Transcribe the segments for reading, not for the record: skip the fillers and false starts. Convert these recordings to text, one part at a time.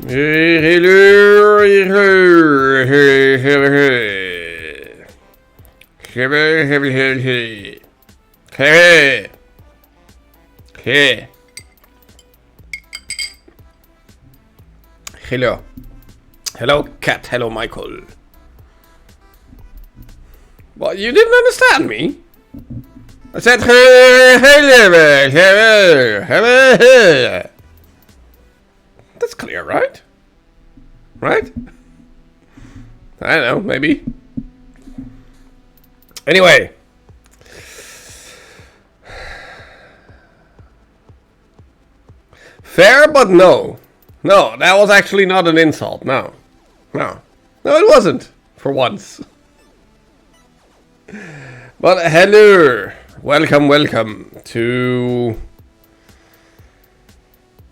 Hello. Hello, cat. Hello, Michael. What? You didn't understand me? I said hello. That's clear, right? Right? I don't know, maybe. Anyway. Fair, but no. No, that was actually not an insult. No. No, it wasn't. For once. But hello. Welcome to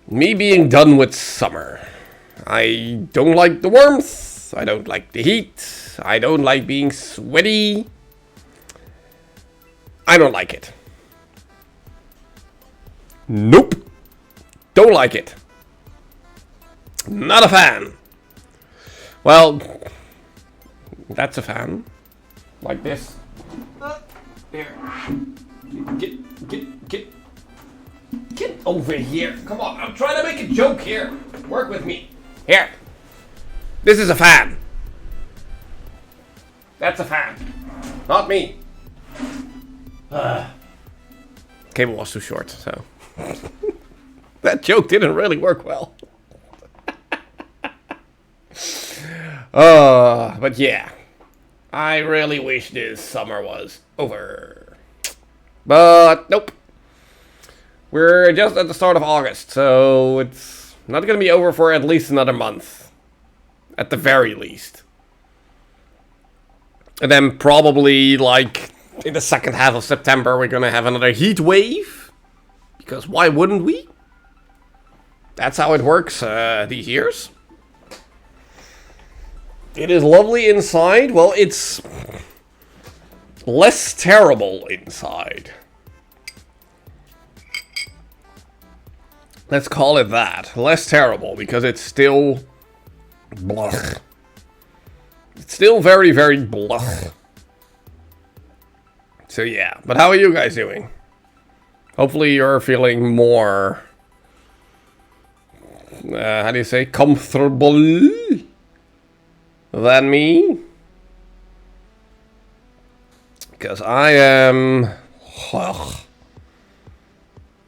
me being done with summer. I don't like the warmth. I don't like the heat. I don't like being sweaty. I don't like it. Nope. Don't like it. Not a fan. Well, that's a fan. Like this. There. Get over here. Come on, I'm trying to make a joke here. Work with me. Here. This is a fan. That's a fan. Not me. Cable was too short, so. That joke didn't really work well. But yeah. I really wish this summer was over. But nope. We're just at the start of August, so it's not going to be over for at least another month. At the very least. And then probably, like, in the second half of September, we're going to have another heat wave. Because why wouldn't we? That's how it works these years. It is lovely inside. Well, it's less terrible inside. Let's call it that. Less terrible, because it's still blah. It's still very, very blah. So yeah, but how are you guys doing? Hopefully you're feeling more, how do you say, comfortable than me. Because I am,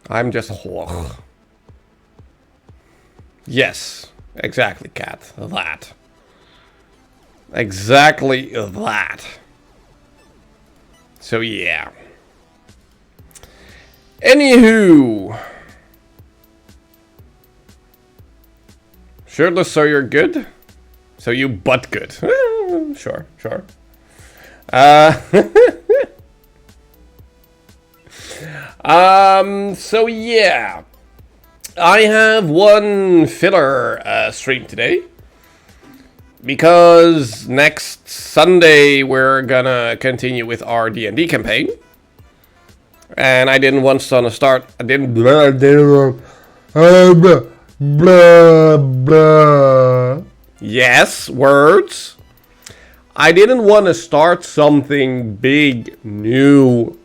I'm just, yes, exactly, cat, that. Exactly that. So yeah. Anywho. Shirtless so you're good? So you butt good. Sure. So yeah. I have one filler stream today. Because next Sunday we're gonna continue with our D&D campaign. And I didn't want to start. I didn't. Yes, words. I didn't want to start something big, new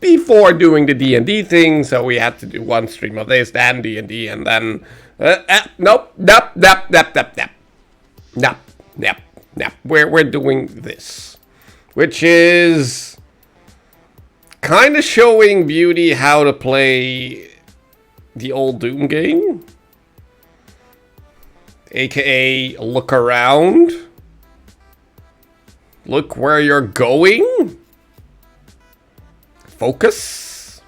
before doing the D&D thing, so we had to do one stream of this, then D&D, and then nope. We're doing this, which is kind of showing Beauty how to play the old Doom game, aka look around, look where you're going, focus.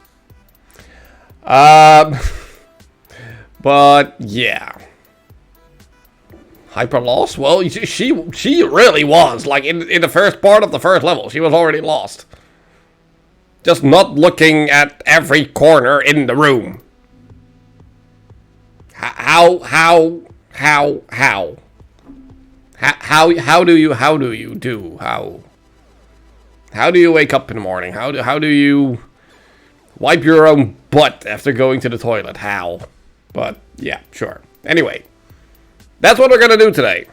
But yeah. Hyper lost? Well, she really was. Like, in the first part of the first level, she was already lost. Just not looking at every corner in the room. How do you wake up in the morning? How do you wipe your own butt after going to the toilet? How? But yeah, sure. Anyway, that's what we're gonna do today.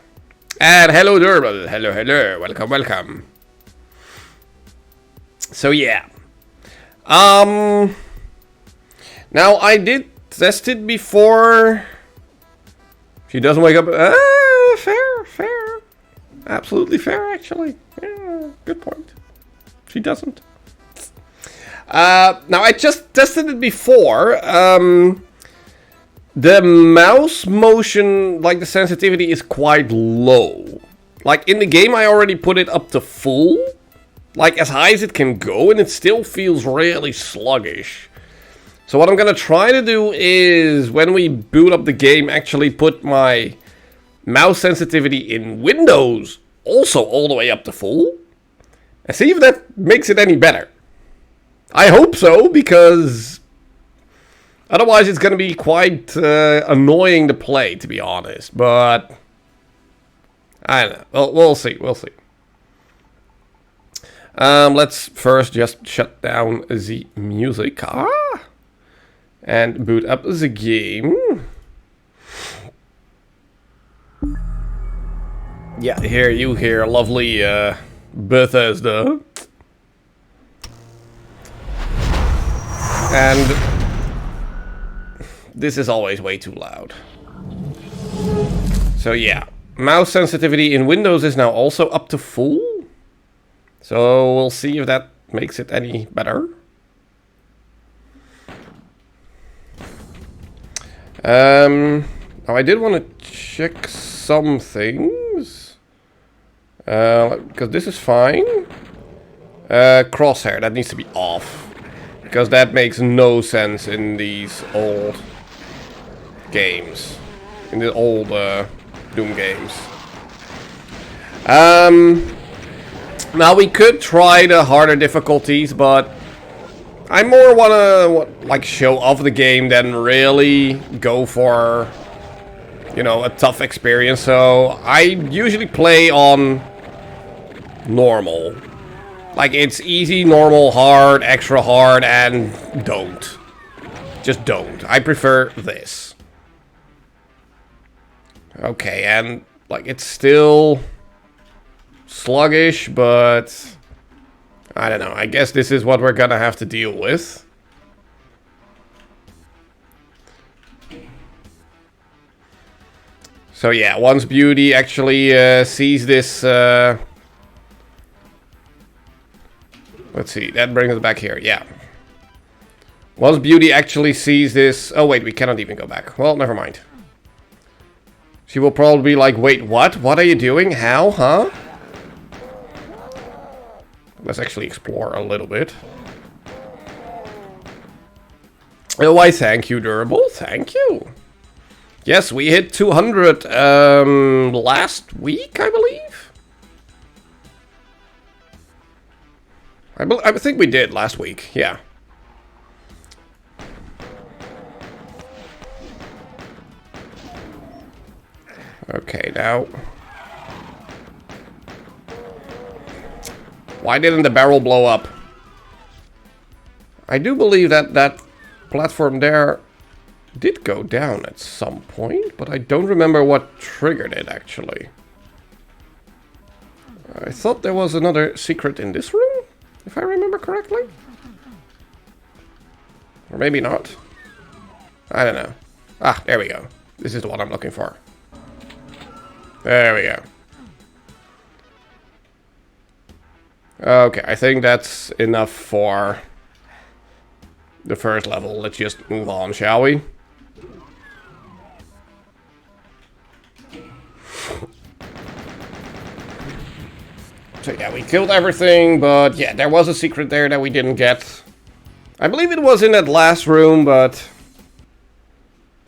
And hello Durban, hello, welcome. So yeah. Now I did test it before. She doesn't wake up. Fair. Absolutely fair, actually. Yeah, good point. She doesn't. Now I just tested it before. The mouse motion, like the sensitivity, is quite low. Like in the game, I already put it up to full. Like as high as it can go, and it still feels really sluggish. So what I'm gonna try to do is, when we boot up the game, actually put my mouse sensitivity in Windows also all the way up to full. And see if that makes it any better. I hope so, because otherwise it's gonna be quite annoying to play, to be honest. But I don't know. Well, we'll see. Let's first just shut down the music. And boot up the game. Yeah, here you hear lovely Bethesda. And this is always way too loud. So yeah, mouse sensitivity in Windows is now also up to full. So we'll see if that makes it any better. Now I did want to check some things. Because this is fine. Crosshair, that needs to be off. Because that makes no sense in these old games. In the old Doom games. Now we could try the harder difficulties, but I more wanna like show off the game than really go for, you know, a tough experience. So I usually play on normal. Like it's easy, normal, hard, extra hard, and don't. Just don't. I prefer this. Okay, and like it's still sluggish, but I don't know. I guess this is what we're gonna have to deal with. So yeah, once Beauty actually sees this... let's see, that brings us back here, yeah. Once Beauty actually sees this... Oh wait, we cannot even go back. Well, never mind. She will probably be like, wait, what? What are you doing? How? Huh? Let's actually explore a little bit. Oh, why thank you, Durable. Thank you. Yes, we hit 200 last week, I believe. I think we did last week, yeah. Okay, now... Why didn't the barrel blow up? I do believe that that platform there did go down at some point, but I don't remember what triggered it, actually. I thought there was another secret in this room, if I remember correctly. Or maybe not. I don't know. Ah, there we go. This is the one I'm looking for. There we go. Okay, I think that's enough for the first level. Let's just move on, shall we? So yeah, we killed everything, but yeah, there was a secret there that we didn't get. I believe it was in that last room, but...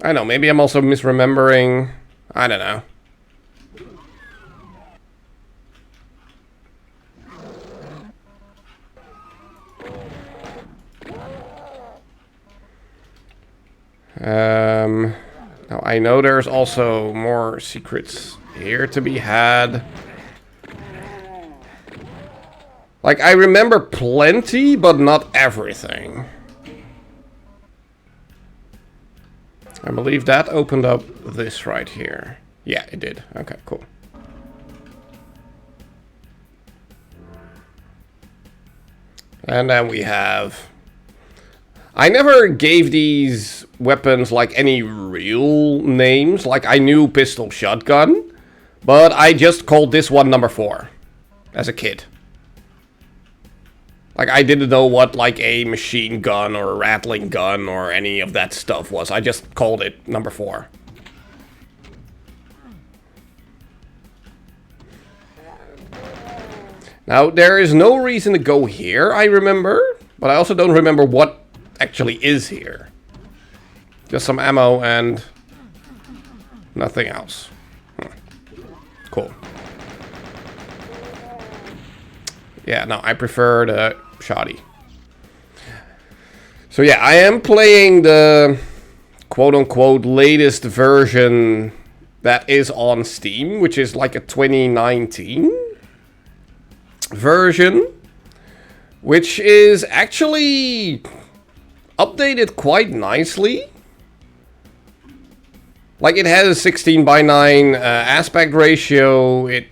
I don't know, maybe I'm also misremembering. I don't know. Now I know there's also more secrets here to be had. Like, I remember plenty, but not everything. I believe that opened up this right here. Yeah, it did. Okay, cool. And then we have... I never gave these weapons like any real names. Like I knew pistol, shotgun, but I just called this one number 4 as a kid. Like I didn't know what like a machine gun or a rattling gun or any of that stuff was. I just called it number 4. Now there is no reason to go here, I remember, but I also don't remember what actually is here. Just some ammo and nothing else. Cool. Yeah, no, I prefer the shoddy. So yeah, I am playing the quote-unquote latest version that is on Steam, which is like a 2019 version, which is actually updated quite nicely. Like it has a 16:9 aspect ratio. It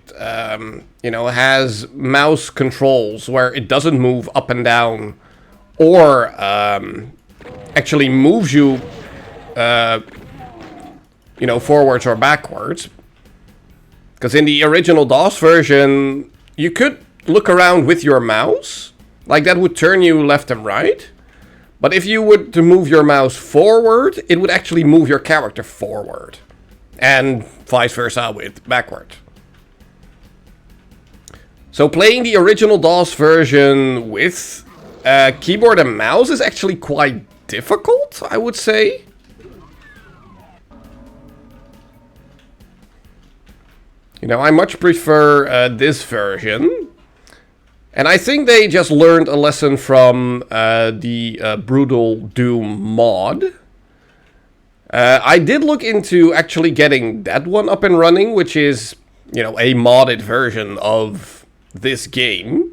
you know, has mouse controls where it doesn't move up and down, or actually moves you, you know, forwards or backwards. Because in the original DOS version, you could look around with your mouse, like that would turn you left and right. But if you were to move your mouse forward, it would actually move your character forward. And vice versa with backward. So playing the original DOS version with keyboard and mouse is actually quite difficult, I would say. You know, I much prefer this version. And I think they just learned a lesson from the Brutal Doom mod. I did look into actually getting that one up and running, which is, you know, a modded version of this game.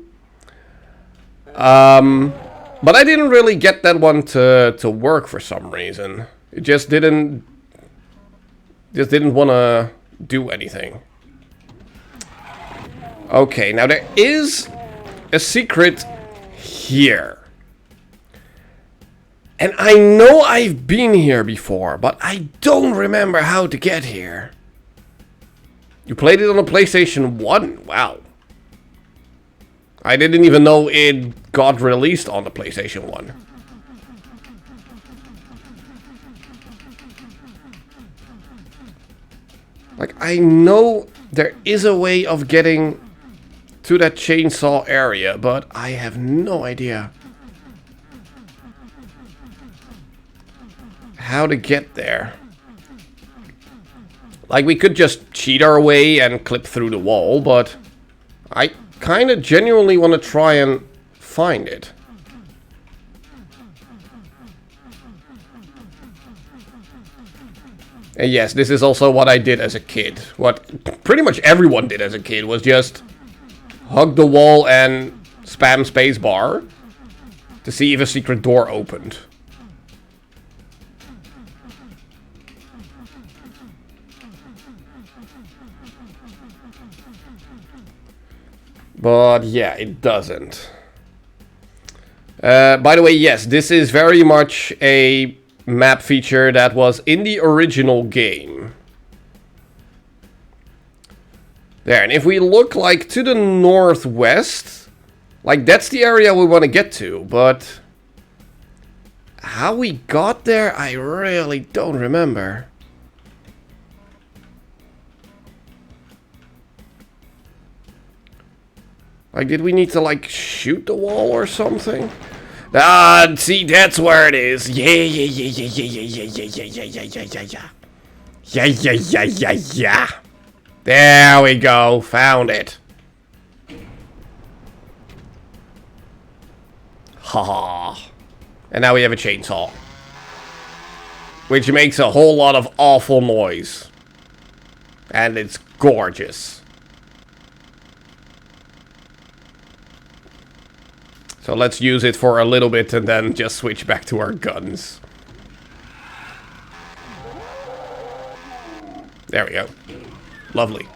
But I didn't really get that one to work for some reason. It just didn't want to do anything. Okay, now there is a secret here. And I know I've been here before, but I don't remember how to get here. You played it on the PlayStation 1? Wow. I didn't even know it got released on the PlayStation 1. Like, I know there is a way of getting to that chainsaw area, but I have no idea how to get there. Like, we could just cheat our way and clip through the wall, but I kind of genuinely want to try and find it. And yes, this is also what I did as a kid. What pretty much everyone did as a kid was just hug the wall and spam spacebar to see if a secret door opened. But yeah, it doesn't. By the way, yes, this is very much a map feature that was in the original game. There, and if we look like to the northwest, like that's the area we want to get to, but how we got there, I really don't remember. Like, did we need to, like, shoot the wall or something? Ah, see, that's where it is. Yeah. There we go. Found it. Haha. And now we have a chainsaw. Which makes a whole lot of awful noise. And it's gorgeous. So let's use it for a little bit and then just switch back to our guns. There we go. Lovely.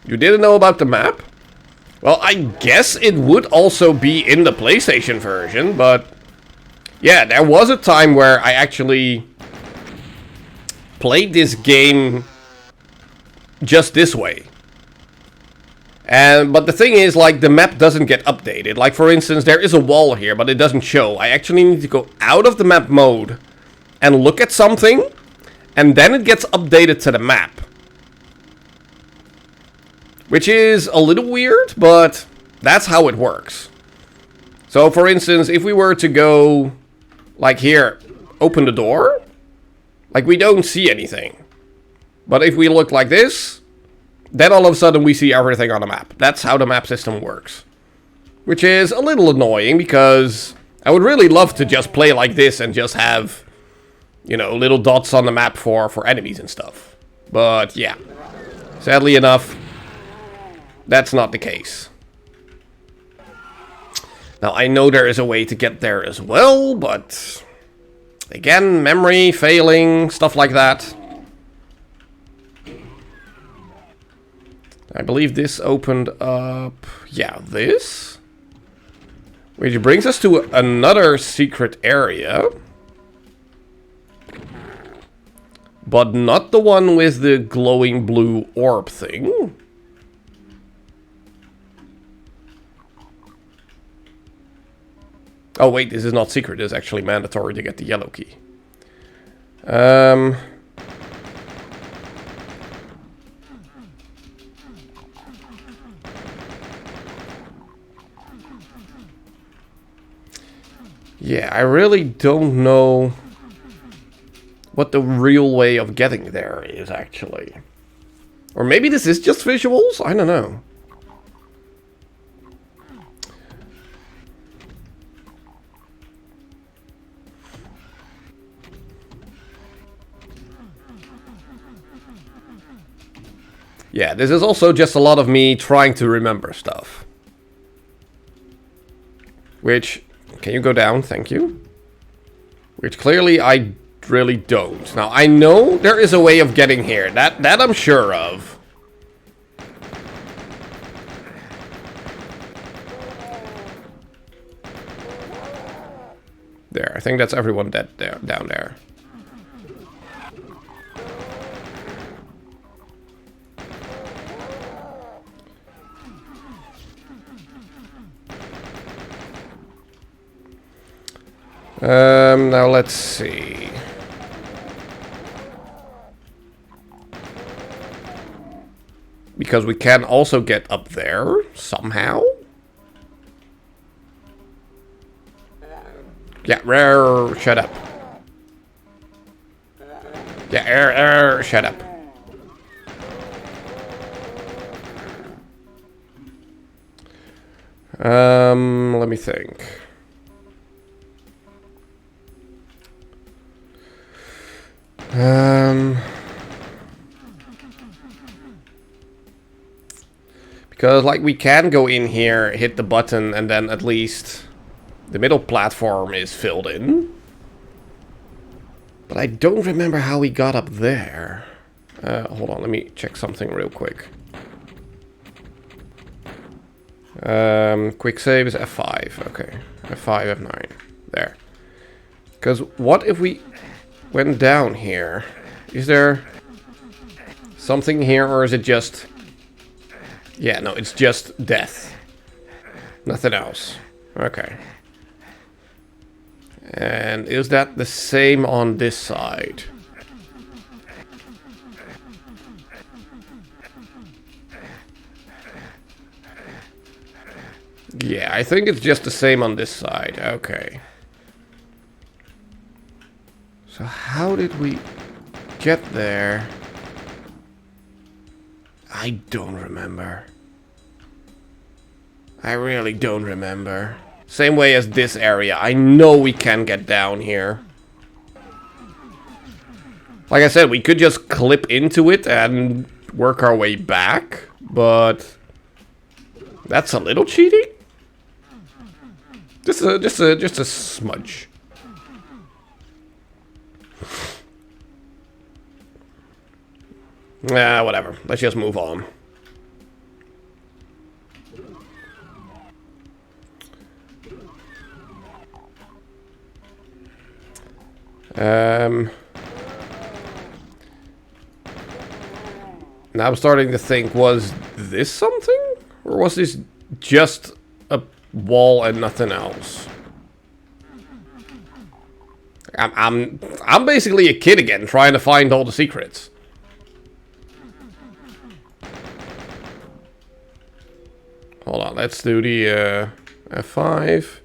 You didn't know about the map? Well, I guess it would also be in the PlayStation version, but... yeah, there was a time where I actually played this game just this way. But the thing is, like, the map doesn't get updated. Like, for instance, there is a wall here, but it doesn't show. I actually need to go out of the map mode and look at something, and then it gets updated to the map. Which is a little weird, but that's how it works. So, for instance, if we were to go, like here, open the door, like, we don't see anything. But if we look like this, then all of a sudden we see everything on the map. That's how the map system works. Which is a little annoying, because I would really love to just play like this and just have, you know, little dots on the map for enemies and stuff. But, yeah. Sadly enough, that's not the case. Now, I know there is a way to get there as well, but... again, memory failing, stuff like that. I believe this opened up... yeah, this? Which brings us to another secret area. But not the one with the glowing blue orb thing. Oh wait, this is not secret. It's actually mandatory to get the yellow key. Yeah, I really don't know what the real way of getting there is, actually. Or maybe this is just visuals? I don't know. Yeah, this is also just a lot of me trying to remember stuff. Which, can you go down? Thank you. Which clearly I really don't. Now, I know there is a way of getting here. That I'm sure of. There, I think that's everyone dead there, down there. Now let's see. Because we can also get up there somehow. Yeah, shut up. Yeah, shut up. Let me think. Because, like, we can go in here, hit the button, and then at least the middle platform is filled in. But I don't remember how we got up there. Hold on, let me check something real quick. Quick save is F5. Okay, F5, F9. There. Because what if we went down here? Is there something here, or is it just... yeah, no, it's just death. Nothing else. Okay. And is that the same on this side? Yeah, I think it's just the same on this side. Okay. So how did we get there? I don't remember. I really don't remember. Same way as this area. I know we can get down here. Like I said, we could just clip into it and work our way back, but that's a little cheating. Just a smudge. Whatever. Let's just move on. Now I'm starting to think, was this something? Or was this just a wall and nothing else? I'm basically a kid again, trying to find all the secrets. Hold on, let's do the F5.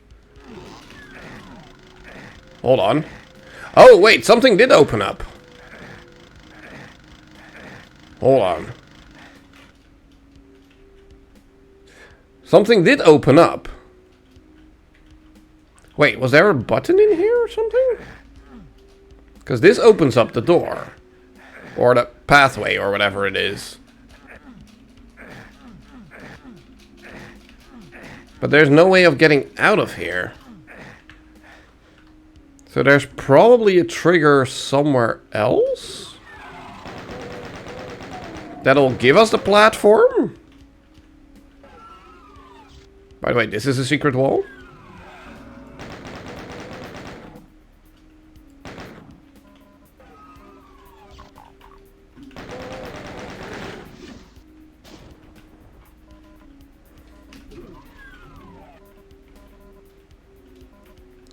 Hold on. Oh, wait, something did open up. Hold on. Something did open up. Wait, was there a button in here or something? Because this opens up the door. Or the pathway or whatever it is. But there's no way of getting out of here. So there's probably a trigger somewhere else? That'll give us the platform? By the way, this is a secret wall?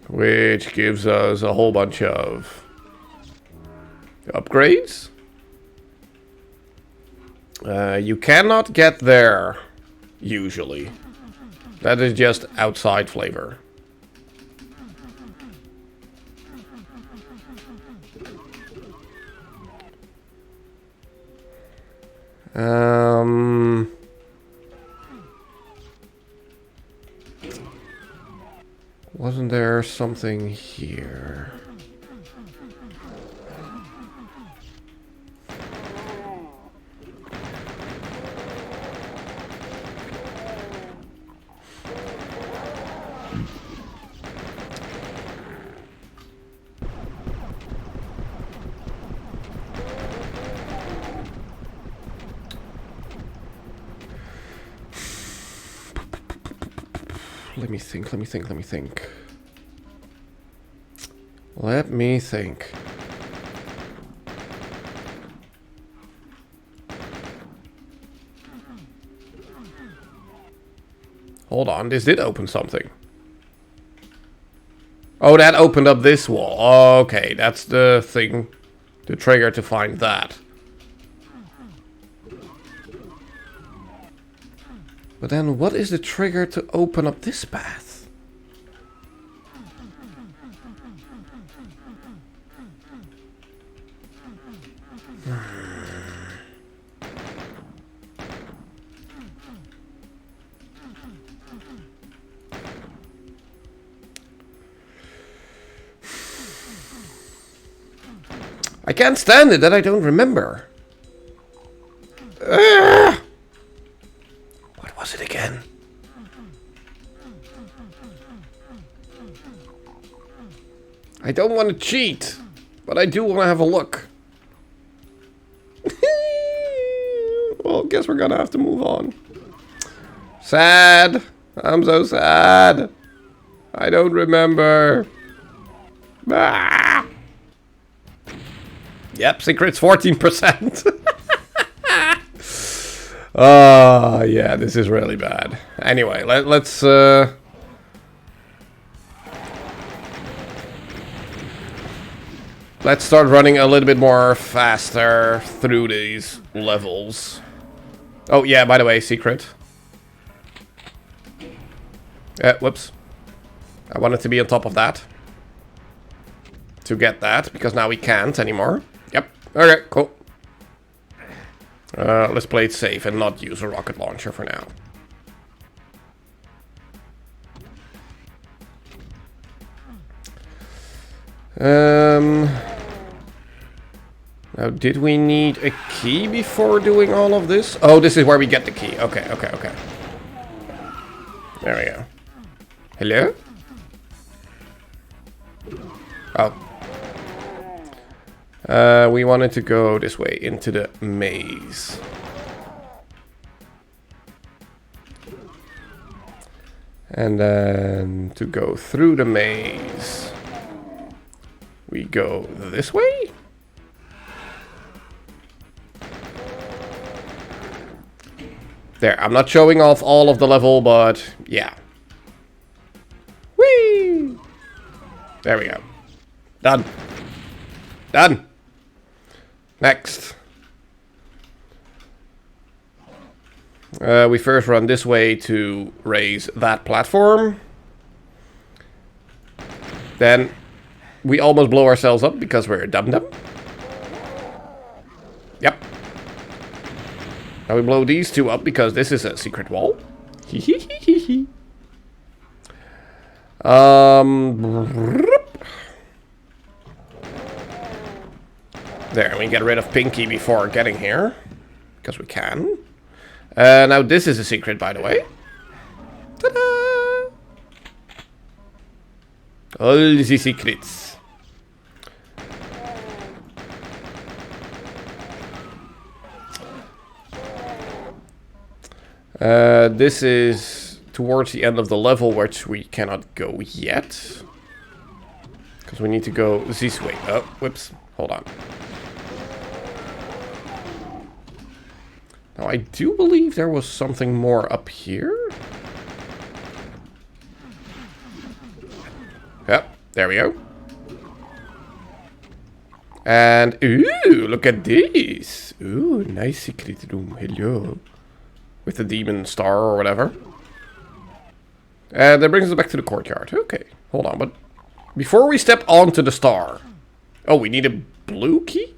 Which gives us a whole bunch of upgrades. You cannot get there, usually. That is just outside flavor. Wasn't there something here? Let me think. Hold on, this did open something. Oh, that opened up this wall. Oh, okay, that's the thing. The trigger to find that. But then what is the trigger to open up this path? I can't stand it that I don't remember. What was it again? I don't want to cheat, but I do want to have a look. Well, guess we're gonna have to move on. Sad. I'm so sad. I don't remember. Ah. Yep, secret's 14%. Oh, yeah, this is really bad. Anyway, let's start running a little bit more faster through these levels. Oh, yeah, by the way, secret. Whoops. I wanted to be on top of that. To get that, because now we can't anymore. Yep. Okay, cool. Let's play it safe and not use a rocket launcher for now. Now, did we need a key before doing all of this? Oh, this is where we get the key. Okay. There we go. Hello? Oh. We wanted to go this way into the maze. And then to go through the maze, we go this way? There, I'm not showing off all of the level, but yeah. Whee! There we go. Done. Done. Next. We first run this way to raise that platform. Then we almost blow ourselves up because we're a dum-dum. Yep. Now we blow these two up because this is a secret wall. There, we get rid of Pinky before getting here. Because we can. Now this is a secret, by the way. Ta-da! All the secrets. This is towards the end of the level, which we cannot go yet. Because we need to go this way. Oh, whoops. Hold on. Now, I do believe there was something more up here. Yep, there we go. And, ooh, look at this. Ooh, nice secret room. Hello. With the demon star or whatever. And that brings us back to the courtyard. Okay, hold on. But before we step onto the star. Oh, we need a blue key?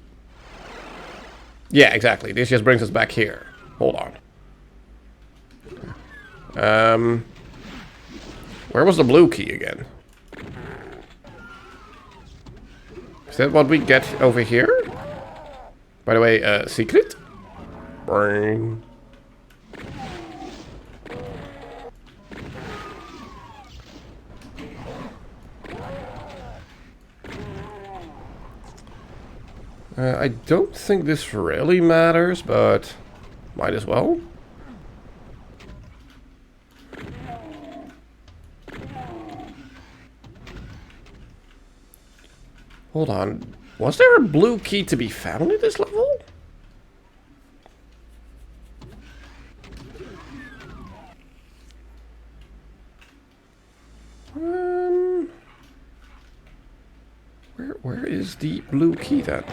Yeah, exactly. This just brings us back here. Hold on. Where was the blue key again? Is that what we get over here? By the way, secret? Boing. I don't think this really matters, but might as well. Hold on. Was there a blue key to be found at this level? Where is the blue key then?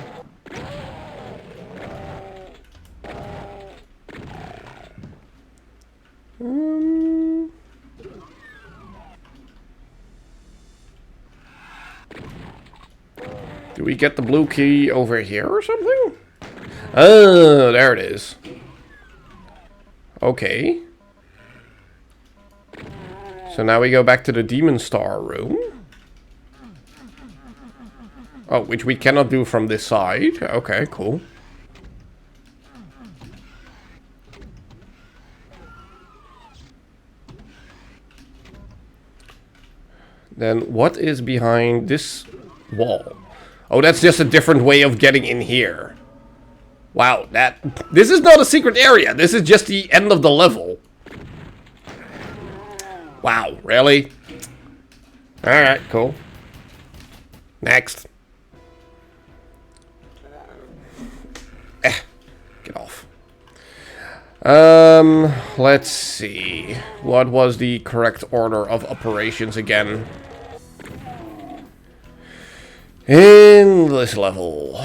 Do we get the blue key over here or something? Oh, there it is. Okay. So now we go back to the Demon Star room. Oh, which we cannot do from this side. Okay, cool. Then what is behind this wall? Oh, that's just a different way of getting in here. Wow, this is not a secret area. This is just the end of the level. Wow, really? Alright, cool. Next. Get off. Let's see. What was the correct order of operations again? In this level.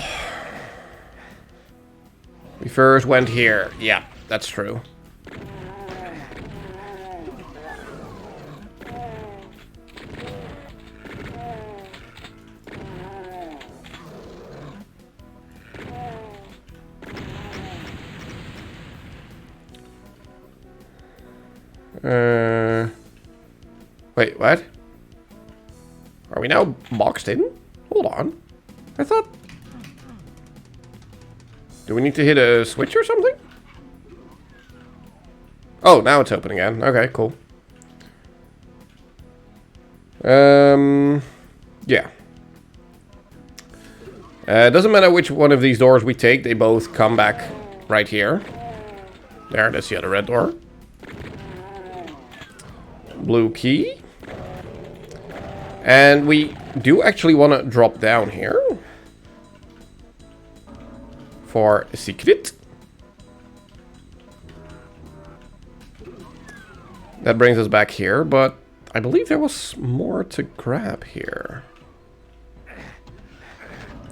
We first went here. Yeah, that's true. Wait, what? Are we now boxed in? Hold on. I thought... Do we need to hit a switch or something? Oh, now it's open again. Okay, cool. Yeah. Doesn't matter which one of these doors we take, they both come back right here. There, that's the other red door. Blue key. And we do actually want to drop down here. For a secret. That brings us back here, but I believe there was more to grab here.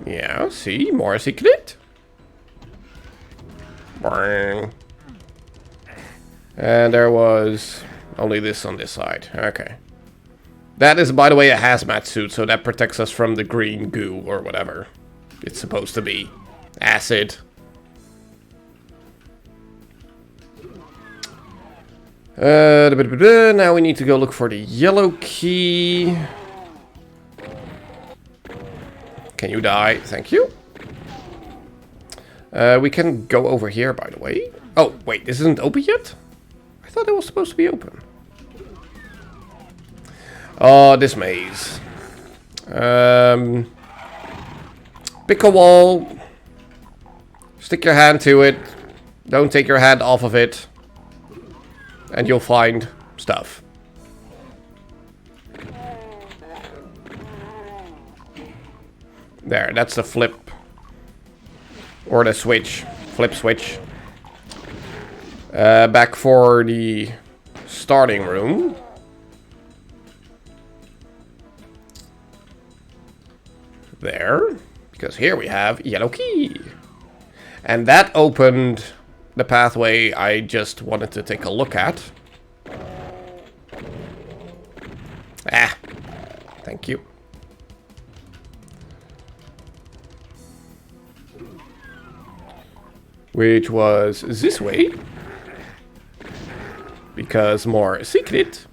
Yeah, see? More secret. Boing. And there was only this on this side. Okay. That is, by the way, a hazmat suit, so that protects us from the green goo or whatever it's supposed to be. Acid. Now we need to go look for the yellow key. Can you die? Thank you. We can go over here, by the way. Oh, wait, this isn't open yet? I thought it was supposed to be open. Oh, this maze. Pick a wall. Stick your hand to it. Don't take your hand off of it. And you'll find stuff. There, that's the flip. Or the switch. Flip switch. Back for the starting room. There. Because here we have yellow key. And that opened the pathway I just wanted to take a look at. Ah. Thank you. Which was this way. Because more secret.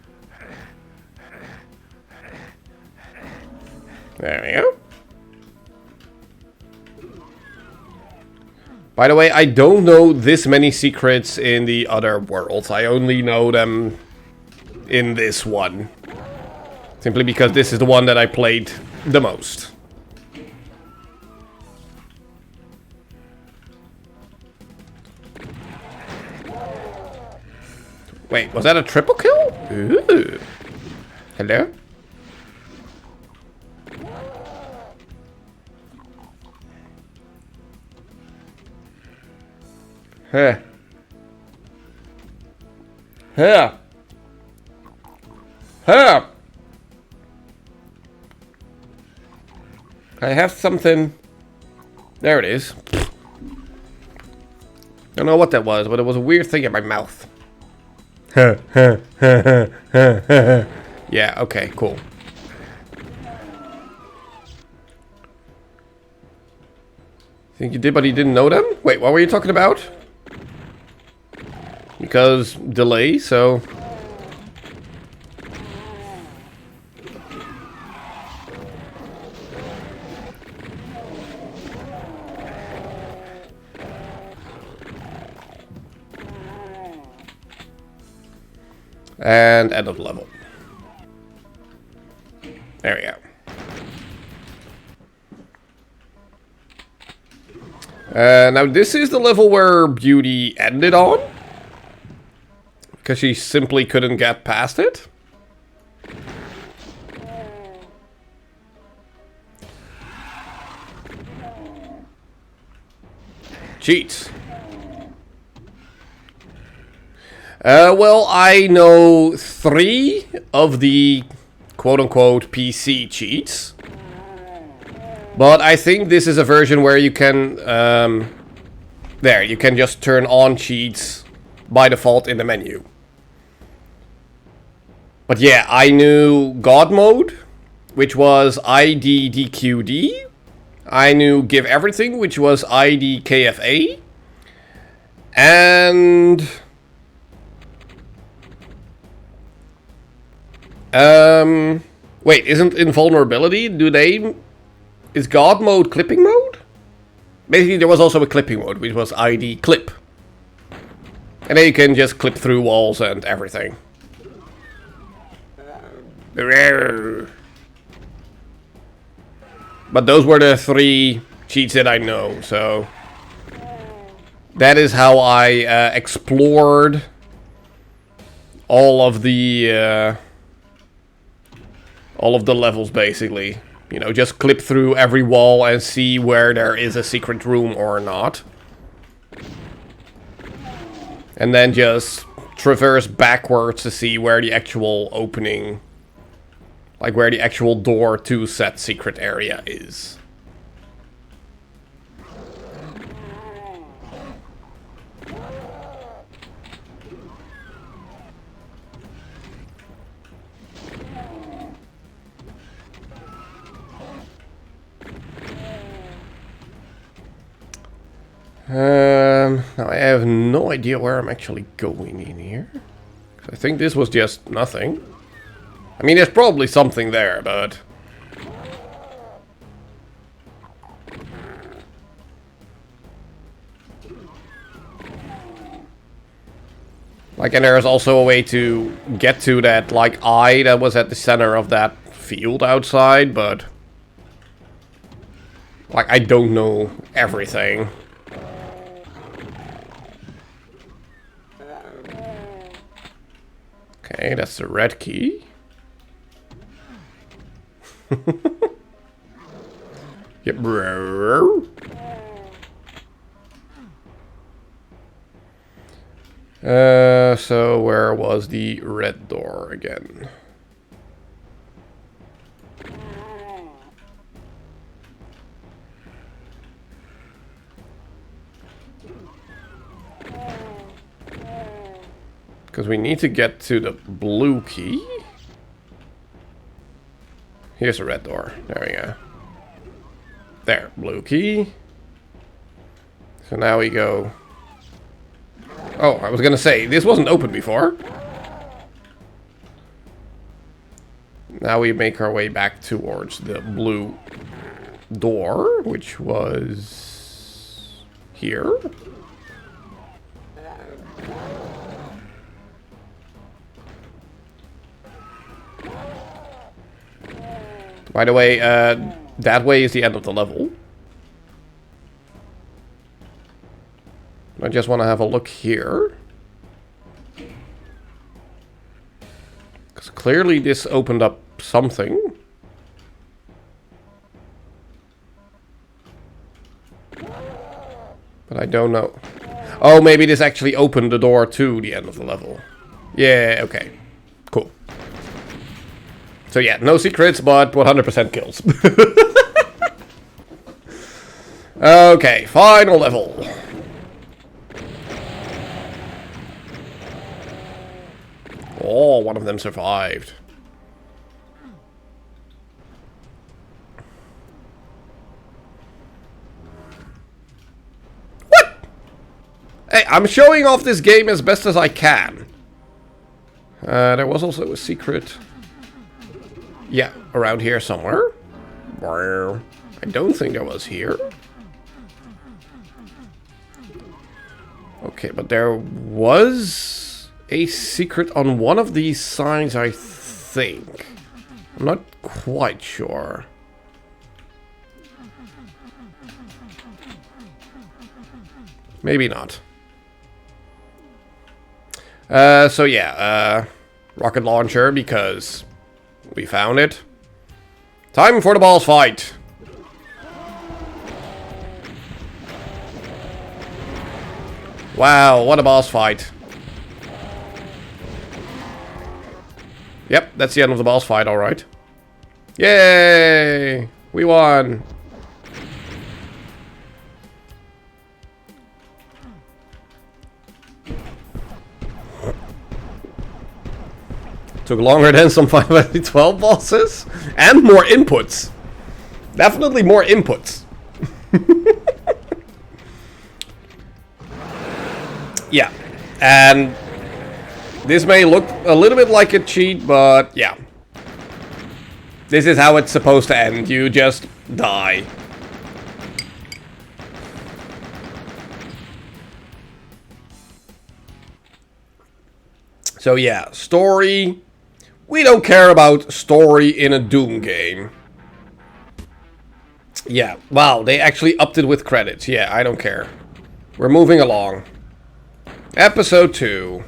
There we go. By the way, I don't know this many secrets in the other worlds. I only know them in this one. Simply because this is the one that I played the most. Wait, was that a triple kill? Ooh. Hello? Huh. Huh. Huh. I have something. There it is. Don't know what that was, but it was a weird thing in my mouth. Yeah, okay, cool. Think you did, but he didn't know them? Wait, what were you talking about? Because delay, so... And end of the level. There we go. Now this is the level where Beauty ended on. Because she simply couldn't get past it. Cheats. Well, I know 3 of the quote-unquote PC cheats. But I think this is a version where you can... there, you can just turn on cheats by default in the menu. But yeah, I knew God Mode, which was IDDQD. I knew Give Everything, which was IDKFA. And... wait, isn't invulnerability, is God mode clipping mode? Basically, there was also a clipping mode, which was ID clip. And then you can just clip through walls and everything. But those were the 3 cheats that I know, so that is how I explored all of the levels, basically. You know, just clip through every wall and see where there is a secret room or not. And then just traverse backwards to see where the actual opening, like where the actual door to said secret area is. Now I have no idea where I'm actually going in here. I think this was just nothing. I mean, there's probably something there, but... like, and there's also a way to get to that, like, eye that was at the center of that field outside, but... like, I don't know everything. Okay, that's the red key. Yep. So where was the red door again? Because we need to get to the blue key. Here's a red door. There we go. There, blue key. So now we go... oh, I was gonna say, this wasn't open before. Now we make our way back towards the blue door, which was... here. By the way, that way is the end of the level. I just want to have a look here. Because clearly this opened up something. But I don't know. Oh, maybe this actually opened the door to the end of the level. Yeah, okay. Cool. So yeah, no secrets, but 100% kills. Okay, final level. Oh, one of them survived. What? Hey, I'm showing off this game as best as I can. There was also a secret. Yeah, around here somewhere. I don't think there was here. Okay, but there was a secret on one of these signs, I think. I'm not quite sure. Maybe not. So yeah, rocket launcher, because we found it. Time for the boss fight. Wow, what a boss fight. Yep, that's the end of the boss fight, alright. Yay! We won! Took longer than some Final Fantasy 12 bosses. And more inputs. Definitely more inputs. Yeah. And this may look a little bit like a cheat, but yeah. This is how it's supposed to end. You just die. So yeah, story. We don't care about story in a Doom game. Yeah, wow, they actually upped it with credits. Yeah, I don't care. We're moving along. Episode 2.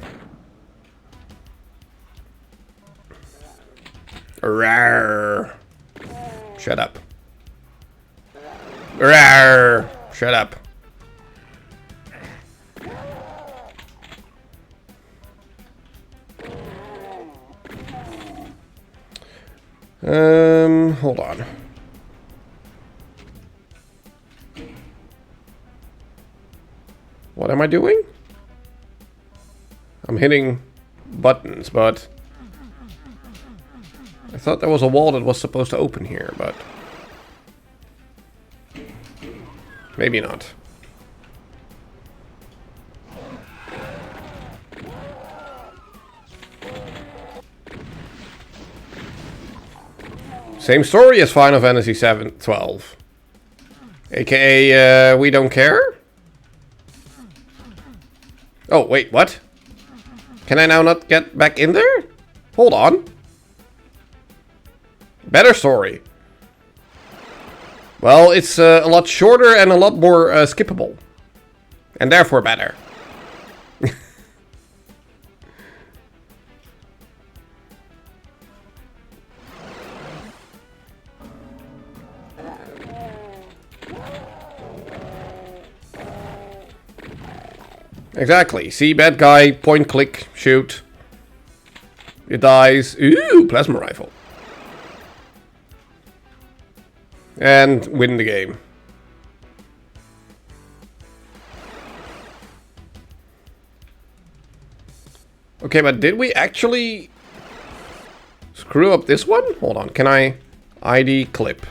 Rawr. Shut up. Rawr. Shut up. Hold on. What am I doing? I'm hitting buttons, but I thought there was a wall that was supposed to open here, but maybe not. Same story as Final Fantasy 12. AKA, we don't care? Oh, wait, what? Can I now not get back in there? Hold on. Better story. Well, it's a lot shorter and a lot more skippable. And therefore better. Exactly. See, bad guy, point, click, shoot. It dies. Ooh, plasma rifle. And win the game. Okay, but did we actually screw up this one? Hold on, can I ID clip?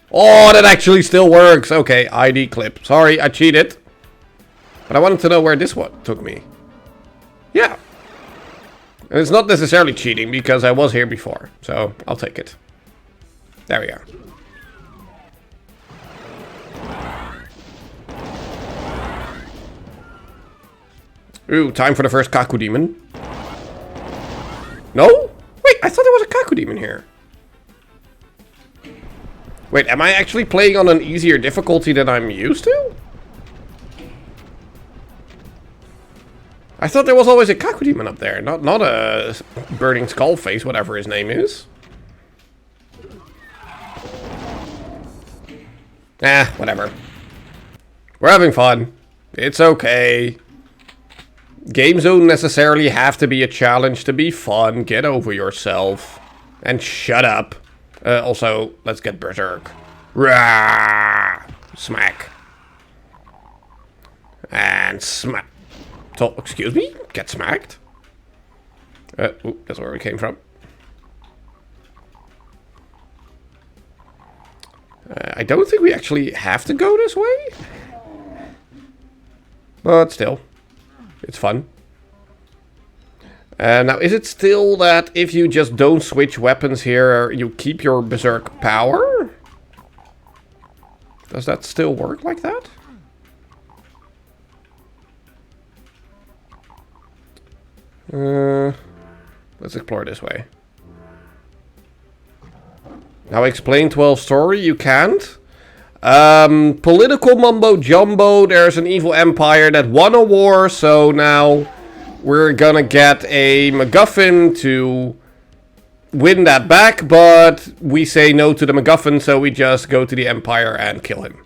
Oh, that actually still works. Okay, ID clip. Sorry, I cheated. But I wanted to know where this one took me. Yeah. And it's not necessarily cheating because I was here before. So I'll take it. There we are. Ooh, time for the first Kaku demon. No? Wait, I thought there was a Kaku demon here. Wait, am I actually playing on an easier difficulty than I'm used to? I thought there was always a Kaku demon up there, not a burning skull face, whatever his name is. Whatever. We're having fun. It's okay. Games don't necessarily have to be a challenge to be fun. Get over yourself. And shut up. Also, let's get berserk. Rah! Smack. And smack. So, excuse me? Get smacked? Ooh, that's where we came from. I don't think we actually have to go this way. But still, it's fun. Now, is it still that if you just don't switch weapons here, you keep your berserk power? Does that still work like that? Let's explore this way. Now explain 12 story, you can't. Political mumbo jumbo, there's an evil empire that won a war, so now we're gonna get a MacGuffin to win that back, but we say no to the MacGuffin, so we just go to the empire and kill him.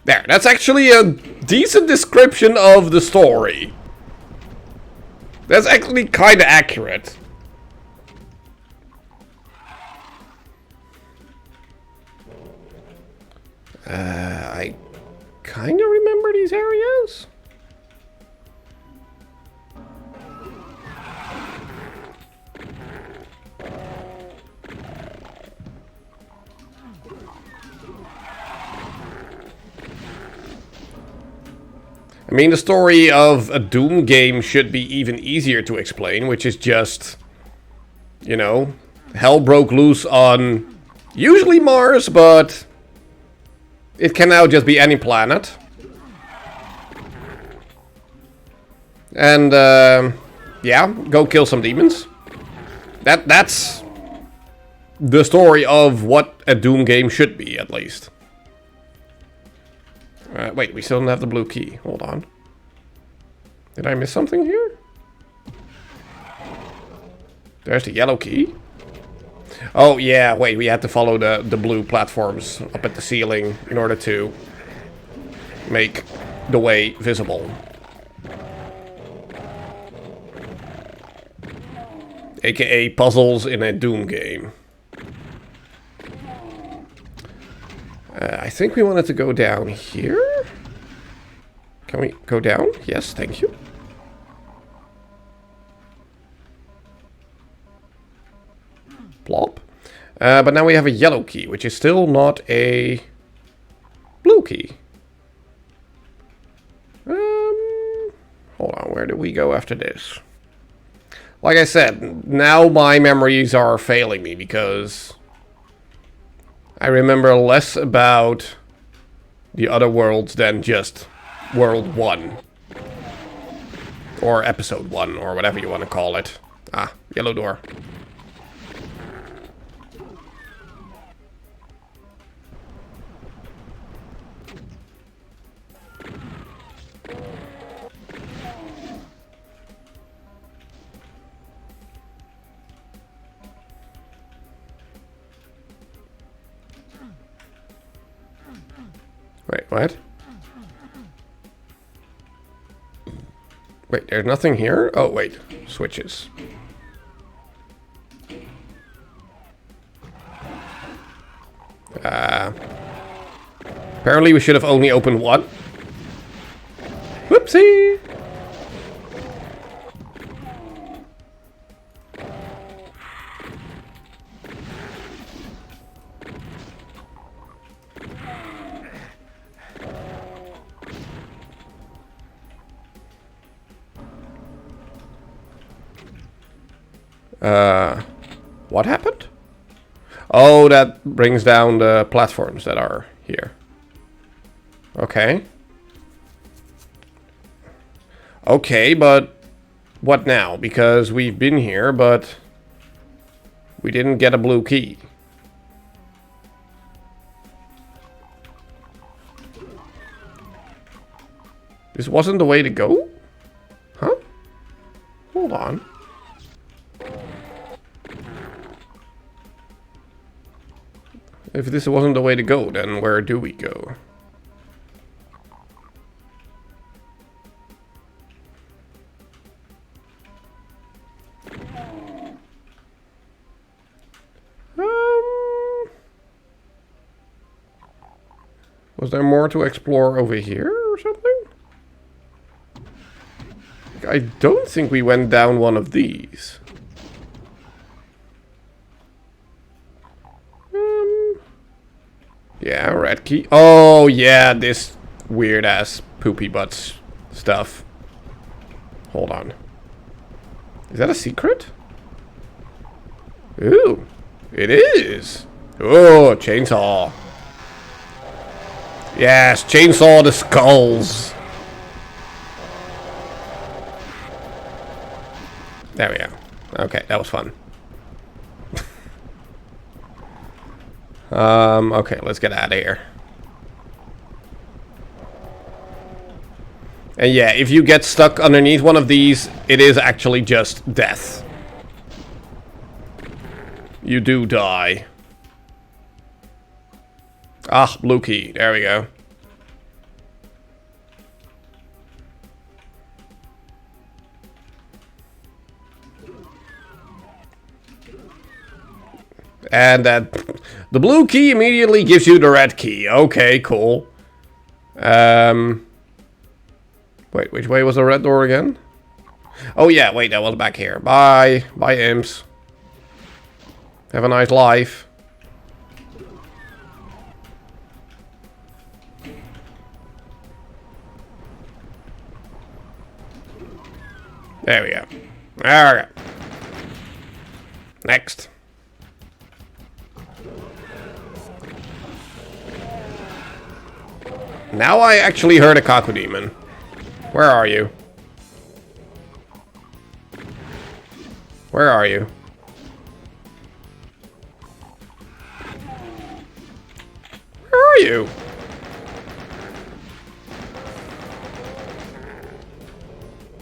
There, that's actually a decent description of the story. That's actually kind of accurate. I kind of remember these areas. I mean, the story of a Doom game should be even easier to explain, which is just, you know, hell broke loose on usually Mars, but it can now just be any planet. And, yeah, go kill some demons. That's the story of what a Doom game should be, at least. Wait, we still don't have the blue key. Hold on. Did I miss something here? There's the yellow key. Oh, yeah, wait, we had to follow the blue platforms up at the ceiling in order to make the way visible. AKA puzzles in a Doom game. I think we wanted to go down here. Can we go down? Yes, thank you. Plop. But now we have a yellow key, which is still not a blue key. Hold on, where do we go after this? Like I said, now my memories are failing me because I remember less about the other worlds than just World 1. Or Episode 1, or whatever you want to call it. Ah, yellow door. Wait, what? Wait, there's nothing here? Oh, wait. Switches. Apparently we should have only opened one. Whoopsie! What happened? Oh, that brings down the platforms that are here. Okay. Okay, but what now? Because we've been here, but we didn't get a blue key. This wasn't the way to go? Huh? Hold on. If this wasn't the way to go, then where do we go? Was there more to explore over here or something? I don't think we went down one of these. Yeah, red key. Oh, yeah, this weird-ass poopy butts stuff. Hold on. Is that a secret? Ooh, it is. Oh, chainsaw. Yes, chainsaw the skulls. There we go. Okay, that was fun. Okay, let's get out of here. And yeah, if you get stuck underneath one of these, it is actually just death. You do die. Ah, blue key. There we go. And that the blue key immediately gives you the red key. Okay, cool. Wait, which way was the red door again? Oh yeah, wait, that was back here. Bye. Bye, imps. Have a nice life. There we go. Alright. Next. Now I actually heard a Kaku demon. Where are you? Where are you? Where are you?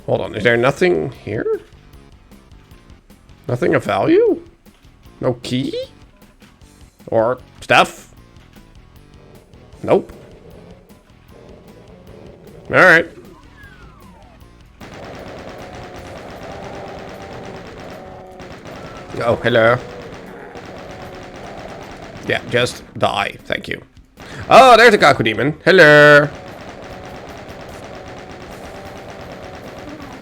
Hold on, is there nothing here? Nothing of value? No key? Or stuff? Nope. Alright. Oh, hello. Yeah, just die. Thank you. Oh, there's a Kaku Demon. Hello.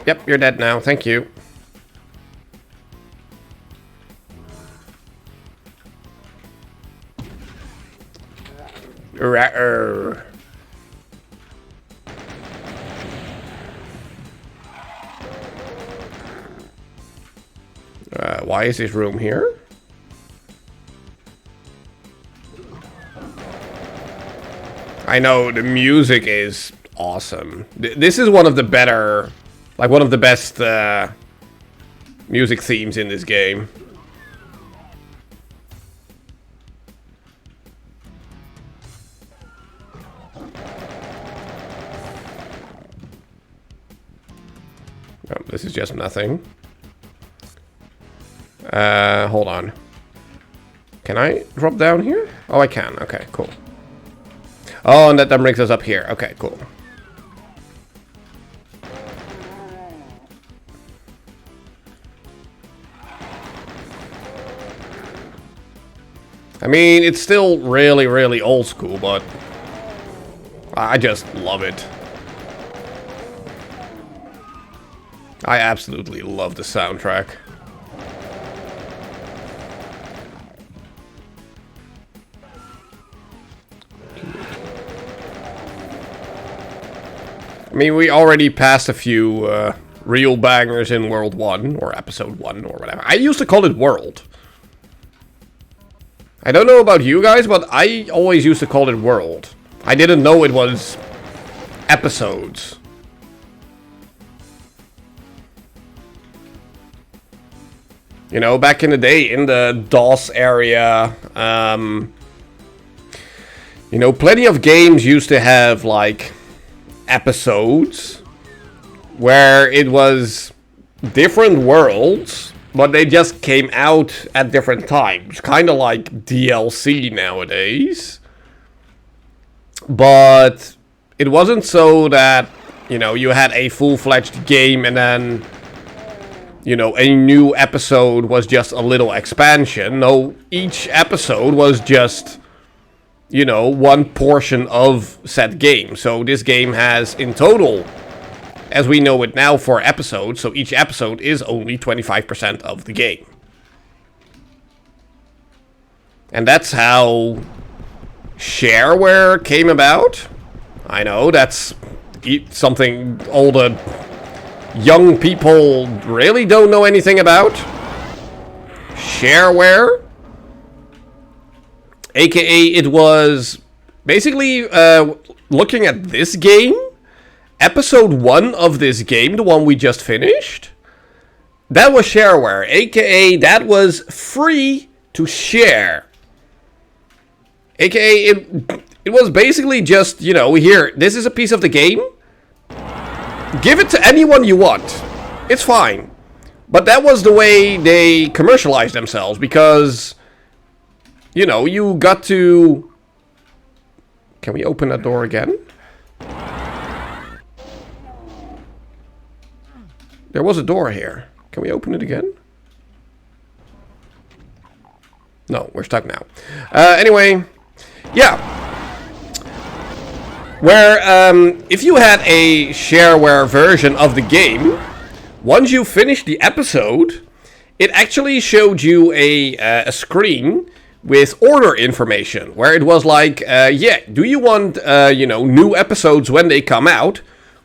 Yep, you're dead now. Thank you. Why is this room here? I know, the music is awesome. This is one of the better, like one of the best music themes in this game. Oh, this is just nothing. Hold on. Can I drop down here? Oh, I can. Okay, cool. Oh, and that brings us up here. Okay, cool. I mean, it's still really, really old school, but I just love it. I absolutely love the soundtrack. I mean, we already passed a few real bangers in World 1, or Episode 1, or whatever. I used to call it World. I don't know about you guys, but I always used to call it World. I didn't know it was episodes. You know, back in the day, in the DOS area, you know, plenty of games used to have, like, episodes where it was different worlds, but they just came out at different times. Kind of like DLC nowadays. But it wasn't so that, you know, you had a full-fledged game and then, you know, a new episode was just a little expansion. No, each episode was just, you know, one portion of said game. So this game has, in total, as we know it now, 4 episodes. So each episode is only 25% of the game. And that's how shareware came about. I know, that's something all the young people really don't know anything about. Shareware. AKA, it was basically, looking at this game, episode 1 of this game, the one we just finished, that was shareware. AKA, that was free to share. AKA, it was basically just, you know, here, this is a piece of the game. Give it to anyone you want. It's fine. But that was the way they commercialized themselves, because, you know, you got to... Can we open that door again? There was a door here. Can we open it again? No, we're stuck now. Anyway, yeah. Where, if you had a shareware version of the game, once you finished the episode, it actually showed you a screen with order information, where it was like, yeah, do you want, you know, new episodes when they come out?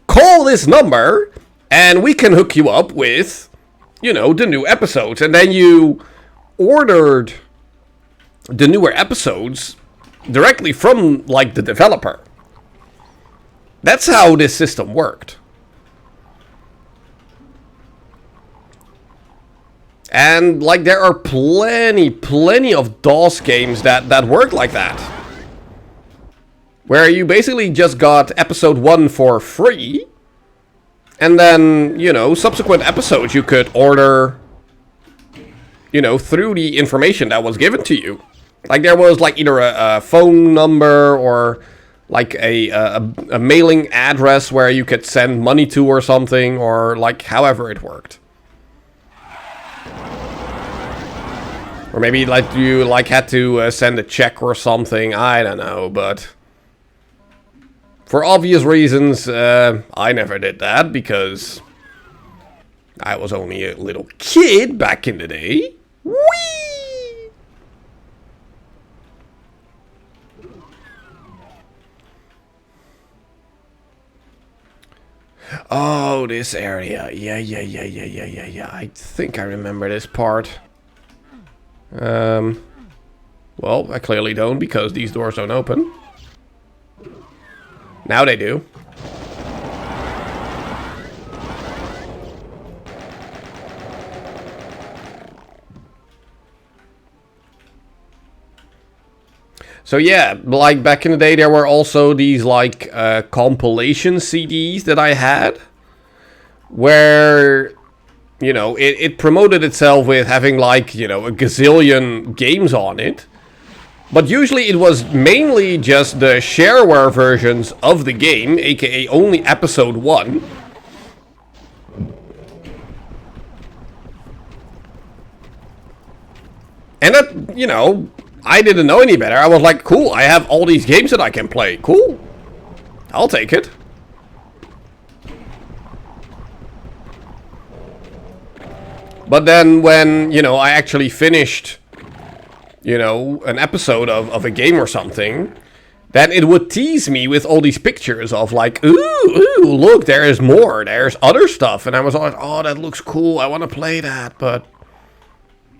Call this number, and we can hook you up with, you know, the new episodes. And then you ordered the newer episodes directly from, like, the developer. That's how this system worked. And, like, there are plenty of DOS games that work like that. Where you basically just got episode 1 for free. And then, you know, subsequent episodes you could order, you know, through the information that was given to you. Like there was like either a phone number or like a mailing address where you could send money to or something, or like however it worked. Or maybe like you like had to send a check or something, I don't know, but for obvious reasons, I never did that because I was only a little kid back in the day. Whee! Oh, this area. Yeah. I think I remember this part. Well, I clearly don't because these doors don't open. Now they do. So yeah, like back in the day there were also these like compilation CDs that I had. Where, you know, it promoted itself with having like, you know, a gazillion games on it. But usually it was mainly just the shareware versions of the game, aka only episode 1. And that, you know, I didn't know any better. I was like, cool, I have all these games that I can play. Cool. I'll take it. But then when, you know, I actually finished, you know, an episode of a game or something, then it would tease me with all these pictures of like, ooh, look, there is more. There's other stuff. And I was like, oh, that looks cool. I want to play that. But,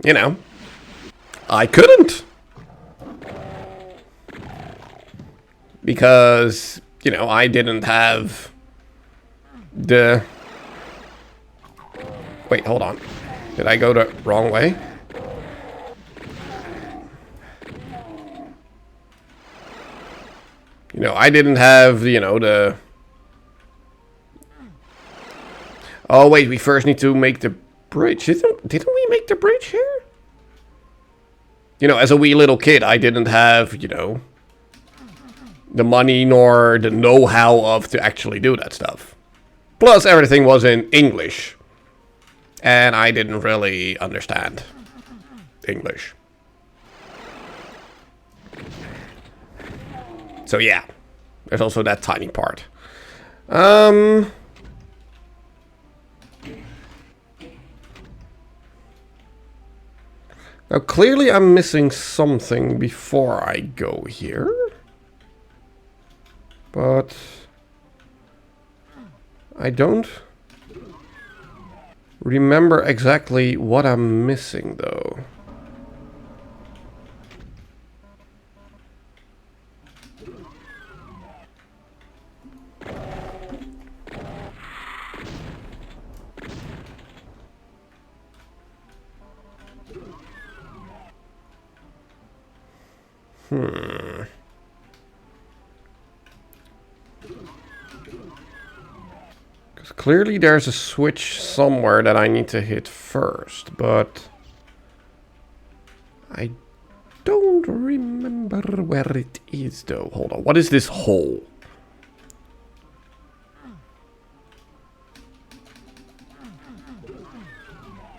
you know, I couldn't. Because, you know, I didn't have the... Wait, hold on. Did I go the wrong way? You know, I didn't have, you know, the... Oh, wait, we first need to make the bridge. Didn't we make the bridge here? You know, as a wee little kid, I didn't have, you know, the money nor the know-how of to actually do that stuff. Plus, everything was in English. And I didn't really understand English. So yeah, there's also that tiny part. Now clearly I'm missing something before I go here. But I don't remember exactly what I'm missing, though. Because clearly there's a switch somewhere that I need to hit first, but I don't remember where it is, though. Hold on, what is this hole?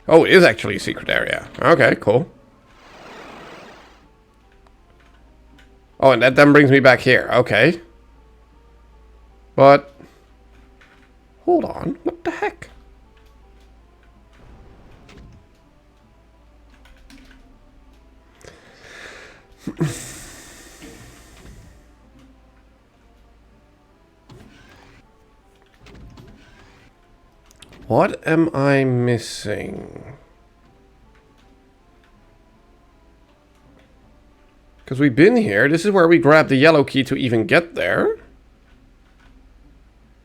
Oh, it is actually a secret area. Okay, cool. Oh, and that then brings me back here. Okay. But... hold on. What the heck? What am I missing? Because we've been here. This is where we grabbed the yellow key to even get there.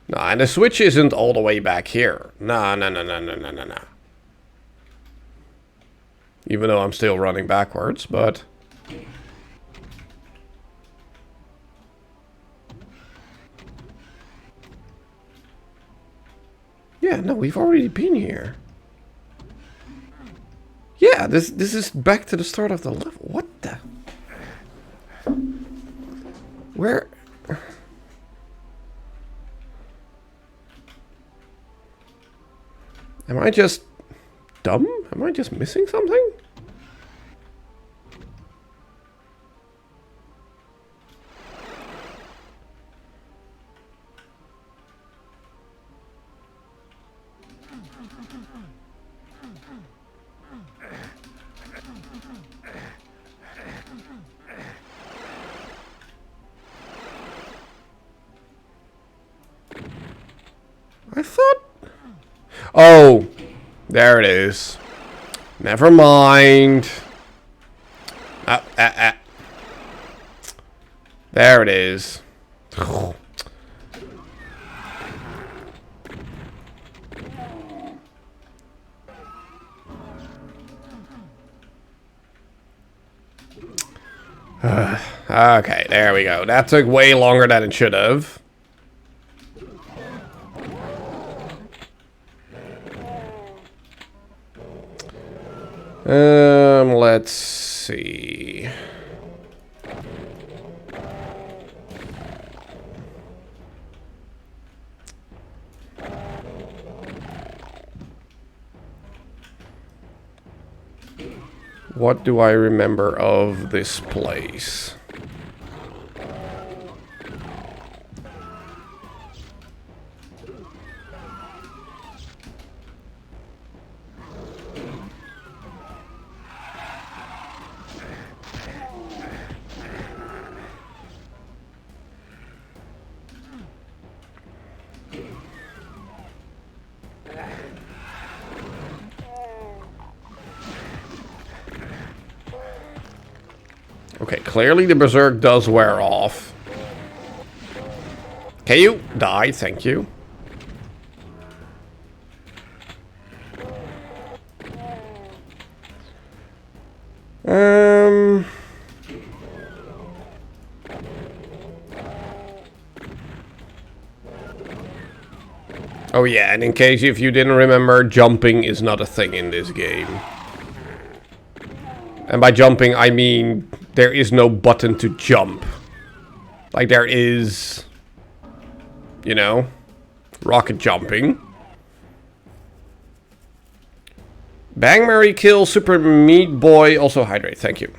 No, and the switch isn't all the way back here. No. Even though I'm still running backwards, but... Yeah, no, we've already been here. Yeah, this is back to the start of the level. What the? Where? Am I just dumb? Am I just missing something? I thought... Oh, there it is. Never mind. There it is. Okay, there we go. That took way longer than it should have. Let's see. What do I remember of this place? Okay, clearly the berserk does wear off. Can you die? Thank you. Oh yeah, and in case if you didn't remember, jumping is not a thing in this game. And by jumping, I mean there is no button to jump. Like there is, you know, rocket jumping. Bang, marry, kill, super meat boy, also hydrate, thank you.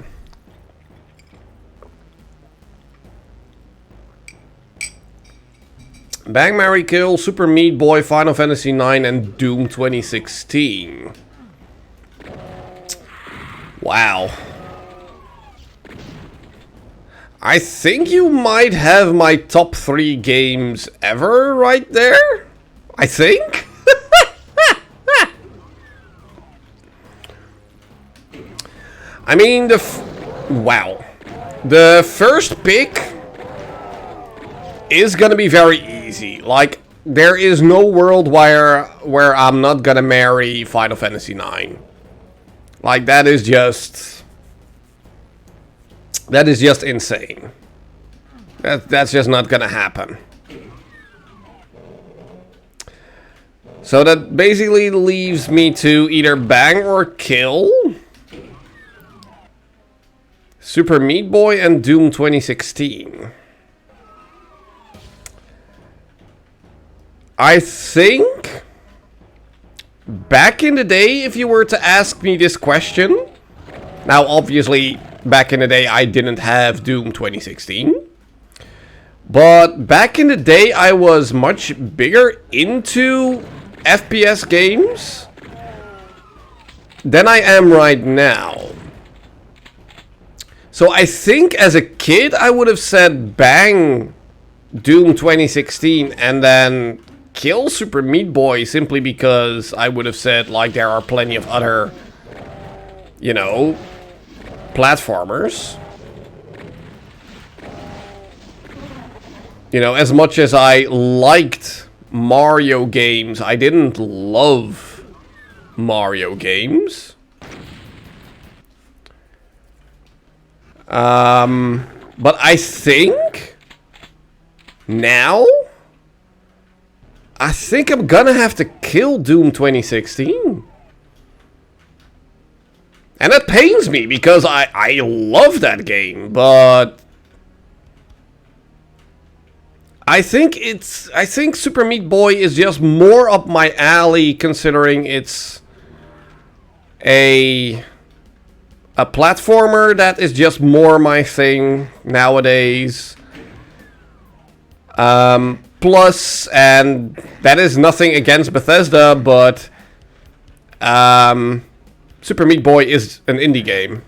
Bang, marry, kill, super meat boy, Final Fantasy 9 and Doom 2016. Wow. I think you might have my top 3 games ever right there. I think. I mean, wow. The first pick is gonna be very easy. Like, there is no world where I'm not gonna marry Final Fantasy 9. Like, that is just insane. That's just not gonna happen. So that basically leaves me to either bang or kill Super Meat Boy and Doom 2016. I think back in the day, if you were to ask me this question, now obviously back in the day I didn't have Doom 2016, but back in the day I was much bigger into FPS games than I am right now. So I think as a kid I would have said bang Doom 2016 and then kill Super Meat Boy simply because I would have said like there are plenty of other, you know, platformers. You know, as much as I liked Mario games, I didn't love Mario games. But I think now I think I'm gonna have to kill Doom 2016. And that pains me because I love that game, but I think Super Meat Boy is just more up my alley, considering it's a platformer that is just more my thing nowadays. Plus, and that is nothing against Bethesda, but Super Meat Boy is an indie game.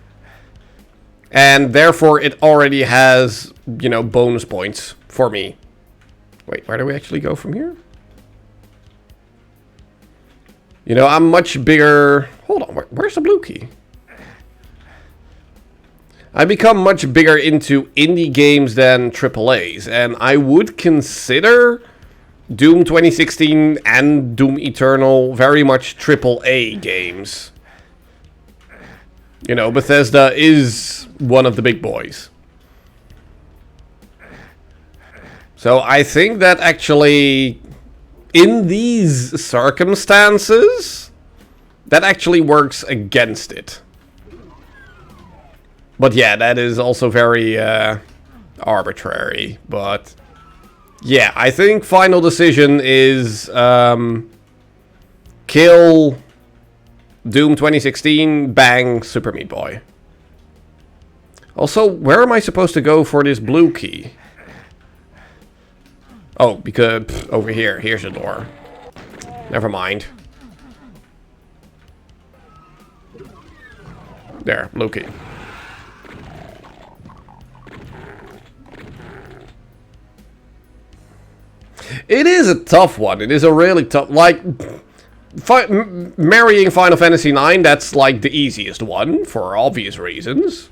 And therefore it already has, you know, bonus points for me. Wait, where do we actually go from here? You know, I'm much bigger... Hold on, where's the blue key? I become much bigger into indie games than AAAs, and I would consider Doom 2016 and Doom Eternal very much AAA games. You know, Bethesda is one of the big boys. So I think that actually, in these circumstances, that actually works against it. But yeah, that is also very arbitrary. But yeah, I think final decision is kill Doom 2016, bang Super Meat Boy. Also, where am I supposed to go for this blue key? Oh, because over here. Here's the door. Never mind. There, blue key. It is a tough one. It is a really tough... Like, marrying Final Fantasy IX, that's like the easiest one, for obvious reasons.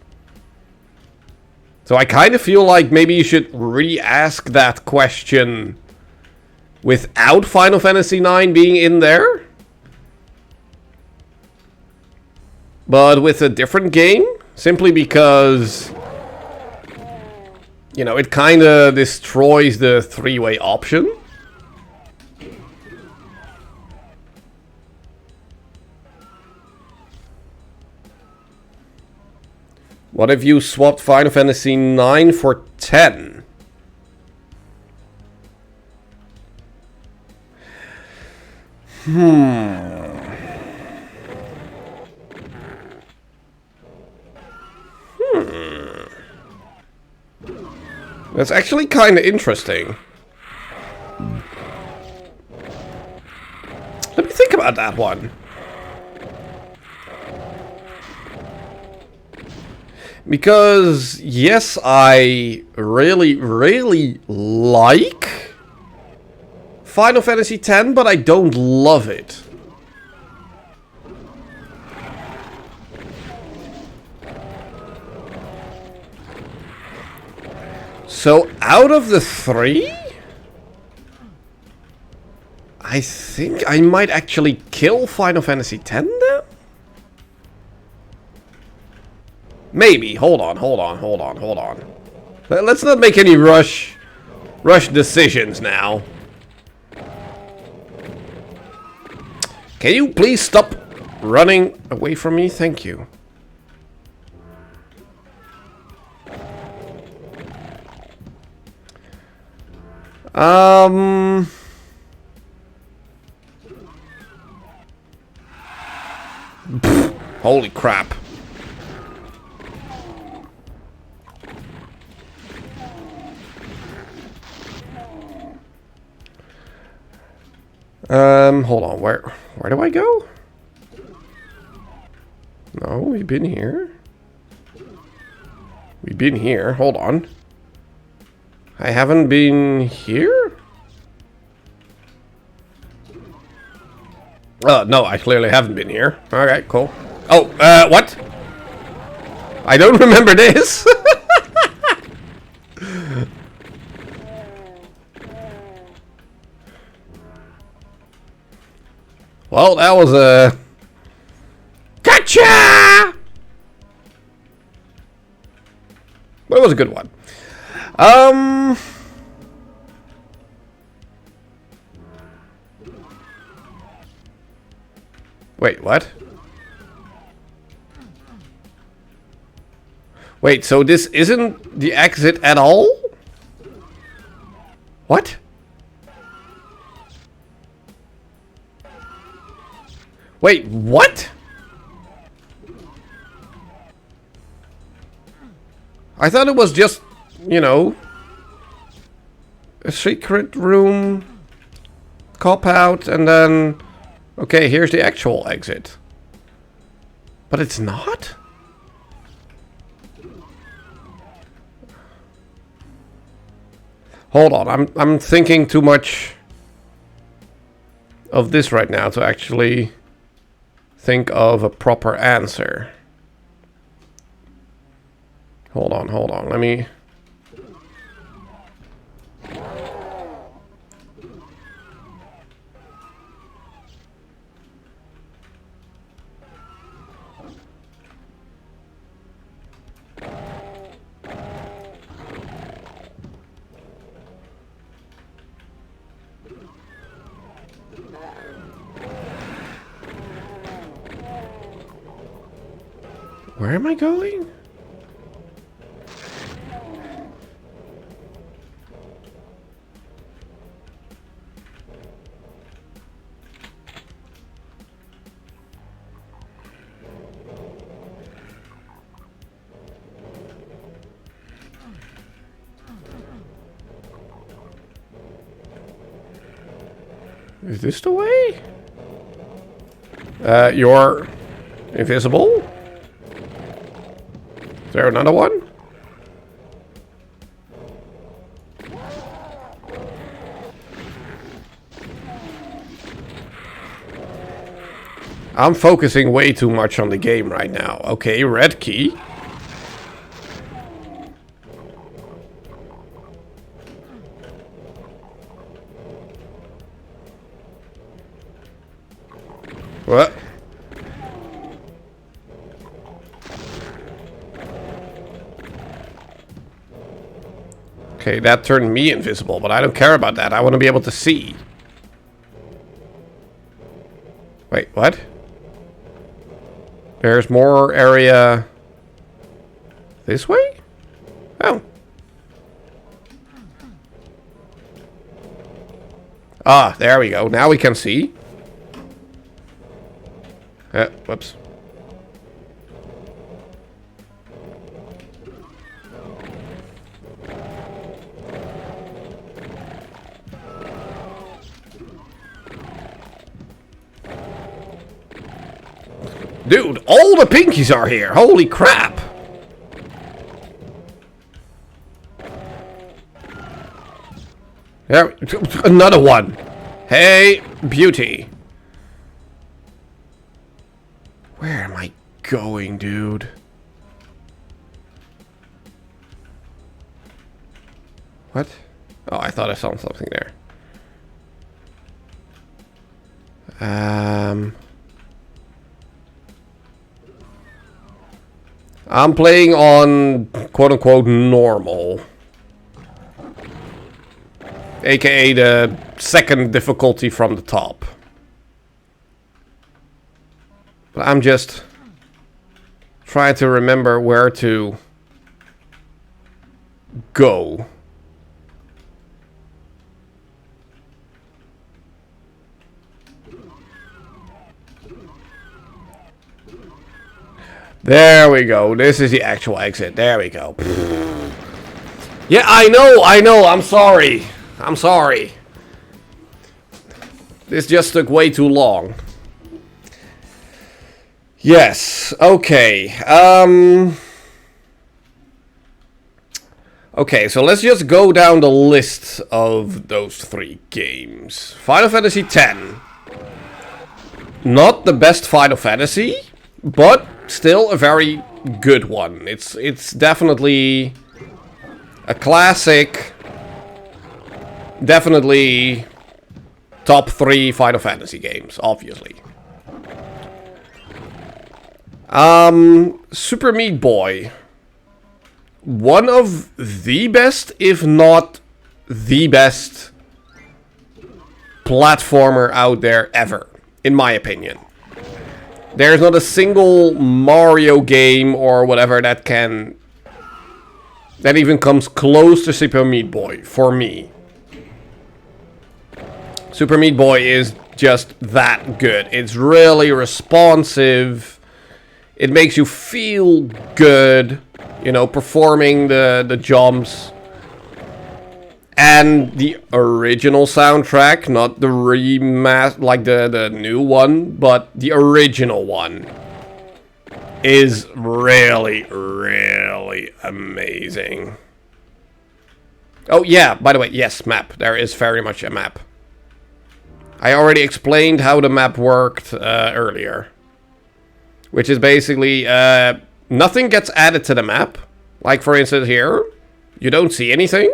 So I kind of feel like maybe you should re-ask that question without Final Fantasy IX being in there. But with a different game, simply because, you know, it kind of destroys the three-way option. What if you swapped Final Fantasy IX for 10? That's actually kind of interesting. Let me think about that one. Because, yes, I really, really like Final Fantasy X, but I don't love it. So, out of the three, I think I might actually kill Final Fantasy X then? Maybe. Hold on. Let's not make any rush decisions now. Can you please stop running away from me? Thank you. Holy crap. Hold on, where do I go? No, we've been here. We've been here, hold on. I haven't been here? No, I clearly haven't been here. Alright, cool. Oh, what? I don't remember this. Well, that was a... Gotcha! But it was a good one. Wait, what? Wait, so this isn't the exit at all? What? Wait, what? I thought it was just, you know, a secret room, cop out, and then, okay, here's the actual exit. But it's not? Hold on, I'm thinking too much of this right now to actually think of a proper answer. Hold on, let me... Where am I going? Is this the way? You're invisible? Is there another one? I'm focusing way too much on the game right now. Okay, red key. What? Okay, that turned me invisible, but I don't care about that. I want to be able to see. Wait, what? There's more area this way? Oh. Ah, there we go. Now we can see. Whoops. Dude, all the pinkies are here. Holy crap. There, another one. Hey, beauty. Where am I going, dude? What? Oh, I thought I saw something there. I'm playing on quote-unquote normal. AKA the second difficulty from the top. But I'm just trying to remember where to go. There we go. This is the actual exit. There we go. Yeah, I know. I'm sorry. I'm sorry. This just took way too long. Yes. Okay. Okay, so let's just go down the list of those 3 games. Final Fantasy X. Not the best Final Fantasy, but still a very good one. It's definitely a classic. Definitely top 3 Final Fantasy games, obviously. Super Meat Boy. One of the best, if not the best platformer out there ever, in my opinion. There's not a single Mario game or whatever that even comes close to Super Meat Boy for me. Super Meat Boy is just that good. It's really responsive. It makes you feel good, you know, performing the jumps. And the original soundtrack, not the like the new one, but the original one is really, really amazing. Oh yeah, by the way, yes, map. There is very much a map. I already explained how the map worked earlier. Which is basically, nothing gets added to the map. Like for instance here, you don't see anything.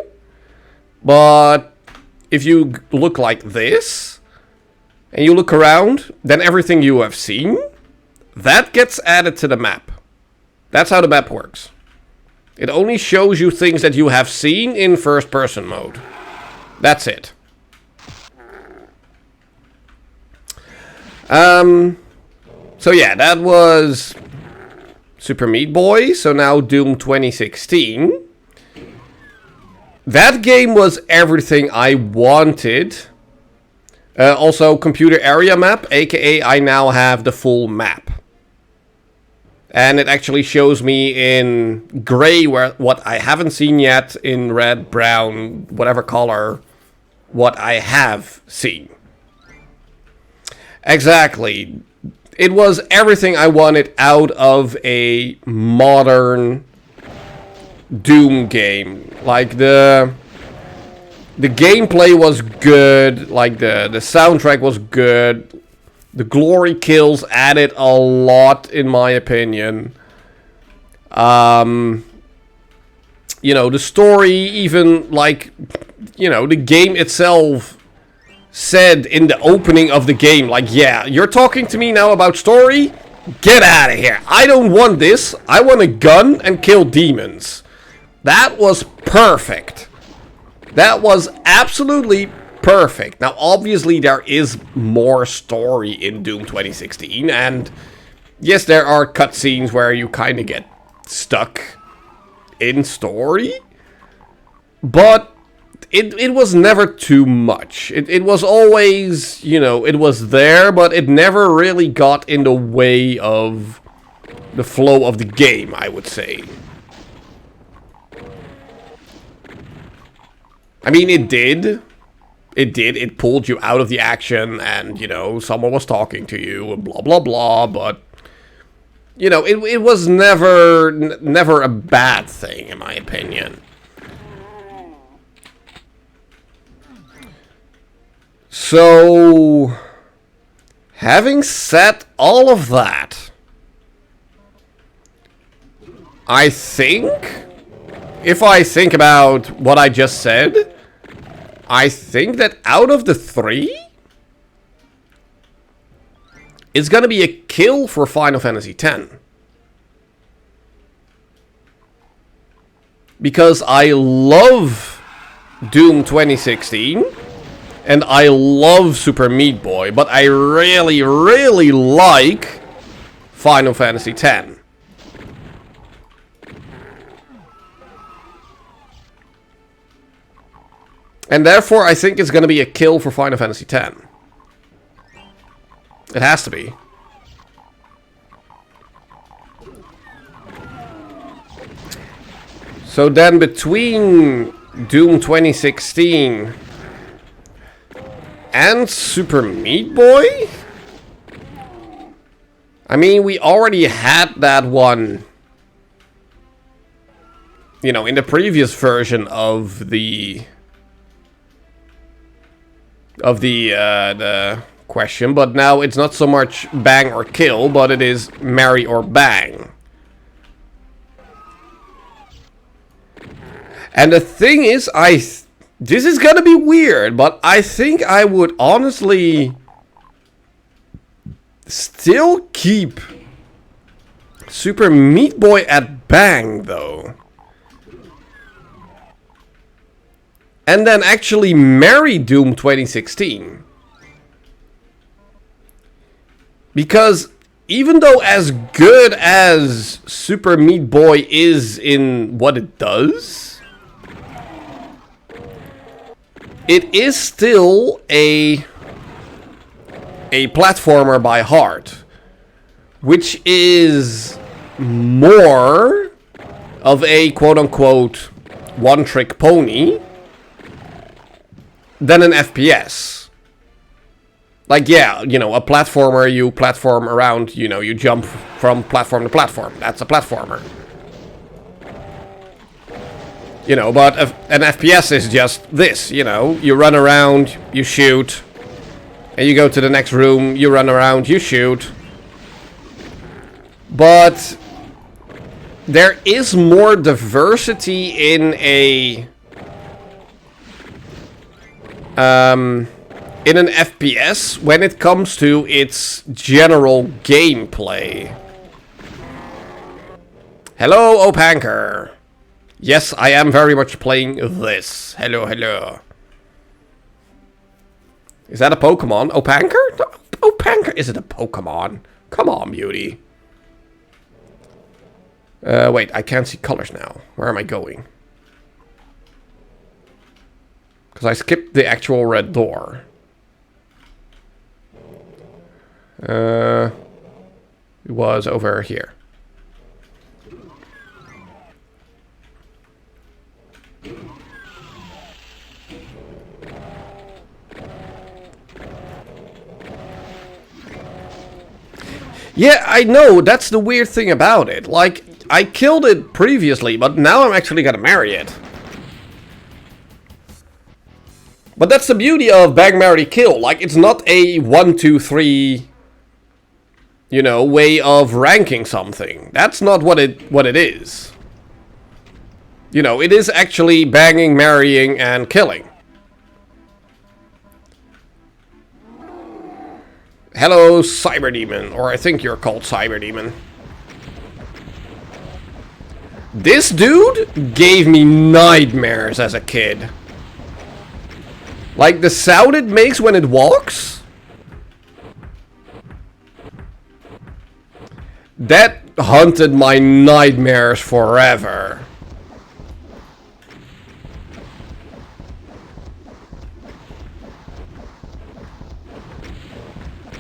But if you look like this, and you look around, then everything you have seen, that gets added to the map. That's how the map works. It only shows you things that you have seen in first person mode. That's it. So yeah, that was Super Meat Boy. So now Doom 2016. That game was everything I wanted. Also, computer area map, aka I now have the full map. And it actually shows me in gray what I haven't seen yet, in red, brown, whatever color, what I have seen. Exactly. It was everything I wanted out of a modern Doom game. Like the gameplay was good, like the soundtrack was good. The glory kills added a lot, in my opinion. You know, the story, even like, you know, the game itself said in the opening of the game, like, yeah, you're talking to me now about story? Get out of here. I don't want this. I want a gun and kill demons. That was perfect. That was absolutely perfect. Now, obviously, there is more story in Doom 2016. And yes, there are cutscenes where you kind of get stuck in story. But it was never too much. It was always, you know, it was there, but it never really got in the way of the flow of the game, I would say. I mean, it did. It pulled you out of the action and, you know, someone was talking to you and blah, blah, blah. But, you know, it was never a bad thing, in my opinion. So, having said all of that, I think, if I think about what I just said, I think that out of the three, it's gonna be a kill for Final Fantasy X. Because I love Doom 2016, and I love Super Meat Boy, but I really, really like Final Fantasy X. And therefore, I think it's going to be a kill for Final Fantasy X. It has to be. So then between Doom 2016 and Super Meat Boy? I mean, we already had that one, you know, in the previous version of the question, but now it's not so much bang or kill, but it is marry or bang. And the thing is, this is gonna be weird, but I think I would honestly still keep Super Meat Boy at bang, though. And then actually marry Doom 2016. Because even though as good as Super Meat Boy is in what it does, it is still a platformer by heart, which is more of a quote-unquote one-trick pony than an FPS. Like, yeah, you know, a platformer, you platform around, you know, you jump from platform to platform. That's a platformer. You know, but an FPS is just this, you know. You run around, you shoot, and you go to the next room, you run around, you shoot. But there is more diversity in an FPS when it comes to its general gameplay. Hello, Opanker. Yes, I am very much playing this. Hello, hello. Is that a Pokemon? Opanker? No, Opanker? Is it a Pokemon? Come on, beauty. Wait, I can't see colors now. Where am I going? Because I skipped the actual red door. It was over here. Yeah, I know, that's the weird thing about it. Like, I killed it previously, but now I'm actually gonna marry it. But that's the beauty of Bang, Marry, Kill. Like, it's not a 1, 2, 3, you know, way of ranking something. That's not what it is. You know, it is actually banging, marrying, and killing. Hello, Cyber Demon, or I think you're called Cyber Demon. This dude gave me nightmares as a kid. Like the sound it makes when it walks. That haunted my nightmares forever.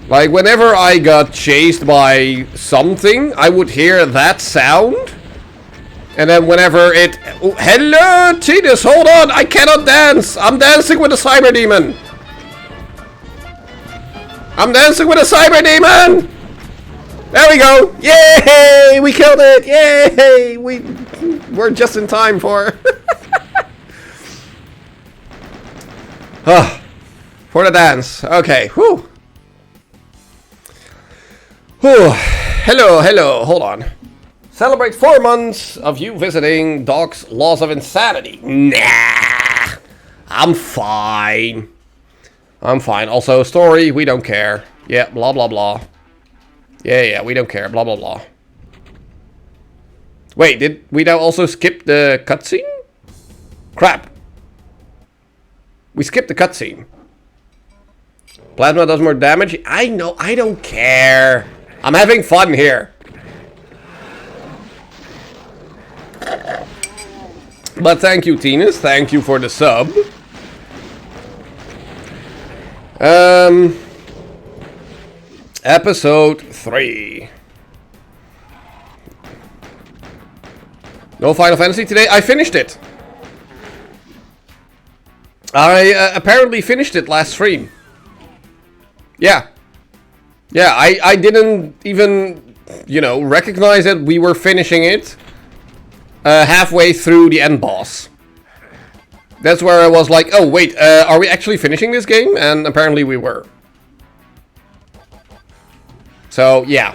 Like, whenever I got chased by something, I would hear that sound. And then whenever it... Oh, hello, Tidus, hold on, I cannot dance. I'm dancing with a Cyber Demon. I'm dancing with a Cyber Demon. There we go. Yay, we killed it. Yay, we're just in time for... for the dance. Okay, whew. Whew. Hello, hold on. Celebrate 4 months of you visiting Doc's Laws of Insanity. Nah, I'm fine. Also, story, we don't care. Yeah, blah, blah, blah. Yeah, we don't care, blah, blah, blah. Wait, did we now also skip the cutscene? Crap. We skipped the cutscene. Plasma does more damage? I know, I don't care. I'm having fun here. But thank you, Tinus. Thank you for the sub. Episode 3. No Final Fantasy today? I finished it. I apparently finished it last stream. Yeah. Yeah, I didn't even, you know, recognize that we were finishing it halfway through the end boss. That's where I was like, oh wait, are we actually finishing this game? And apparently we were. So, yeah.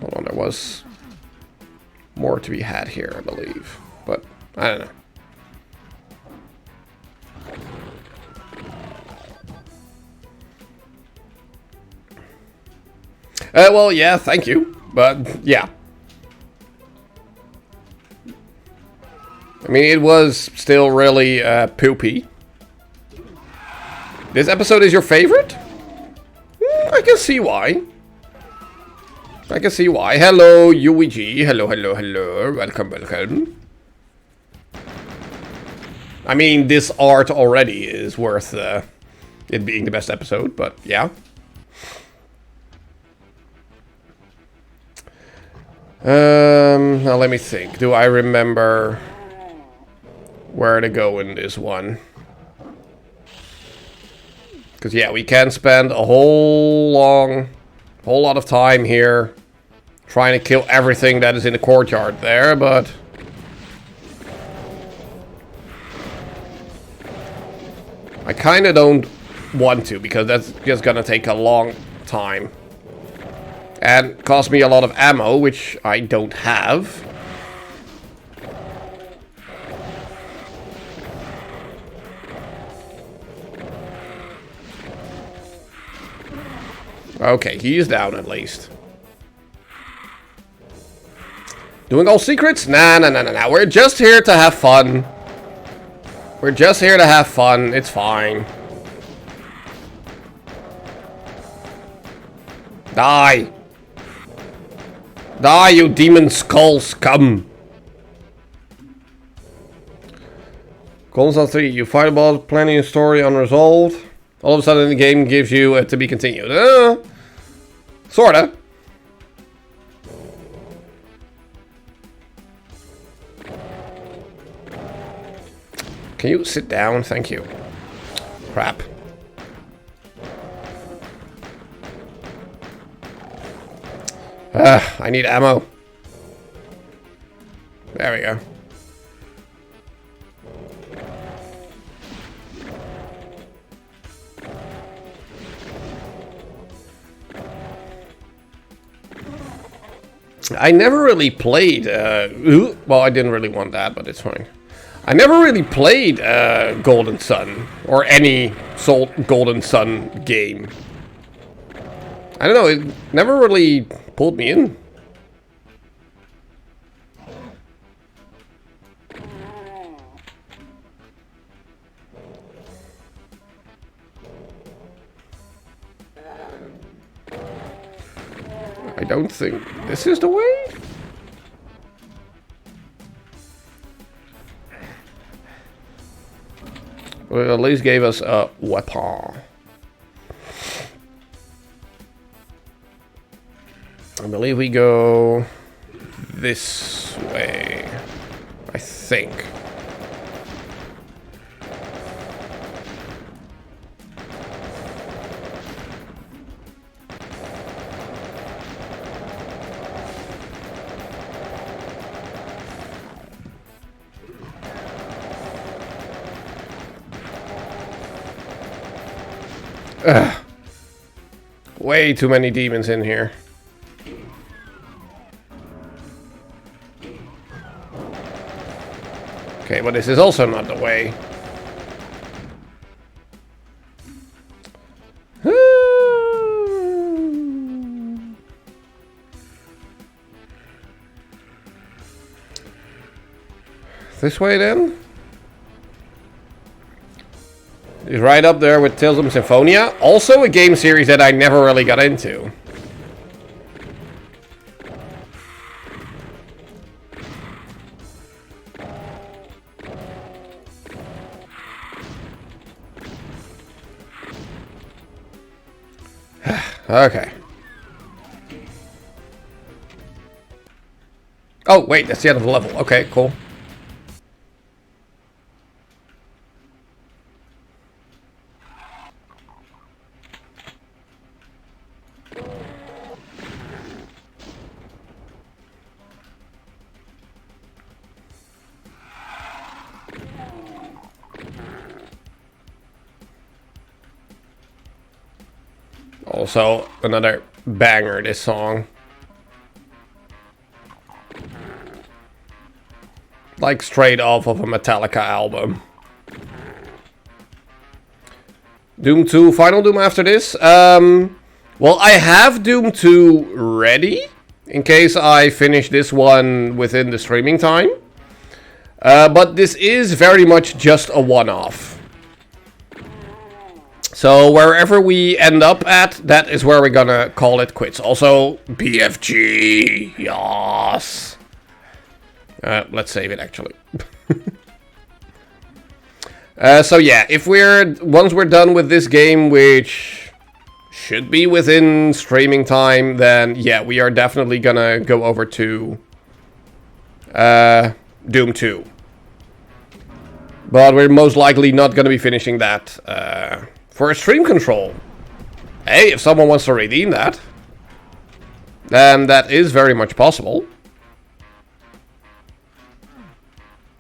Hold on, there was more to be had here, I believe. But, I don't know. Well, yeah, thank you. But, yeah. I mean, it was still really poopy. This episode is your favorite? I can see why. I can see why. Hello, UEG. Hello, hello, hello. Welcome, welcome. I mean, this art already is worth it being the best episode, but yeah. Now let me think. Do I remember where to go in this one? Because yeah, we can spend a whole lot of time here trying to kill everything that is in the courtyard there, but I kind of don't want to, because that's just gonna take a long time and cost me a lot of ammo, which I don't have. Okay, he's down at least. Doing all secrets? Nah. We're just here to have fun. We're just here to have fun. It's fine. Die. Die, you demon skull scum. Goals on 3. You fight about planning a story unresolved. All of a sudden the game gives you to be continued. Sorta. Can you sit down? Thank you. Crap. I need ammo. There we go. I never really played, well, I didn't really want that, but it's fine. I never really played Golden Sun, or any Golden Sun game. I don't know, it never really pulled me in. I don't think this is the way. Well, at least gave us a weapon. I believe we go this way. I think. Ugh. Way too many demons in here. Okay, but this is also not the way. This way then? Is right up there with Tales of Symphonia. Also a game series that I never really got into. Okay. Oh, wait, that's the end of the level. Okay, cool. Also, another banger, this song. Like straight off of a Metallica album. Doom 2, Final Doom after this. Well, I have Doom 2 ready, in case I finish this one within the streaming time. But this is very much just a one-off. So wherever we end up at, that is where we're gonna call it quits. Also, BFG, yes. Let's save it actually. So yeah, once we're done with this game, which should be within streaming time, then yeah, we are definitely gonna go over to Doom 2. But we're most likely not gonna be finishing that for a stream control. Hey, if someone wants to redeem that, then that is very much possible.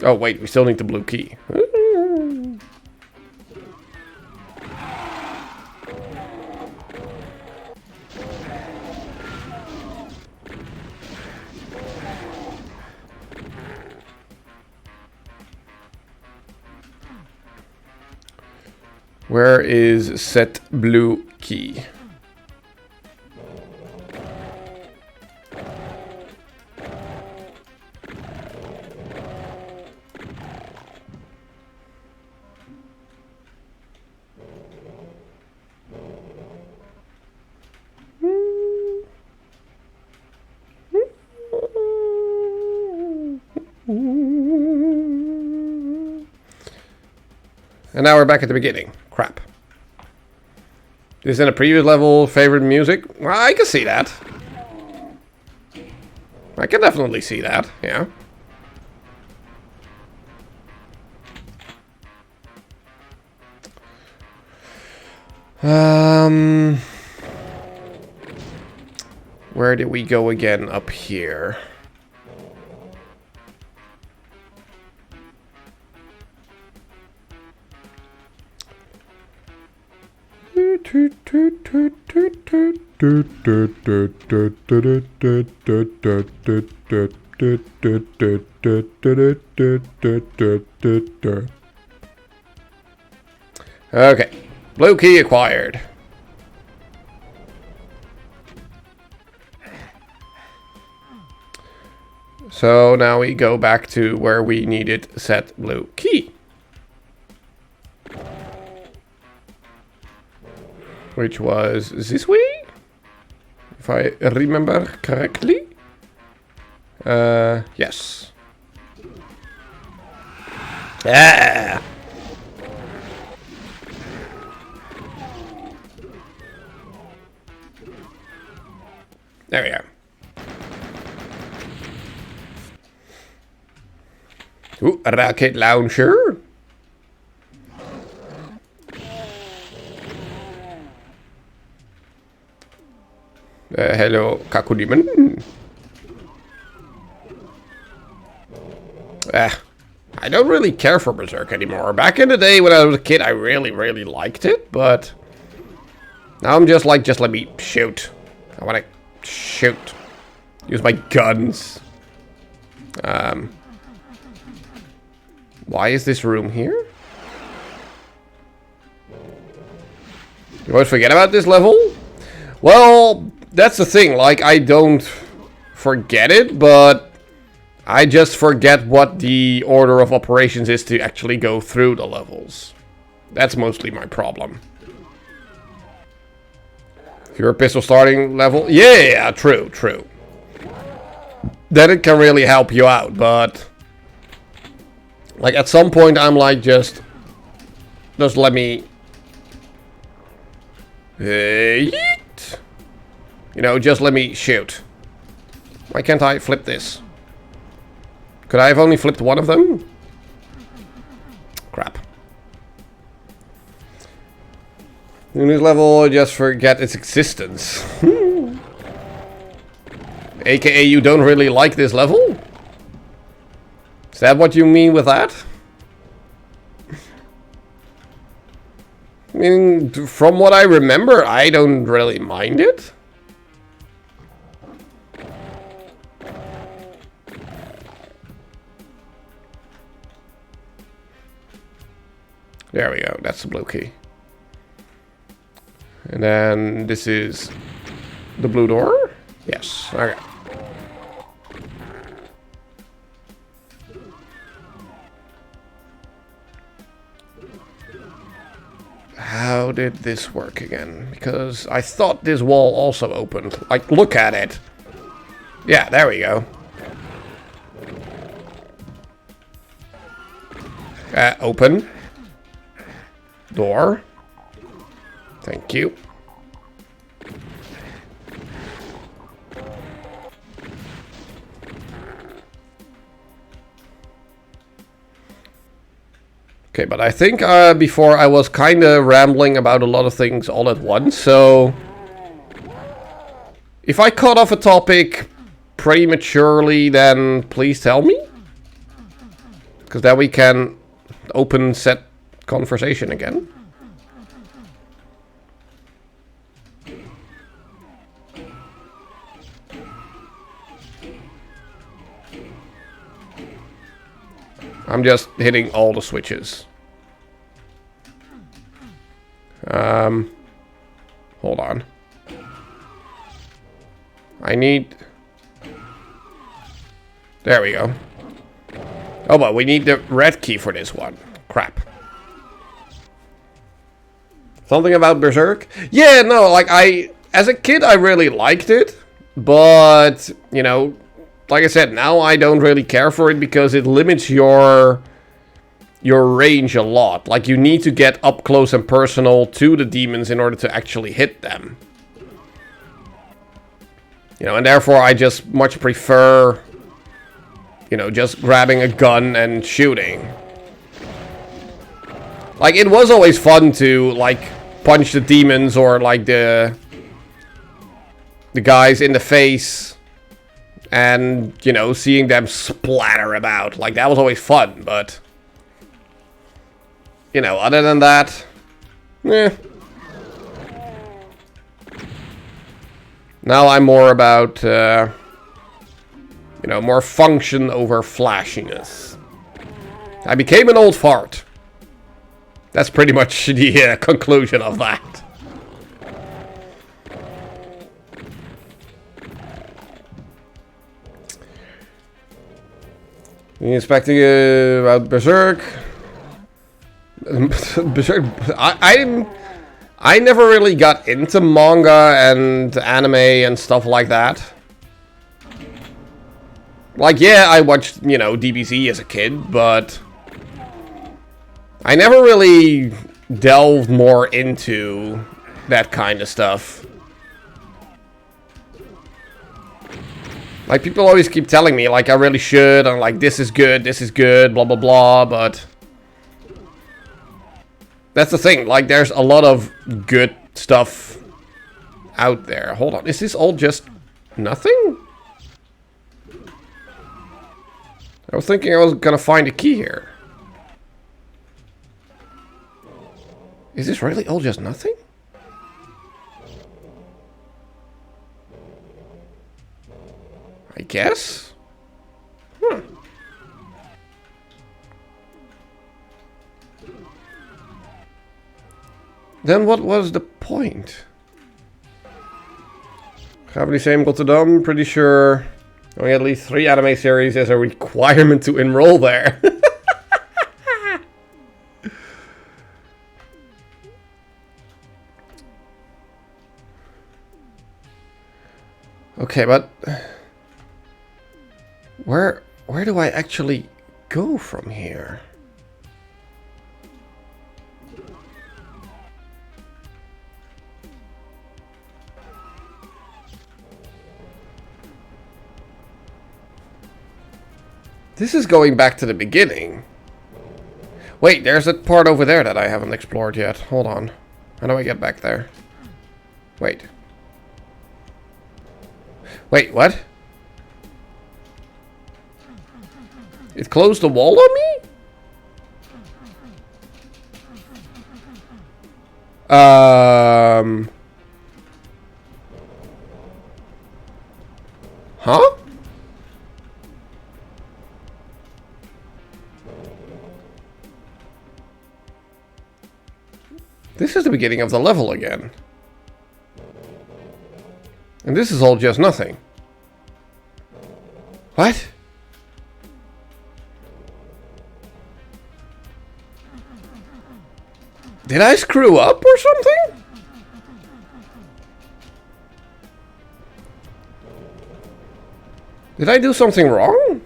Oh wait, we still need the blue key. Where is set blue key? And now we're back at the beginning. Crap. This in a previous level, favorite music? Well, I can see that. I can definitely see that, yeah. Where did we go again? Up here. Okay, blue key acquired. So now we go back to where we needed set blue key. Which was this way? If I remember correctly. Yes. Ah! There we go. Ooh, a rocket launcher. Hello, Kakudimon. I don't really care for Berserk anymore. Back in the day when I was a kid, I really, really liked it, but now I'm just like, just let me shoot. I want to shoot. Use my guns. Why is this room here? You always forget about this level? Well, that's the thing. Like, I don't forget it, but I just forget what the order of operations is to actually go through the levels. That's mostly my problem. If you're a pistol starting level, yeah, true. Then it can really help you out, but like at some point I'm like just let me yeet. You know, just let me shoot. Why can't I flip this? Could I have only flipped one of them? Crap. In this level, just forget its existence. AKA, you don't really like this level? Is that what you mean with that? I mean, from what I remember, I don't really mind it. There we go, that's the blue key. And then this is the blue door? Yes, okay. How did this work again? Because I thought this wall also opened. Like, look at it. Yeah, there we go. Open. Door. Thank you. Okay, but I think before I was kind of rambling about a lot of things all at once, so if I cut off a topic prematurely, then please tell me. Because then we can open set conversation again. I'm just hitting all the switches. Hold on. I need... There we go. Oh, but we need the red key for this one. Crap. Something about Berserk? Yeah, no, like as a kid I really liked it. But, you know, like I said, now I don't really care for it because it limits your range a lot. Like, you need to get up close and personal to the demons in order to actually hit them. You know, and therefore I just much prefer, you know, just grabbing a gun and shooting. Like, it was always fun to, like, punch the demons or, like, the guys in the face. And, you know, seeing them splatter about. Like, that was always fun, but... You know, other than that... Eh. Now I'm more about, you know, more function over flashiness. I became an old fart. That's pretty much the conclusion of that. Inspecting about Berserk. Berserk. I never really got into manga and anime and stuff like that. Like, yeah, I watched, you know, DBZ as a kid, but I never really delved more into that kind of stuff. Like, people always keep telling me, like, I really should, and like, this is good, blah, blah, blah, but... That's the thing, like, there's a lot of good stuff out there. Hold on, is this all just nothing? I was thinking I was gonna find a key here. Is this really all just nothing? I guess? Then what was the point? Gaan we die same UTDoom? Pretty sure only at least 3 anime series is a requirement to enroll there. Okay, but where do I actually go from here? This is going back to the beginning. Wait, there's a part over there that I haven't explored yet. Hold on. How do I get back there? Wait. Wait, what? It closed the wall on me? Huh? This is the beginning of the level again. And this is all just nothing. What? Did I screw up or something? Did I do something wrong?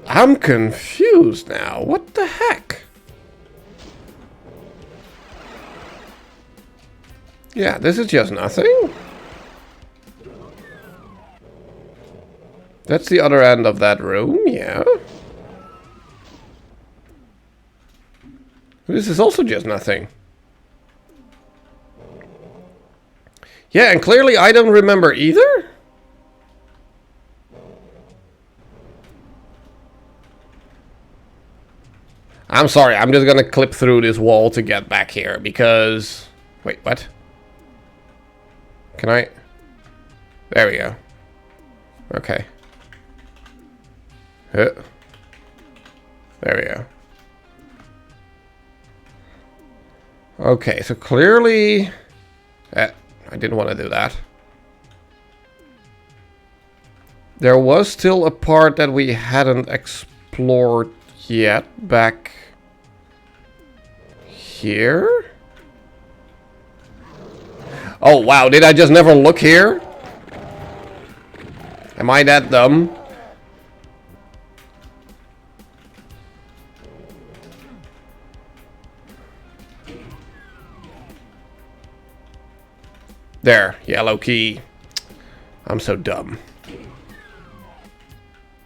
I'm confused now. What the heck? Yeah, this is just nothing. That's the other end of that room, yeah. This is also just nothing. Yeah, and clearly I don't remember either. I'm sorry, I'm just gonna clip through this wall to get back here, because... Wait, what? Can I... There we go. Okay. There we go. Okay, so clearly... I didn't want to do that. There was still a part that we hadn't explored yet back here. Oh wow, did I just never look here? Am I that dumb? There, yellow key. I'm so dumb.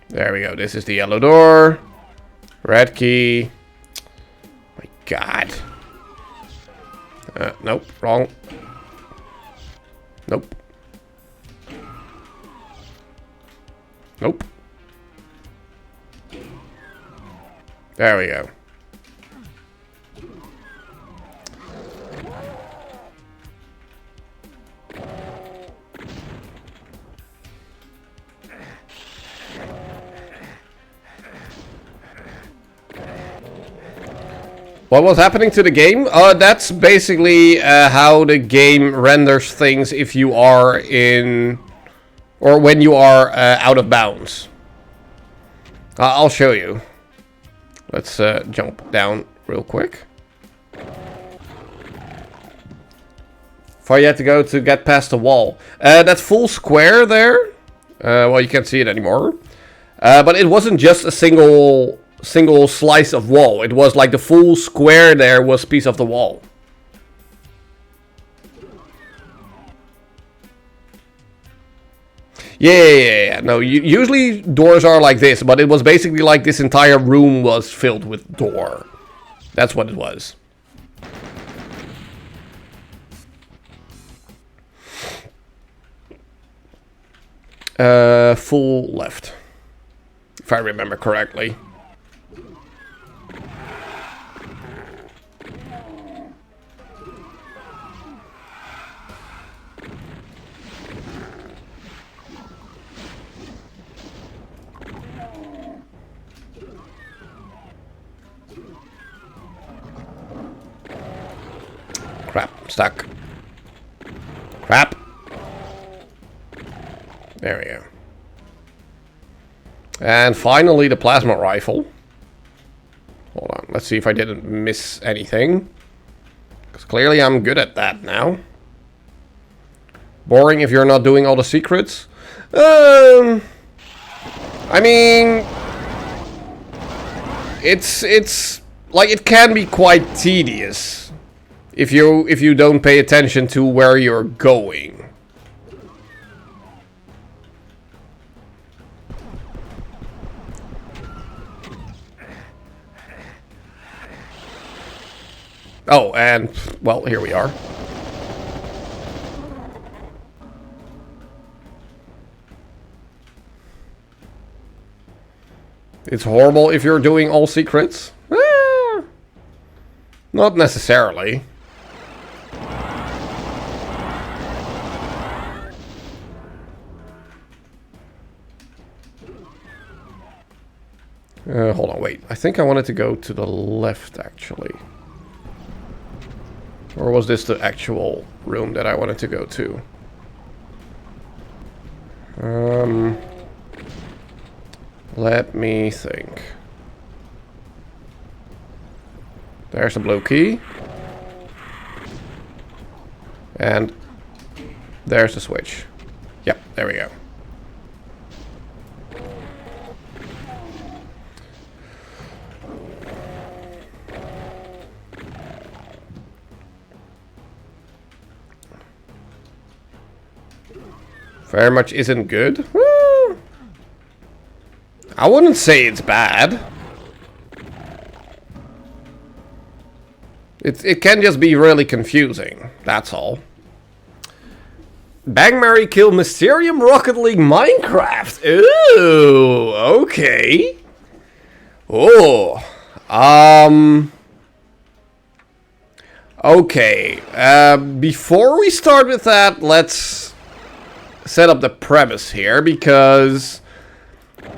There we go, this is the yellow door. Red key. My god. Nope, wrong. Nope. Nope. There we go. What was happening to the game? That's basically how the game renders things if you are in... or when you are out of bounds. I'll show you. Let's jump down real quick. Far you have to go to get past the wall. That full square there... well, you can't see it anymore. But it wasn't just a single slice of wall. It was like the full square there was a piece of the wall. Yeah. No, usually doors are like this, but it was basically like this entire room was filled with door. That's what it was. Full left. If I remember correctly. Crap, stuck. Crap. There we go. And finally the plasma rifle. Hold on, let's see if I didn't miss anything. Because clearly I'm good at that now. Boring if you're not doing all the secrets. I mean... It's like it can be quite tedious. If you don't pay attention to where you're going. Oh, and well, here we are. It's horrible if you're doing all secrets. Not necessarily. Hold on, wait. I think I wanted to go to the left, actually. Or was this the actual room that I wanted to go to? Let me think. There's a blue key. And there's the switch. Yep, there we go. Very much isn't good. Well, I wouldn't say it's bad. It can just be really confusing. That's all. Bang, marry, kill, Mysterium, Rocket League, Minecraft. Ooh, okay. Oh, okay. Before we start with that, let's set up the premise here, because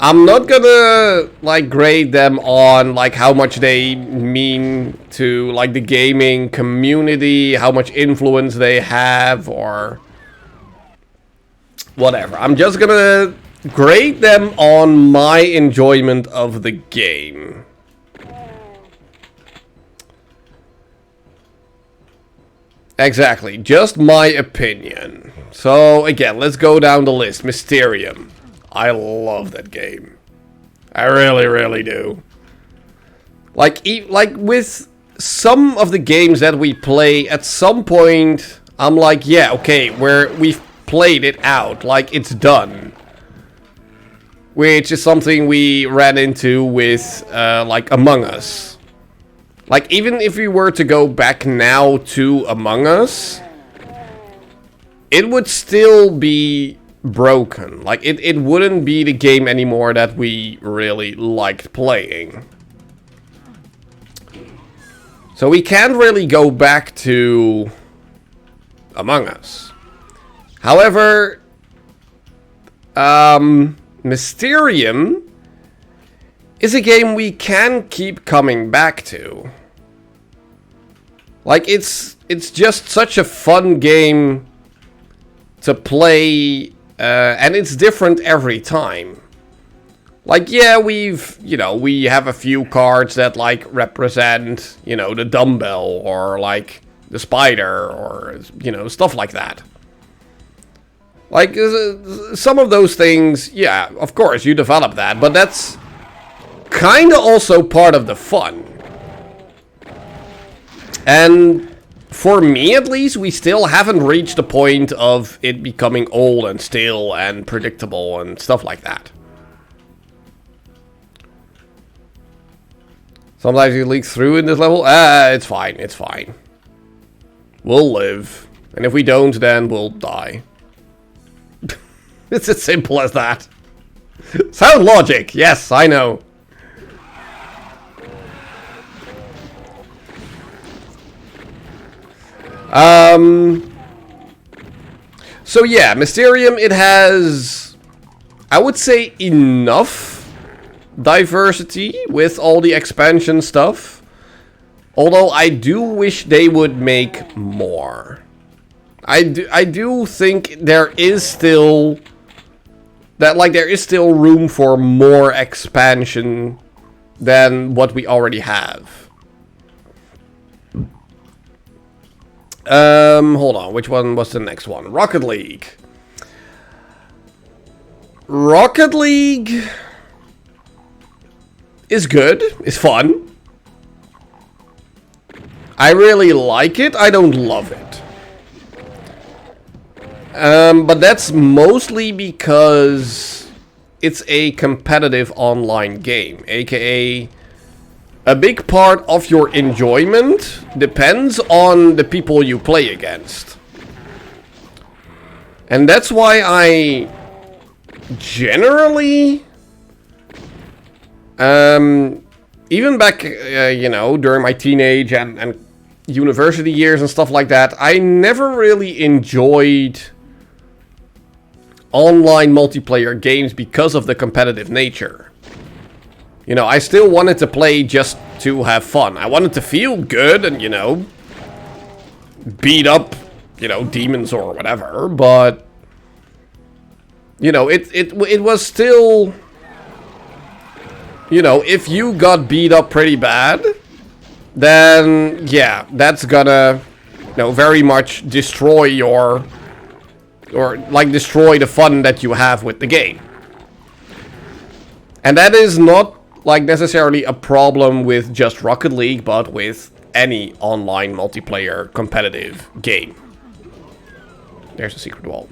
I'm not gonna like grade them on like how much they mean to like the gaming community, how much influence they have, or whatever. I'm just gonna grade them on my enjoyment of the game. Exactly, just my opinion. So again, let's go down the list. Mysterium. I love that game. I really, really do. Like with some of the games that we play, at some point, I'm like, yeah, okay, we've played it out. Like, it's done. Which is something we ran into with, like, Among Us. Like, even if we were to go back now to Among Us, it would still be broken. Like, it wouldn't be the game anymore that we really liked playing. So we can't really go back to Among Us. However, Mysterium is a game we can keep coming back to. Like, it's just such a fun game to play, and it's different every time. Like, yeah, we have a few cards that, like, represent, the dumbbell, or, like, the spider, or, stuff like that. Like, some of those things, yeah, of course, you develop that, but that's kinda also part of the fun. And for me, at least, we still haven't reached the point of it becoming old and stale and predictable and stuff like that. Sometimes you leak through in this level. It's fine, it's fine. We'll live. And if we don't, then we'll die. It's as simple as that. Sound logic, yes, I know. So yeah, Mysterium, it has, I would say, enough diversity with all the expansion stuff. Although I do wish they would make more. I do think there is still room for more expansion than what we already have. Hold on, which one was the next one? Rocket League. Rocket League is good, is fun. I really like it, I don't love it. But that's mostly because it's a competitive online game, aka a big part of your enjoyment depends on the people you play against. And that's why I generally, even back, during my teenage and university years and stuff like that, I never really enjoyed online multiplayer games because of the competitive nature. I still wanted to play just to have fun. I wanted to feel good and, beat up, you know, demons or whatever, but you know, it was still, you know, if you got beat up pretty bad, then yeah, that's gonna, you know, very much destroy your, or like destroy the fun that you have with the game. And that is not like necessarily a problem with just Rocket League, but with any online multiplayer competitive game. There's a secret wall.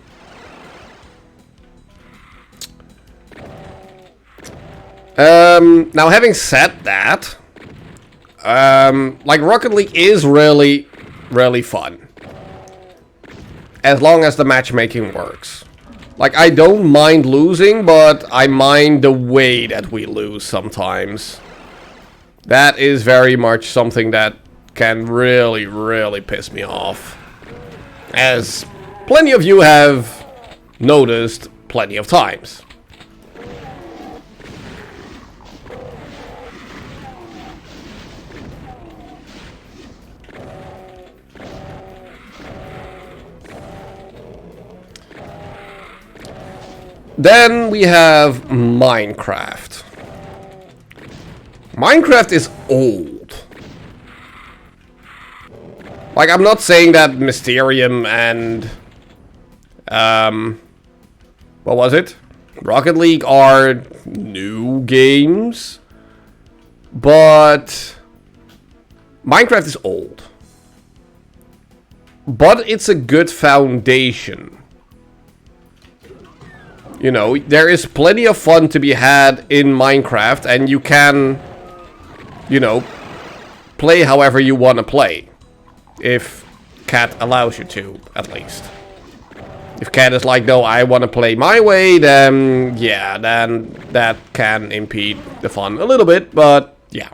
Now having said that, like Rocket League is really, really fun. As long as the matchmaking works. Like, I don't mind losing, but I mind the way that we lose sometimes. That is very much something that can really, really piss me off. As plenty of you have noticed plenty of times. Then we have Minecraft. Minecraft is old. Like, I'm not saying that Mysterium and what was it? Rocket League are new games, but Minecraft is old. But it's a good foundation. You know, there is plenty of fun to be had in Minecraft, and you can, you know, play however you want to play. If Cat allows you to, at least. If Cat is like, no, I want to play my way, then, yeah, then that can impede the fun a little bit, but, yeah.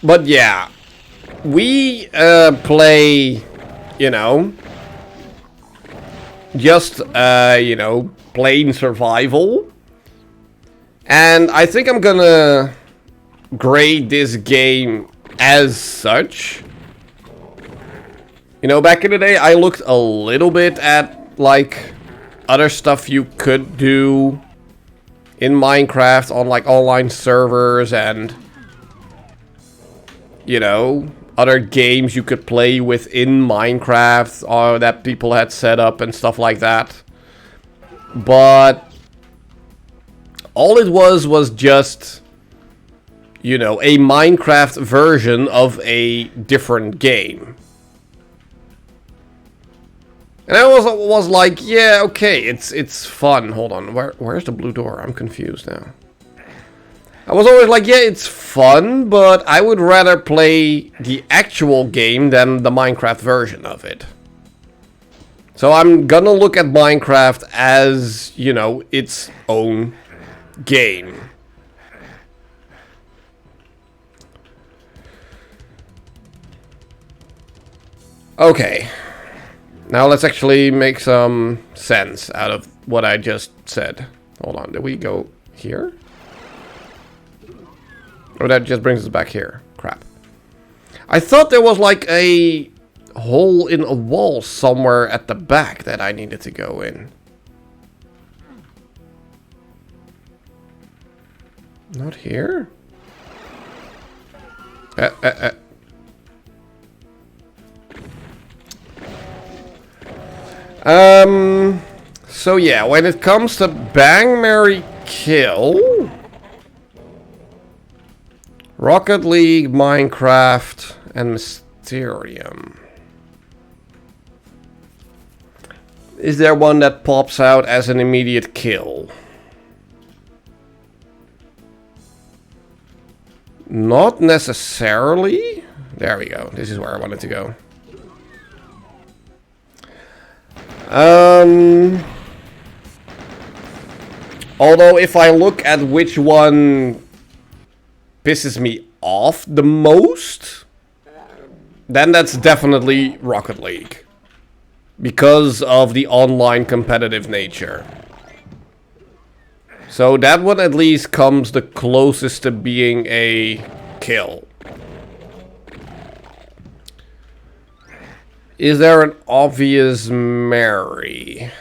But yeah, we play, you know, just, you know, plain survival. And I think I'm gonna grade this game as such. You know, back in the day, I looked a little bit at, like, other stuff you could do in Minecraft on, like, online servers and, you know, other games you could play within Minecraft or that people had set up and stuff like that. But all it was just, you know, a Minecraft version of a different game. And I was like, yeah, okay, it's fun. Hold on, where's the blue door? I'm confused now. I was always like, yeah, it's fun, but I would rather play the actual game than the Minecraft version of it. So I'm gonna look at Minecraft as, you know, its own game. Okay. Now let's actually make some sense out of what I just said. Hold on, did we go here? Or that just brings us back here. Crap. I thought there was like a hole in a wall somewhere at the back that I needed to go in. Not here? So yeah, when it comes to Bang, Marry, Kill, Rocket League, Minecraft, and Mysterium. Is there one that pops out as an immediate kill? Not necessarily. There we go. This is where I wanted to go. Although if I look at which one pisses me off the most, then that's definitely Rocket League. Because of the online competitive nature. So that one at least comes the closest to being a kill. Is there an obvious Mary?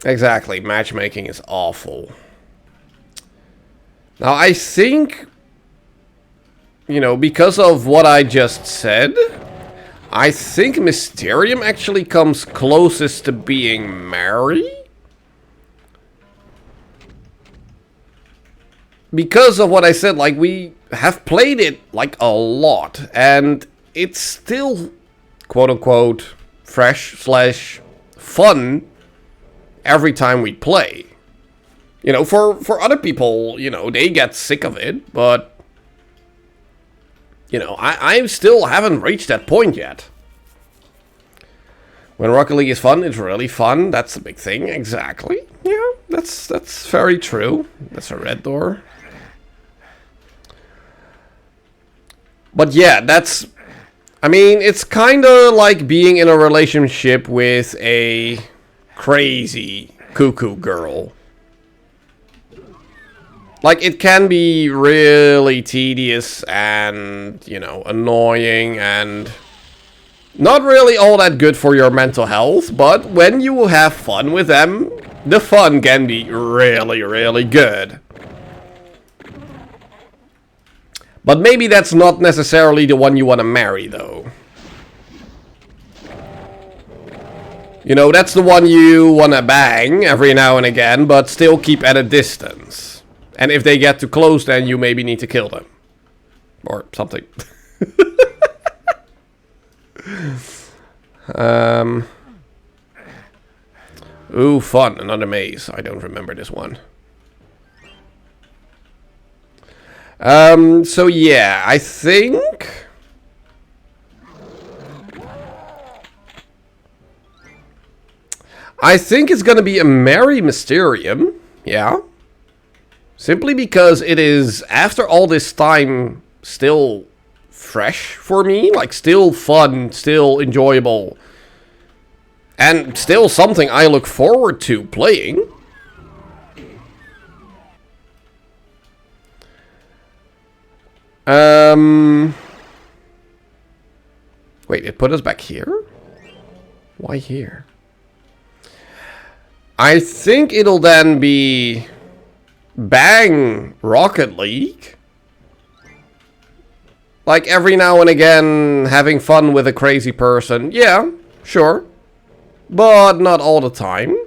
Exactly, matchmaking is awful. Now I think, you know, because of what I just said, I think Mysterium actually comes closest to being Mary. Because of what I said, like, we have played it, like, a lot. And it's still, quote-unquote, fresh/fun every time we play. You know, for other people, you know, they get sick of it. But, you know, I still haven't reached that point yet. When Rocket League is fun, it's really fun. That's the big thing. Exactly. Yeah, that's very true. That's a red door. But yeah, that's... I mean, it's kind of like being in a relationship with a crazy cuckoo girl. Like, it can be really tedious and, you know, annoying and not really all that good for your mental health. But when you have fun with them, the fun can be really, really good. But maybe that's not necessarily the one you want to marry, though. You know, that's the one you want to bang every now and again, but still keep at a distance. And if they get too close, then you maybe need to kill them. Or something. Ooh, fun. Another maze. I don't remember this one. So yeah, I think... it's gonna be a Mary Mysterium, yeah. Simply because it is, after all this time, still fresh for me. Like, still fun, still enjoyable. And still something I look forward to playing. Wait, it put us back here? Why here? I think it'll then be bang Rocket League. Like every now and again having fun with a crazy person. Yeah, sure. But not all the time.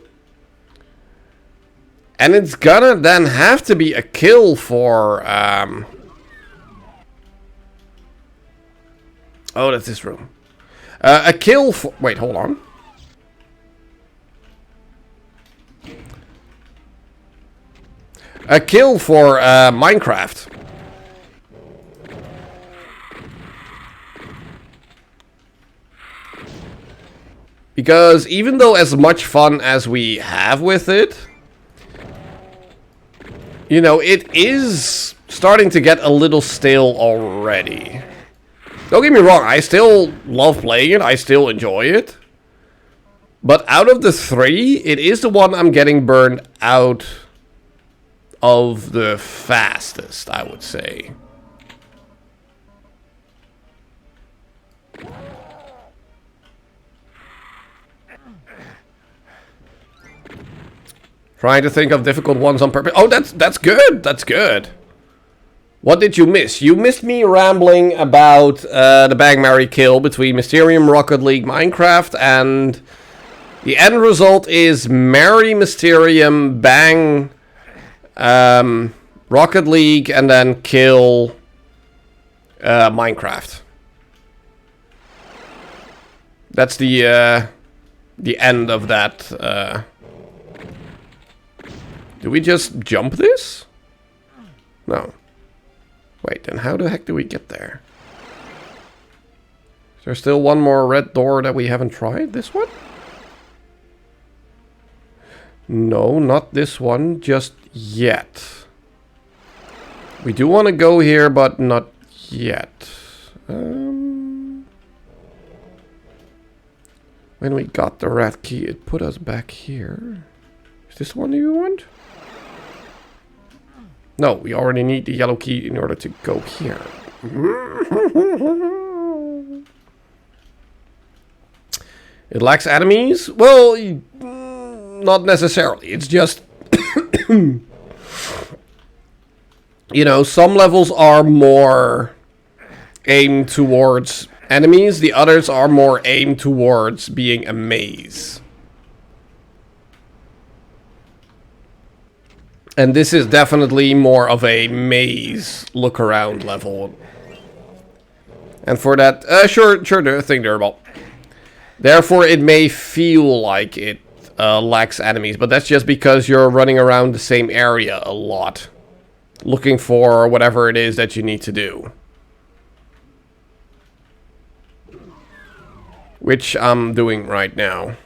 And it's gonna then have to be a kill for oh, that's this room. A kill for... Wait, hold on. A kill for Minecraft. Because even though as much fun as we have with it, you know, it is starting to get a little stale already. Don't get me wrong, I still love playing it, I still enjoy it. But out of the three, it is the one I'm getting burned out of the fastest, I would say. Trying to think of difficult ones on purpose. Oh, that's good, that's good. What did you miss? You missed me rambling about the bang, marry, kill between Mysterium, Rocket League, Minecraft, and the end result is marry Mysterium, bang Rocket League, and then kill Minecraft. That's the end of that. Do we just jump this? No. Wait, then how the heck do we get there? Is there still one more red door that we haven't tried? This one? No, not this one just yet. We do want to go here, but not yet. When we got the red key, it put us back here. Is this the one you want? No, we already need the yellow key in order to go here. It lacks enemies? Well, not necessarily. It's just... You know, some levels are more aimed towards enemies. The others are more aimed towards being a maze. And this is definitely more of a maze look-around level. And for that, sure, thing durable. Therefore, it may feel like it lacks enemies, but that's just because you're running around the same area a lot, looking for whatever it is that you need to do. Which I'm doing right now.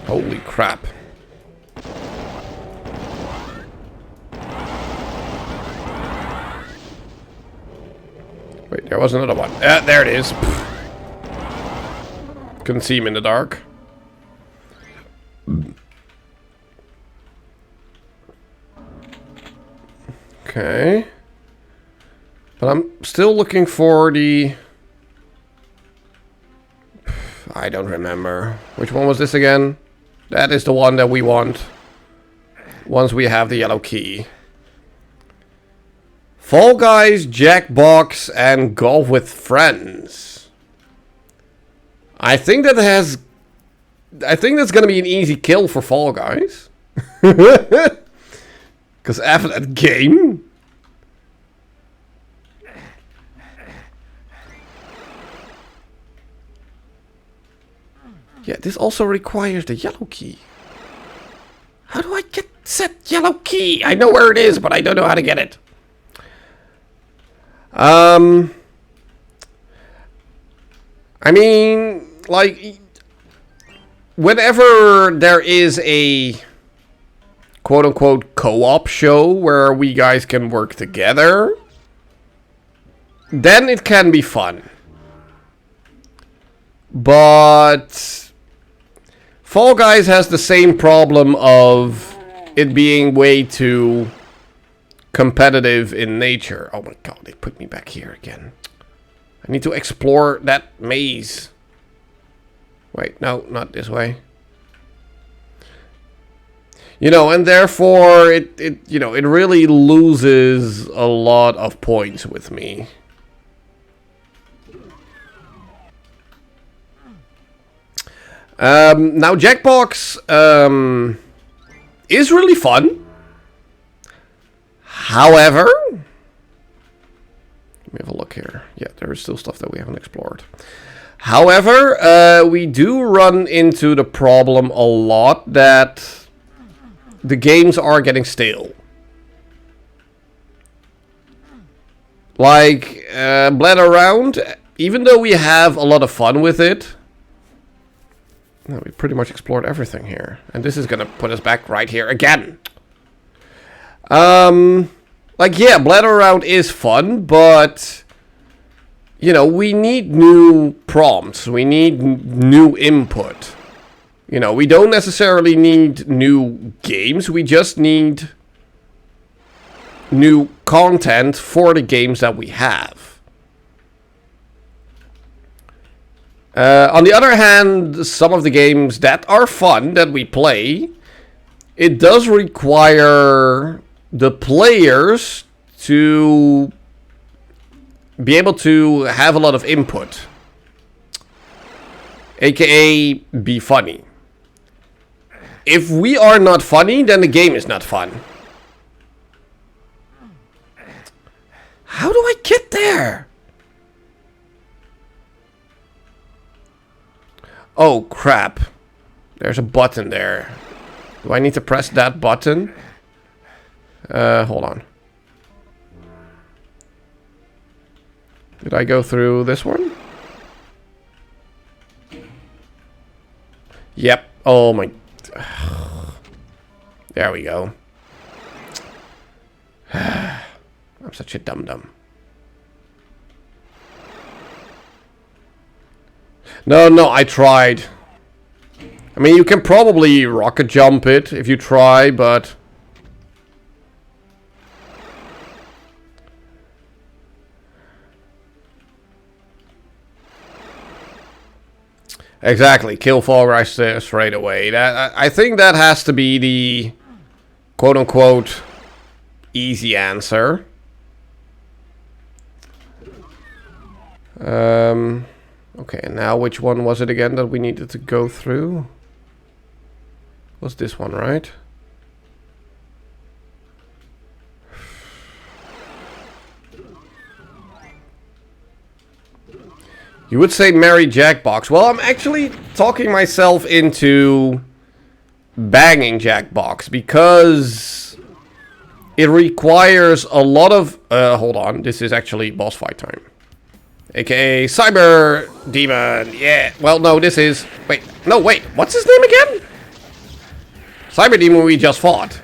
Holy crap. Wait, there was another one. There it is. Couldn't see him in the dark. Okay. But I'm still looking for the... I don't remember. Which one was this again? That is the one that we want. Once we have the yellow key. Fall Guys, Jackbox, and Golf with Friends. I think that has... I think that's gonna be an easy kill for Fall Guys. Because after that game... Yeah, this also requires the yellow key. How do I get said yellow key? I know where it is, but I don't know how to get it. I mean, like, whenever there is a quote-unquote co-op show where we guys can work together, then it can be fun. But Fall Guys has the same problem of it being way too competitive in nature. Oh my god, they put me back here again. I need to explore that maze. Wait, no, not this way. You know, and therefore it you know, it really loses a lot of points with me. Now Jackbox is really fun. However, let me have a look here. Yeah, there is still stuff that we haven't explored. However, we do run into the problem a lot that the games are getting stale. Like, Bled Around, even though we have a lot of fun with it, no, we pretty much explored everything here. And this is gonna put us back right here again. Like, yeah, Bladder Around is fun, but... You know, we need new prompts. We need new input. You know, we don't necessarily need new games. We just need new content for the games that we have. On the other hand, some of the games that are fun, that we play, it does require the players to be able to have a lot of input. AKA, be funny. If we are not funny, then the game is not fun. How do I get there? Oh, crap. There's a button there. Do I need to press that button? Hold on. Did I go through this one? Yep. Oh my... There we go. I'm such a dum-dum. No, I tried. I mean, you can probably rocket jump it if you try, but... Exactly, kill Fall Guy straight away. I think that has to be the quote-unquote easy answer. Okay, now which one was it again that we needed to go through? Was this one, right? You would say marry Jackbox. Well, I'm actually talking myself into banging Jackbox because it requires a lot of... hold on, this is actually boss fight time. AKA Cyber Demon, yeah. Well, no, this is... Wait, no, wait, what's his name again? Cyber Demon we just fought.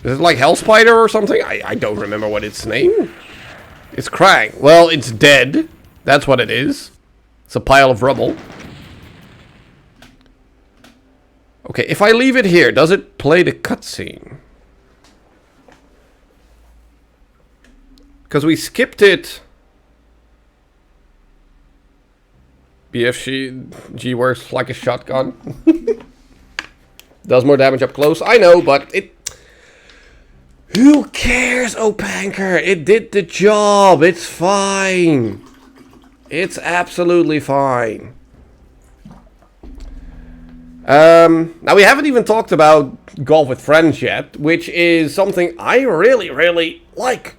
Is it like Hell Spider or something? I don't remember what its name. It's Krang. Well, it's dead. That's what it is. It's a pile of rubble. Okay, if I leave it here, does it play the cutscene? Because we skipped it. BFG works like a shotgun. Does more damage up close. I know, but it... Who cares, Opanker? It did the job. It's fine. It's absolutely fine. Now, we haven't even talked about Golf with Friends yet, which is something I really, really like.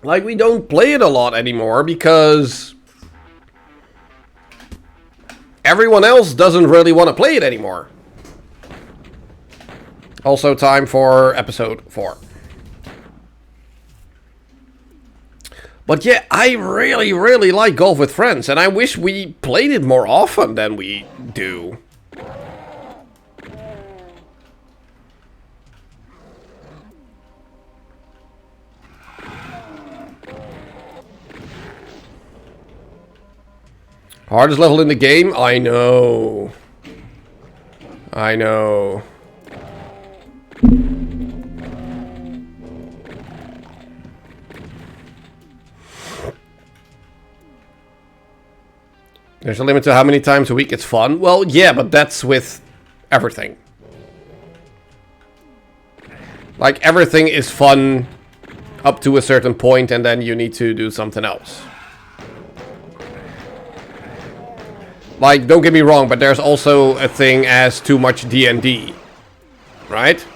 Like, we don't play it a lot anymore because everyone else doesn't really want to play it anymore. Also, time for episode 4. But yeah, I really, really like Golf with Friends, and I wish we played it more often than we do. Hardest level in the game? I know. I know. There's a limit to how many times a week it's fun. Well, yeah, but that's with everything. Like, everything is fun up to a certain point, and then you need to do something else. Like, don't get me wrong, but there's also a thing as too much D&D, right?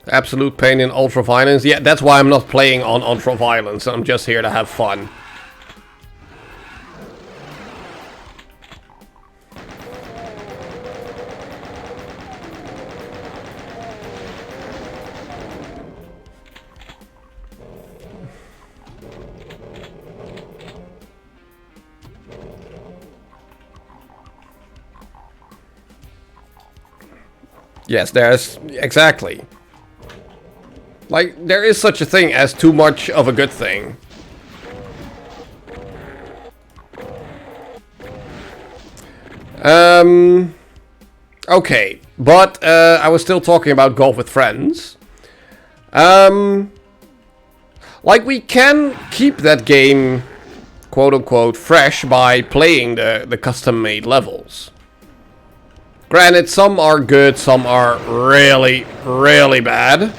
Absolute pain in Ultra Violence. Yeah, that's why I'm not playing on Ultra Violence. I'm just here to have fun. Yes, there's... Exactly. Like, there is such a thing as too much of a good thing. Okay, but I was still talking about Golf with Friends. Like, we can keep that game, quote-unquote, fresh by playing the custom-made levels. Granted, some are good, some are really, really bad.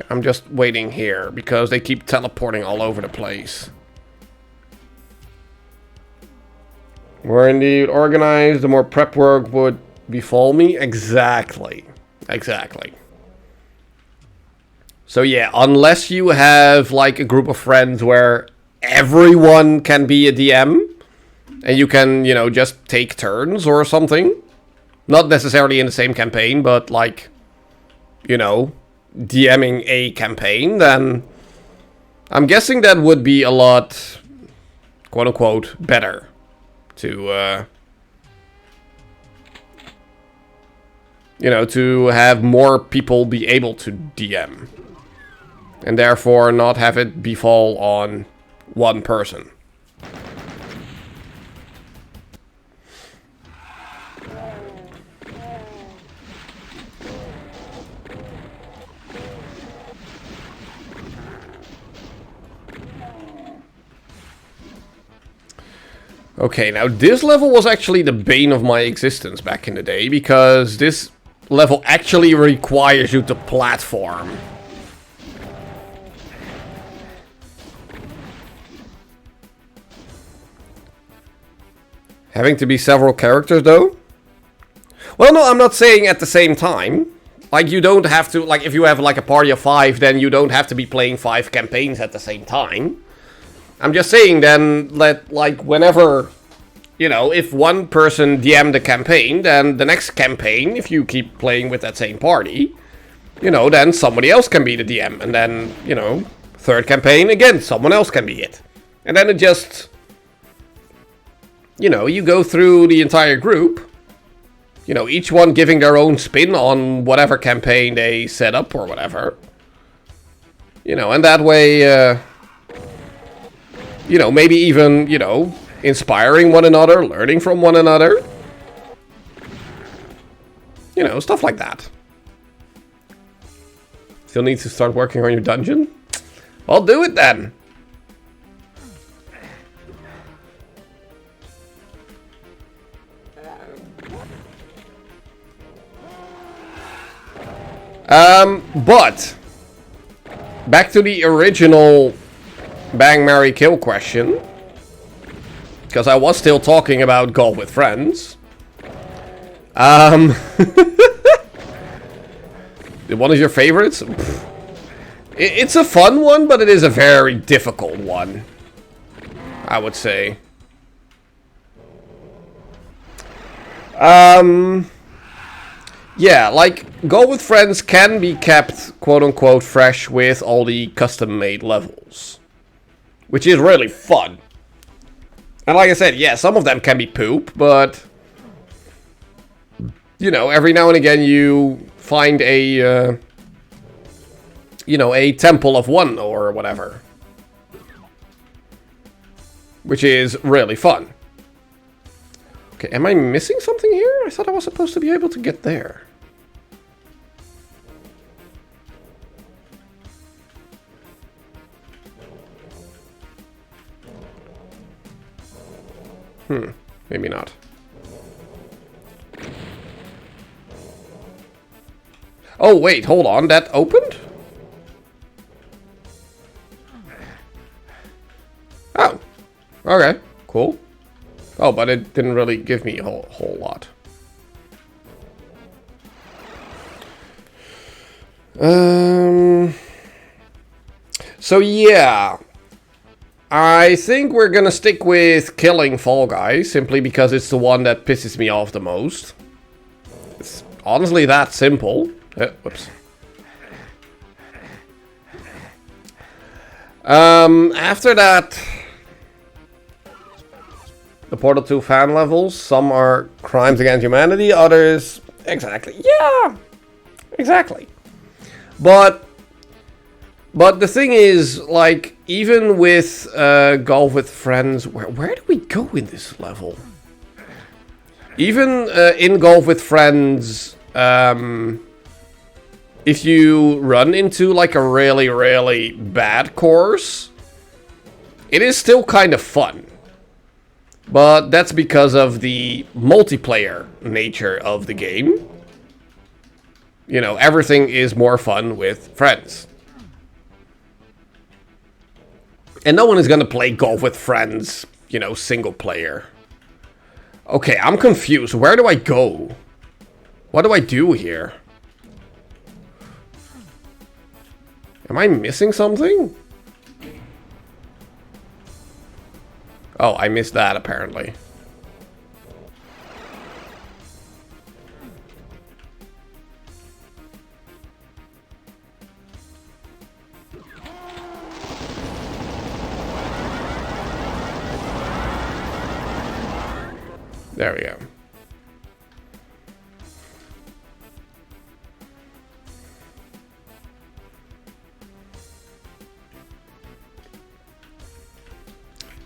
I'm just waiting here because they keep teleporting all over the place. More indeed organized, the more prep work would befall me. Exactly. Exactly. So yeah, unless you have like a group of friends where everyone can be a DM, and you can, you know, just take turns or something. Not necessarily in the same campaign, but like, you know, DMing a campaign, then I'm guessing that would be a lot, quote unquote, better to, you know, to have more people be able to DM. And therefore not have it befall on one person. Okay, now this level was actually the bane of my existence back in the day, because this level actually requires you to platform. Having to be several characters, though? Well, no, I'm not saying at the same time. Like, you don't have to... Like, if you have, like, a party of 5, then you don't have to be playing 5 campaigns at the same time. I'm just saying, then, that, like, whenever... You know, if one person DM'd the campaign, then the next campaign, if you keep playing with that same party... You know, then somebody else can be the DM. And then, you know, third campaign, again, someone else can be it. And then it just... You know, you go through the entire group, you know, each one giving their own spin on whatever campaign they set up or whatever. You know, and that way, you know, maybe even, you know, inspiring one another, learning from one another. You know, stuff like that. Still need to start working on your dungeon? Well, do it then. But back to the original Bang, Marry, Kill question, because I was still talking about golf with friends. One of your favorites? It's a fun one, but it is a very difficult one, I would say. Yeah, like, Go with Friends can be kept, quote-unquote, fresh with all the custom-made levels. Which is really fun. And like I said, yeah, some of them can be poop, but... You know, every now and again you find a... you know, a Temple of One or whatever. Which is really fun. Okay, am I missing something here? I thought I was supposed to be able to get there. Maybe not. Oh, wait, hold on. That opened? Oh. Okay, cool. Oh, but it didn't really give me a whole lot. So yeah. I think we're gonna stick with killing Fall Guy, simply because it's the one that pisses me off the most. It's honestly that simple. Whoops. After that, the Portal 2 fan levels, some are crimes against humanity, others... Exactly. Yeah! Exactly. But the thing is, like, even with Golf with Friends... Where do we go in this level? Even in Golf with Friends, if you run into, like, a really, really bad course, it is still kind of fun. But that's because of the multiplayer nature of the game. You know, everything is more fun with friends. And no one is gonna play Golf with Friends, you know, single player. Okay, I'm confused. Where do I go? What do I do here? Am I missing something? Oh, I missed that apparently. There we go.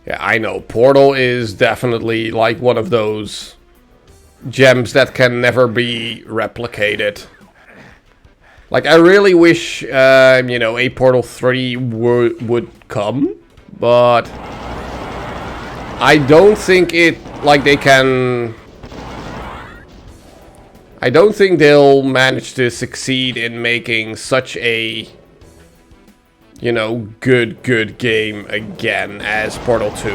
Yeah, I know. Portal is definitely like one of those gems that can never be replicated. Like, I really wish, you know, a Portal 3 would come, but I don't think they can... I don't think they'll manage to succeed in making such a, you know, good game again as Portal 2.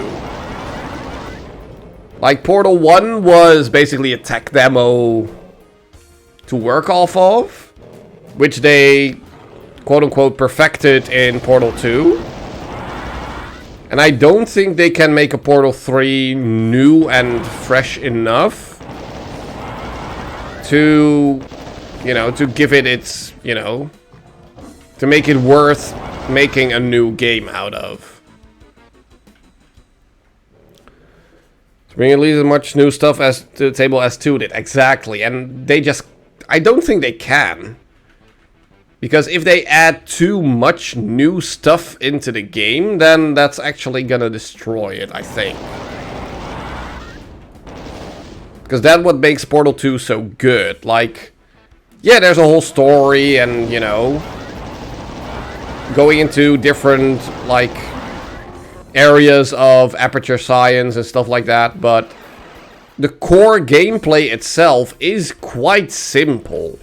Like, Portal 1 was basically a tech demo to work off of, which they, quote-unquote, perfected in Portal 2. And I don't think they can make a Portal 3 new and fresh enough to, you know, to give it its, you know, to make it worth making a new game out of. To bring at least as much new stuff as to the table as 2 did. Exactly. And they just... I don't think they can. Because if they add too much new stuff into the game, then that's actually gonna destroy it, I think. Because that's what makes Portal 2 so good. Like, yeah, there's a whole story and, you know, going into different, like, areas of aperture science and stuff like that, but the core gameplay itself is quite simple.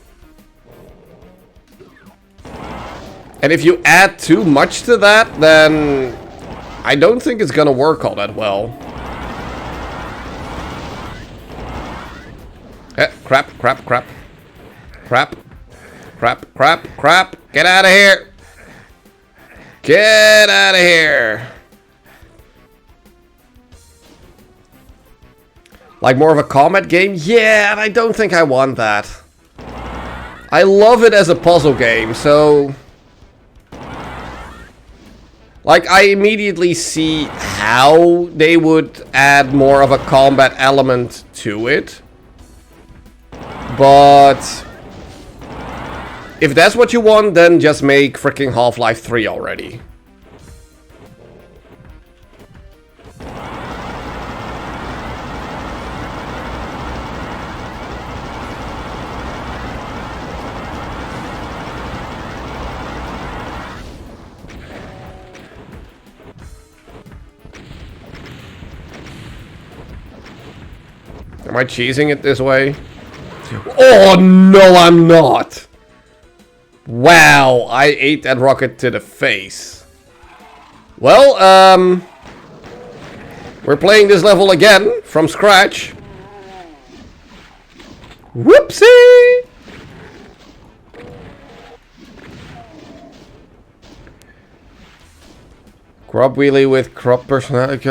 And if you add too much to that, then I don't think it's gonna work all that well. Crap. Get out of here. Get out of here. Like more of a combat game? Yeah, and I don't think I want that. I love it as a puzzle game, so... Like, I immediately see how they would add more of a combat element to it. But if that's what you want, then just make freaking Half-Life 3 already. Am I cheesing it this way? Oh, no, I'm not. Wow, I ate that rocket to the face. Well, we're playing this level again from scratch. Whoopsie! Crop wheelie with crop personality.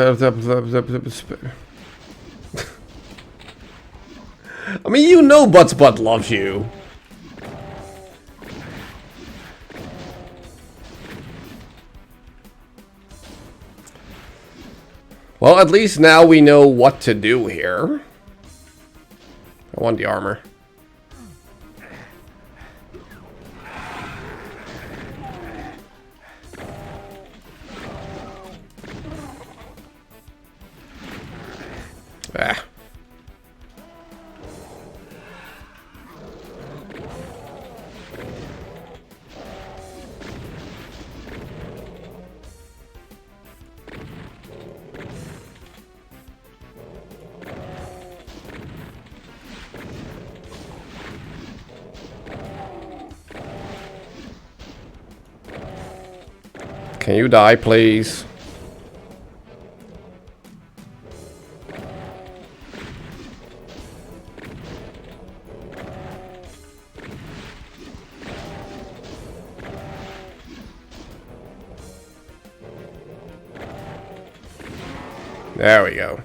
I mean, you know Butts Butt loves you. Well, at least now we know what to do here. I want the armor. Ah. Can you die, please? There we go.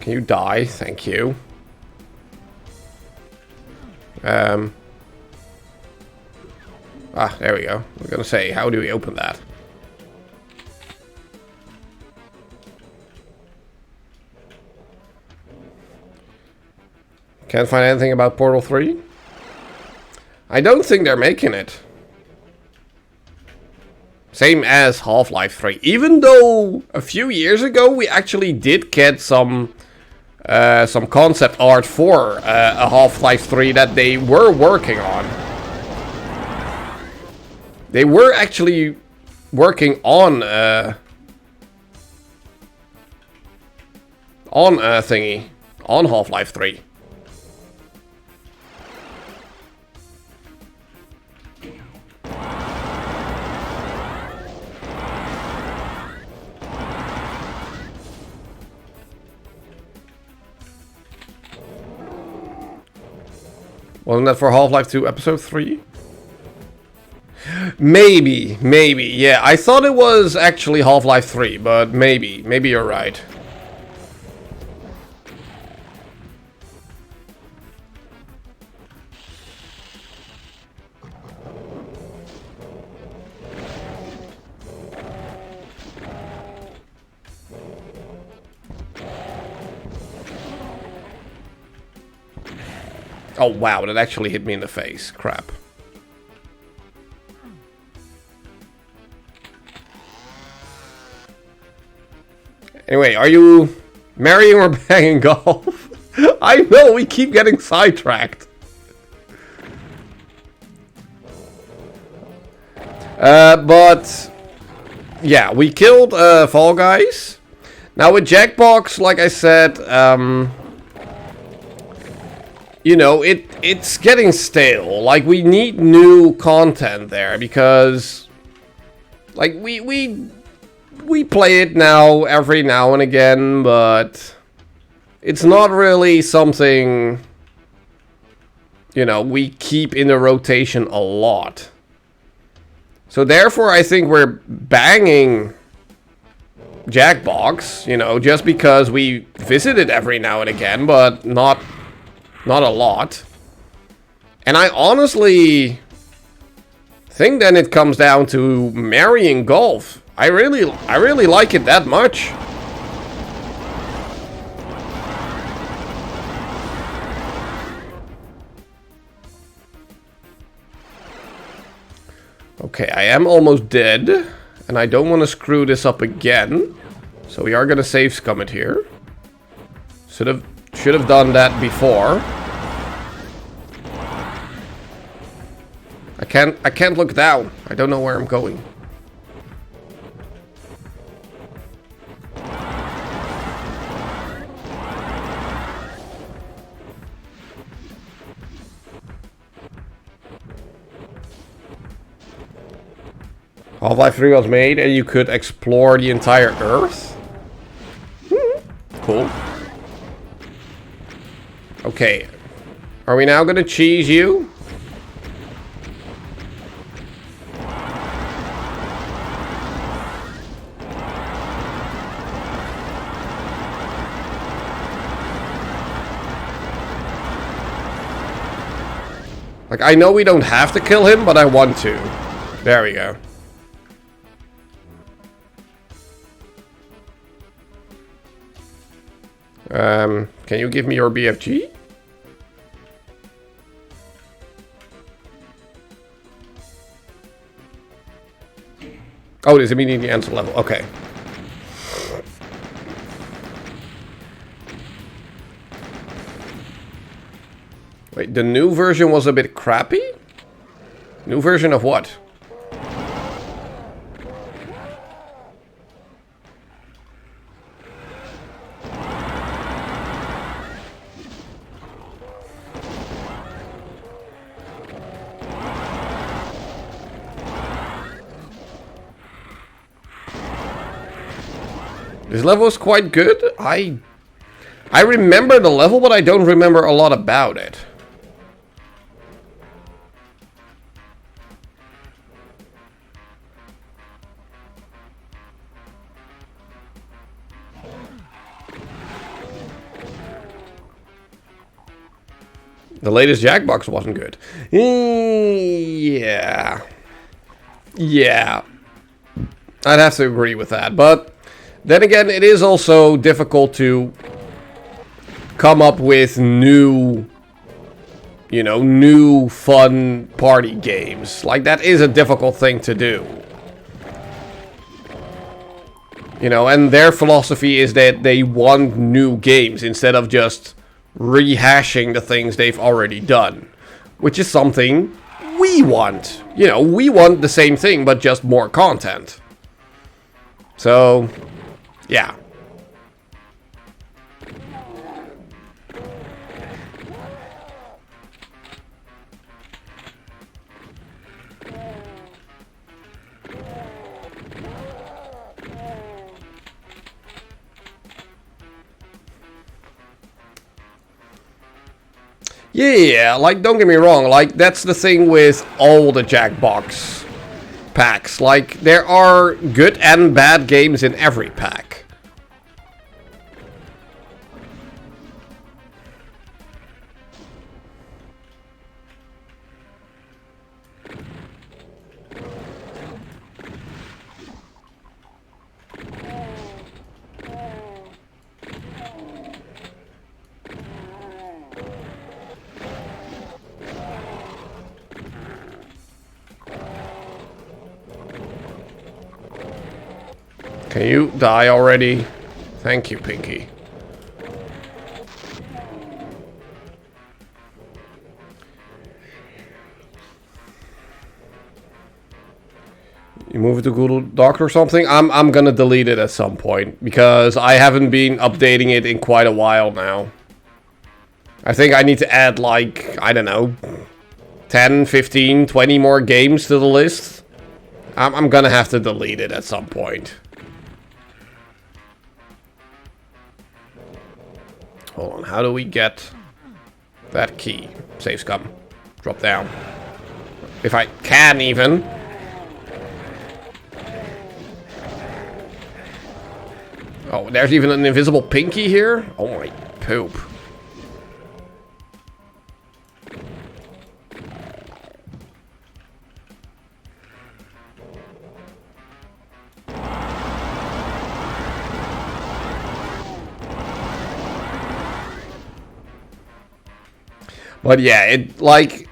Can you die? Thank you. There we go. I'm gonna say, how do we open that? Can't find anything about Portal 3? I don't think they're making it. Same as Half-Life 3. Even though a few years ago we actually did get some concept art for a Half-Life 3 that they were working on. They were actually working on thingy, on Half-Life 3. Wasn't that for Half-Life 2 Episode 3? Maybe, yeah. I thought it was actually Half-Life 3, but maybe you're right. Oh wow, that actually hit me in the face. Crap. Anyway, are you marrying or banging golf? I know, we keep getting sidetracked. But yeah, we killed Fall Guys. Now with Jackbox, like I said, you know, it's getting stale. Like, we need new content there because, like, we play it now every now and again, but it's not really something, you know, we keep in the rotation a lot. So therefore, I think we're banging Jackbox, you know, just because we visit it every now and again, but not a lot. And I honestly think then it comes down to marrying golf. I really like it that much. Okay, I am almost dead, and I don't want to screw this up again. So we are gonna save scum it here. Should have done that before. I can't look down. I don't know where I'm going. Half-Life 3 was made and you could explore the entire Earth? Cool. Okay. Are we now gonna cheese you? Like, I know we don't have to kill him, but I want to. There we go. Can you give me your BFG? Oh, this immediately ends the level. Okay. Wait, the new version was a bit crappy? New version of what? This level is quite good. I I remember the level, but I don't remember a lot about it. The latest Jackbox wasn't good. Yeah. Yeah. I'd have to agree with that. But then again, it is also difficult to come up with new, you know, new fun party games. Like, that is a difficult thing to do. You know, and their philosophy is that they want new games instead of just rehashing the things they've already done. Which is something we want. You know, we want the same thing, but just more content. So, yeah. Yeah, like, don't get me wrong, like, that's the thing with all the Jackbox packs. Like, there are good and bad games in every pack. Can you die already? Thank you, Pinky. You move it to Google Doc or something? I'm gonna delete it at some point because I haven't been updating it in quite a while now. I think I need to add, like, I don't know, 10, 15, 20 more games to the list. I'm gonna have to delete it at some point. Hold on, how do we get that key? Save scum. Drop down. If I can even. Oh, there's even an invisible Pinky here? Oh my poop. But yeah, it, like,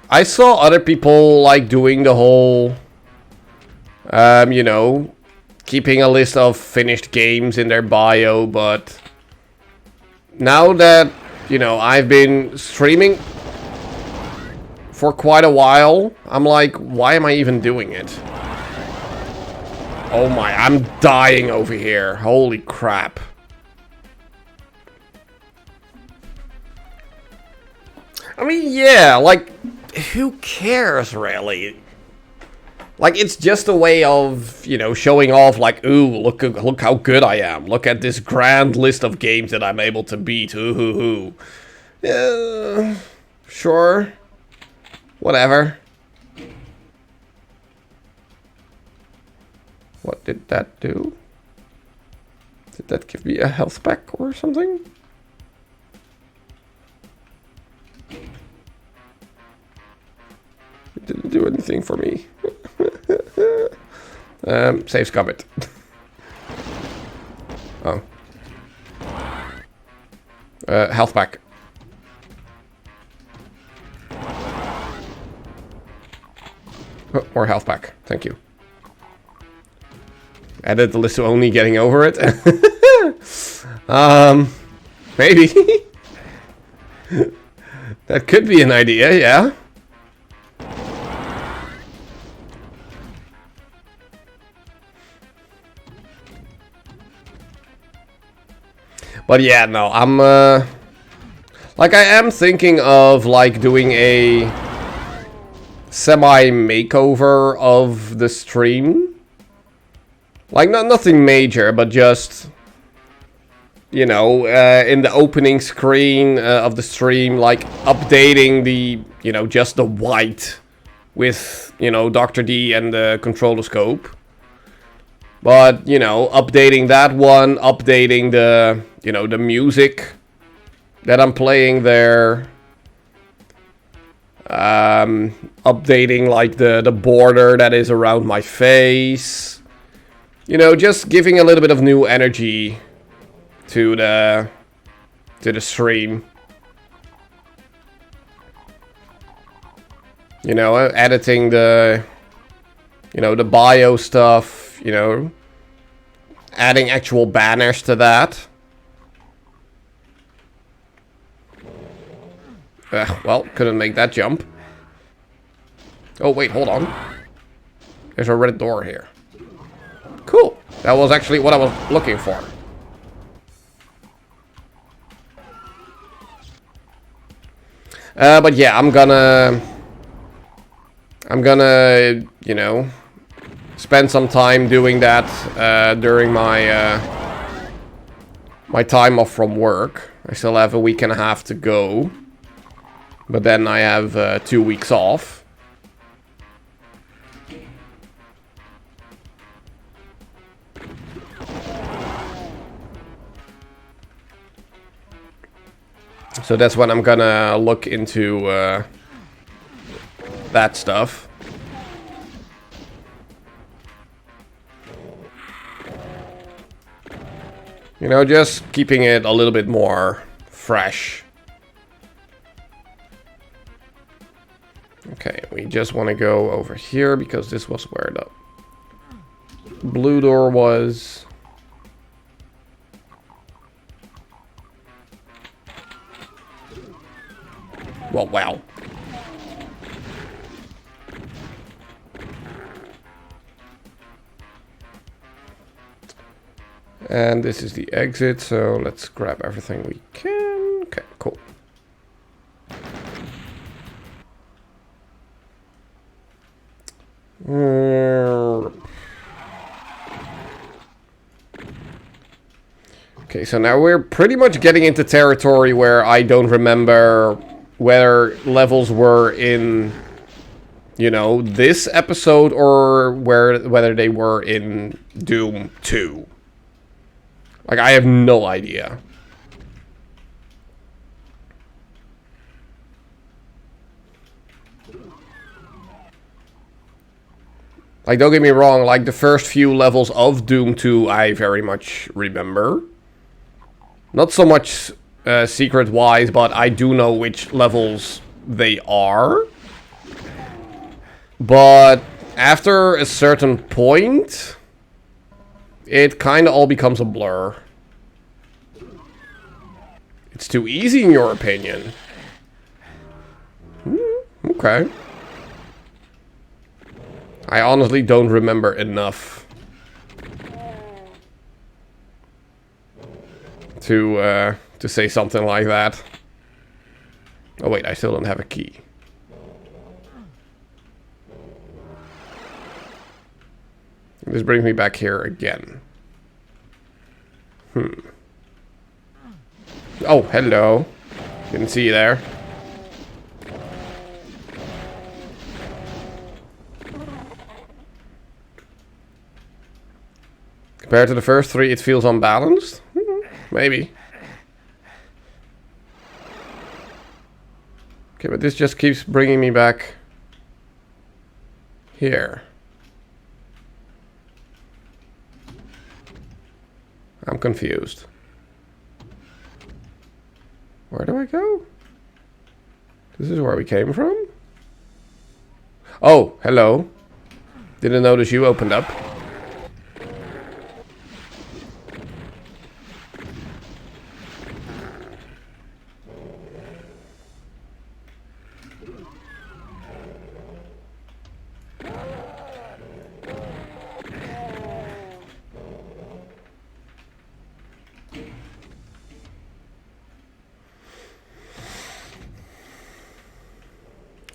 I saw other people, like, doing the whole, you know, keeping a list of finished games in their bio, but now that, you know, I've been streaming for quite a while, I'm like, why am I even doing it? Oh my, I'm dying over here. Holy crap. I mean, yeah, like, who cares, really? Like, it's just a way of, you know, showing off, like, ooh, look how good I am. Look at this grand list of games that I'm able to beat. Ooh, hoo, hoo. Yeah, sure. Whatever. What did that do? Did that give me a health pack or something? It didn't do anything for me. Save scum it. Oh. Health pack. Oh, more health pack. Thank you. Added the list to only getting over it. Maybe. That could be an idea, yeah. But yeah, no, I'm, like, I am thinking of, like, doing a semi-makeover of the stream. Like, nothing major, but just, you know, in the opening screen of the stream, like updating the, you know, just the white with, you know, Dr. D and the controller scope. But, you know, updating that one, updating the, you know, the music that I'm playing there. Updating like the border that is around my face. You know, just giving a little bit of new energy to the stream. You know, editing the, you know, the bio stuff, you know, adding actual banners to that. Well, couldn't make that jump. Oh, wait, hold on. There's a red door here. Cool. That was actually what I was looking for. But yeah, I'm gonna, you know, spend some time doing that during my my time off from work. I still have a week and a half to go. But then I have 2 weeks off. So that's when I'm gonna look into that stuff. You know, just keeping it a little bit more fresh. Okay, we just want to go over here because this was where the blue door was. Well, wow. And this is the exit, so let's grab everything we can. Okay, cool. Okay, so now we're pretty much getting into territory where I don't remember whether levels were in, you know, this episode or whether they were in Doom 2. Like, I have no idea. Like, don't get me wrong, like, the first few levels of Doom 2 I very much remember. Not so much secret-wise, but I do know which levels they are. But after a certain point, it kind of all becomes a blur. It's too easy in your opinion. Okay. I honestly don't remember enough to say something like that. Oh wait, I still don't have a key. This brings me back here again. Oh, hello. Didn't see you there. Compared to the first three, it feels unbalanced? Maybe. Okay, but this just keeps bringing me back here. I'm confused. Where do I go? This is where we came from? Oh, hello. Didn't notice you opened up.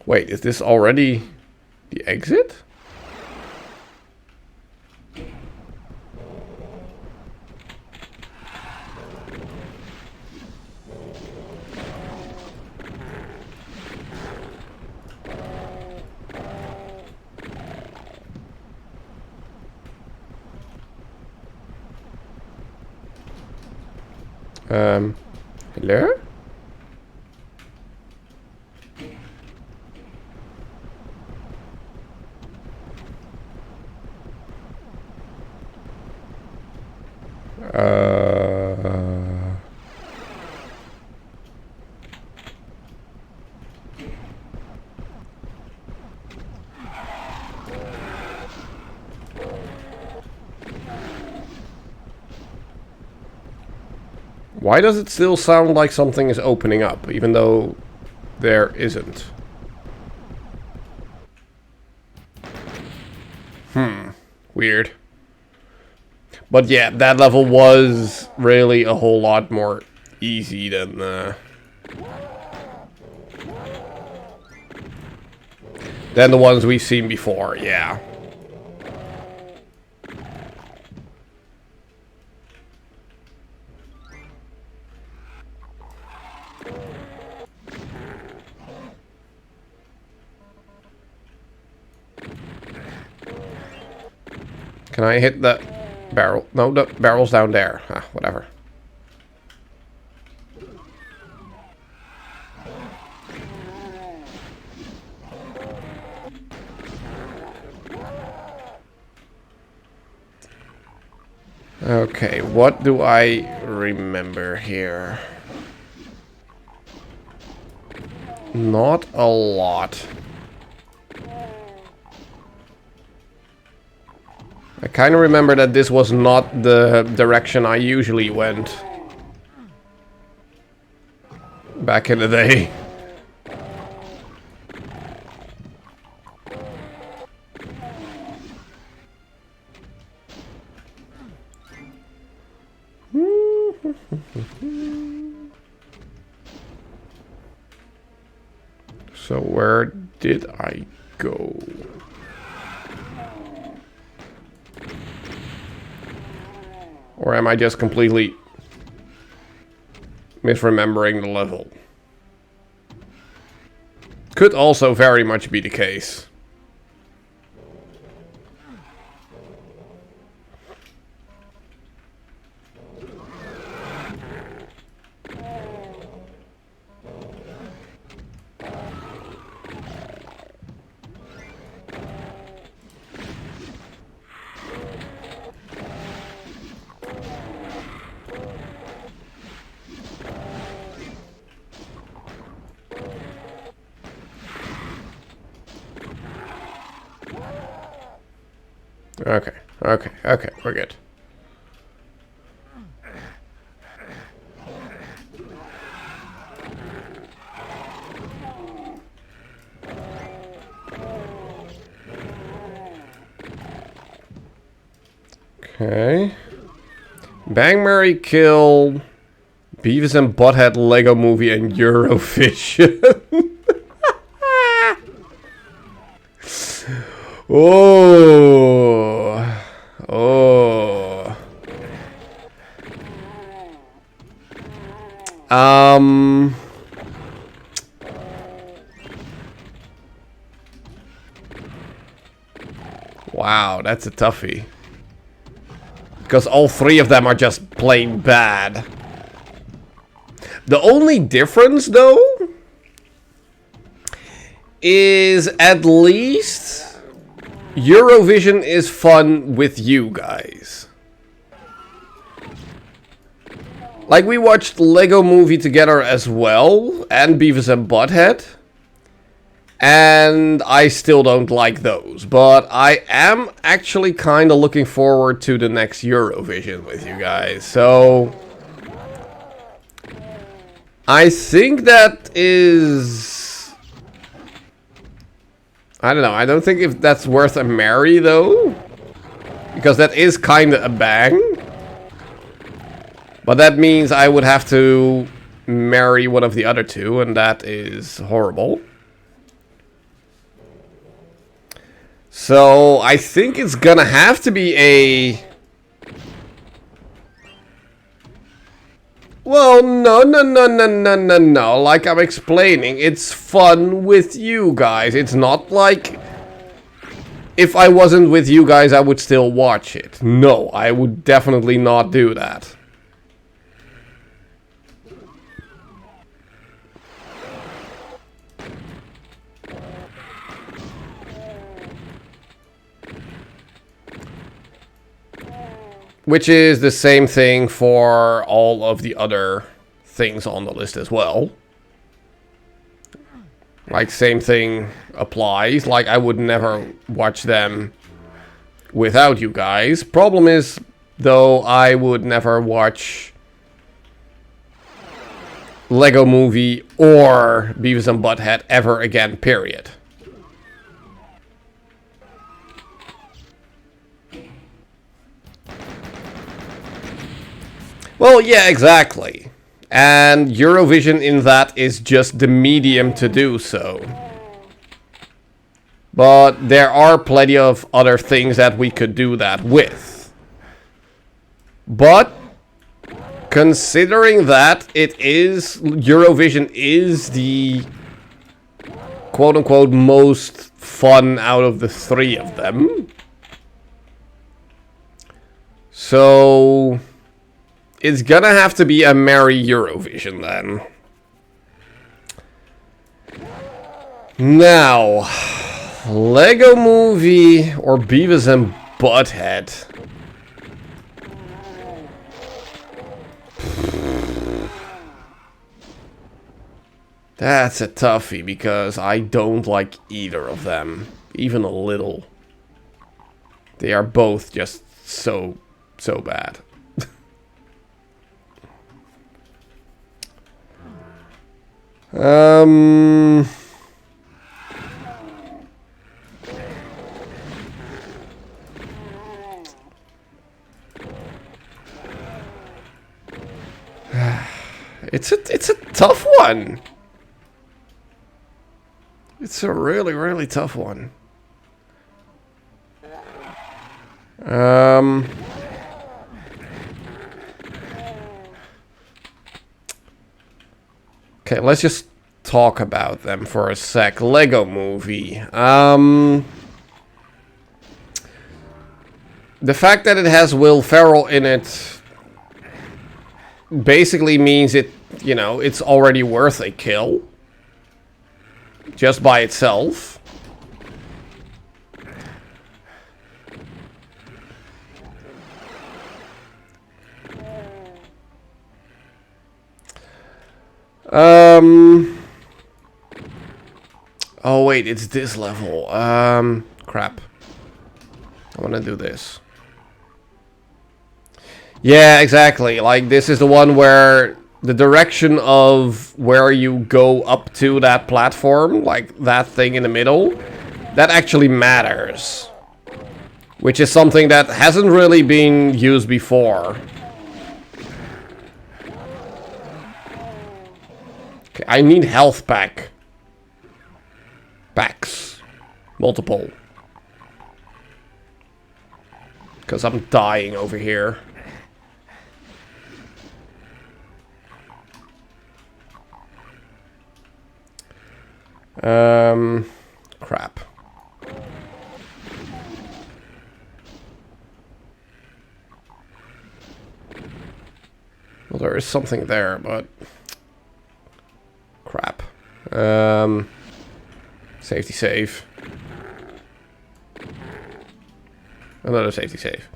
Wait, is this already the exit? Hello? Why does it still sound like something is opening up, even though there isn't? Weird. But yeah, that level was really a whole lot more easy than the ones we've seen before, yeah. Can I hit the barrel? No, the barrel's down there. Ah, whatever. Okay, what do I remember here? Not a lot. I kind of remember that this was not the direction I usually went back in the day. So where did I go? Or am I just completely misremembering the level? Could also very much be the case. Okay, we're good. Okay. Bang, Marry, Kill, Beavis and Butthead, Lego Movie, and Eurovision. Oh. Oh. Wow, that's a toughie. Because all three of them are just plain bad. The only difference, though, is at least Eurovision is fun with you guys. Like, we watched Lego Movie together as well, and Beavis and Butthead. And I still don't like those. But I am actually kind of looking forward to the next Eurovision with you guys. So I think that is... I don't know. I don't think if that's worth a marry, though. Because that is kind of a bang. But that means I would have to marry one of the other two, and that is horrible. So I think it's gonna have to be a... Well, no. Like I'm explaining, it's fun with you guys. It's not like... If I wasn't with you guys, I would still watch it. No, I would definitely not do that. Which is the same thing for all of the other things on the list as well. Like, same thing applies. Like, I would never watch them without you guys. Problem is, though, I would never watch Lego Movie or Beavis and Butthead ever again, period. Well, yeah, exactly. And Eurovision in that is just the medium to do so. But there are plenty of other things that we could do that with. But considering that Eurovision is the quote-unquote most fun out of the three of them. So it's gonna have to be a merry Eurovision then. Now, Lego Movie or Beavis and Butthead? That's a toughie because I don't like either of them, even a little. They are both just so bad. It's a tough one. It's a really tough one. Okay, let's just talk about them for a sec. Lego Movie. The fact that it has Will Ferrell in it basically means it's already worth a kill. Just by itself. Oh wait, it's this level. Crap. I want to do this. Yeah, exactly. Like, this is the one where the direction of where you go up to that platform, like that thing in the middle, that actually matters. Which is something that hasn't really been used before. Okay, I need health packs. Multiple. Because I'm dying over here. Crap. Well, there is something there, but crap. Safety save. Another safety save.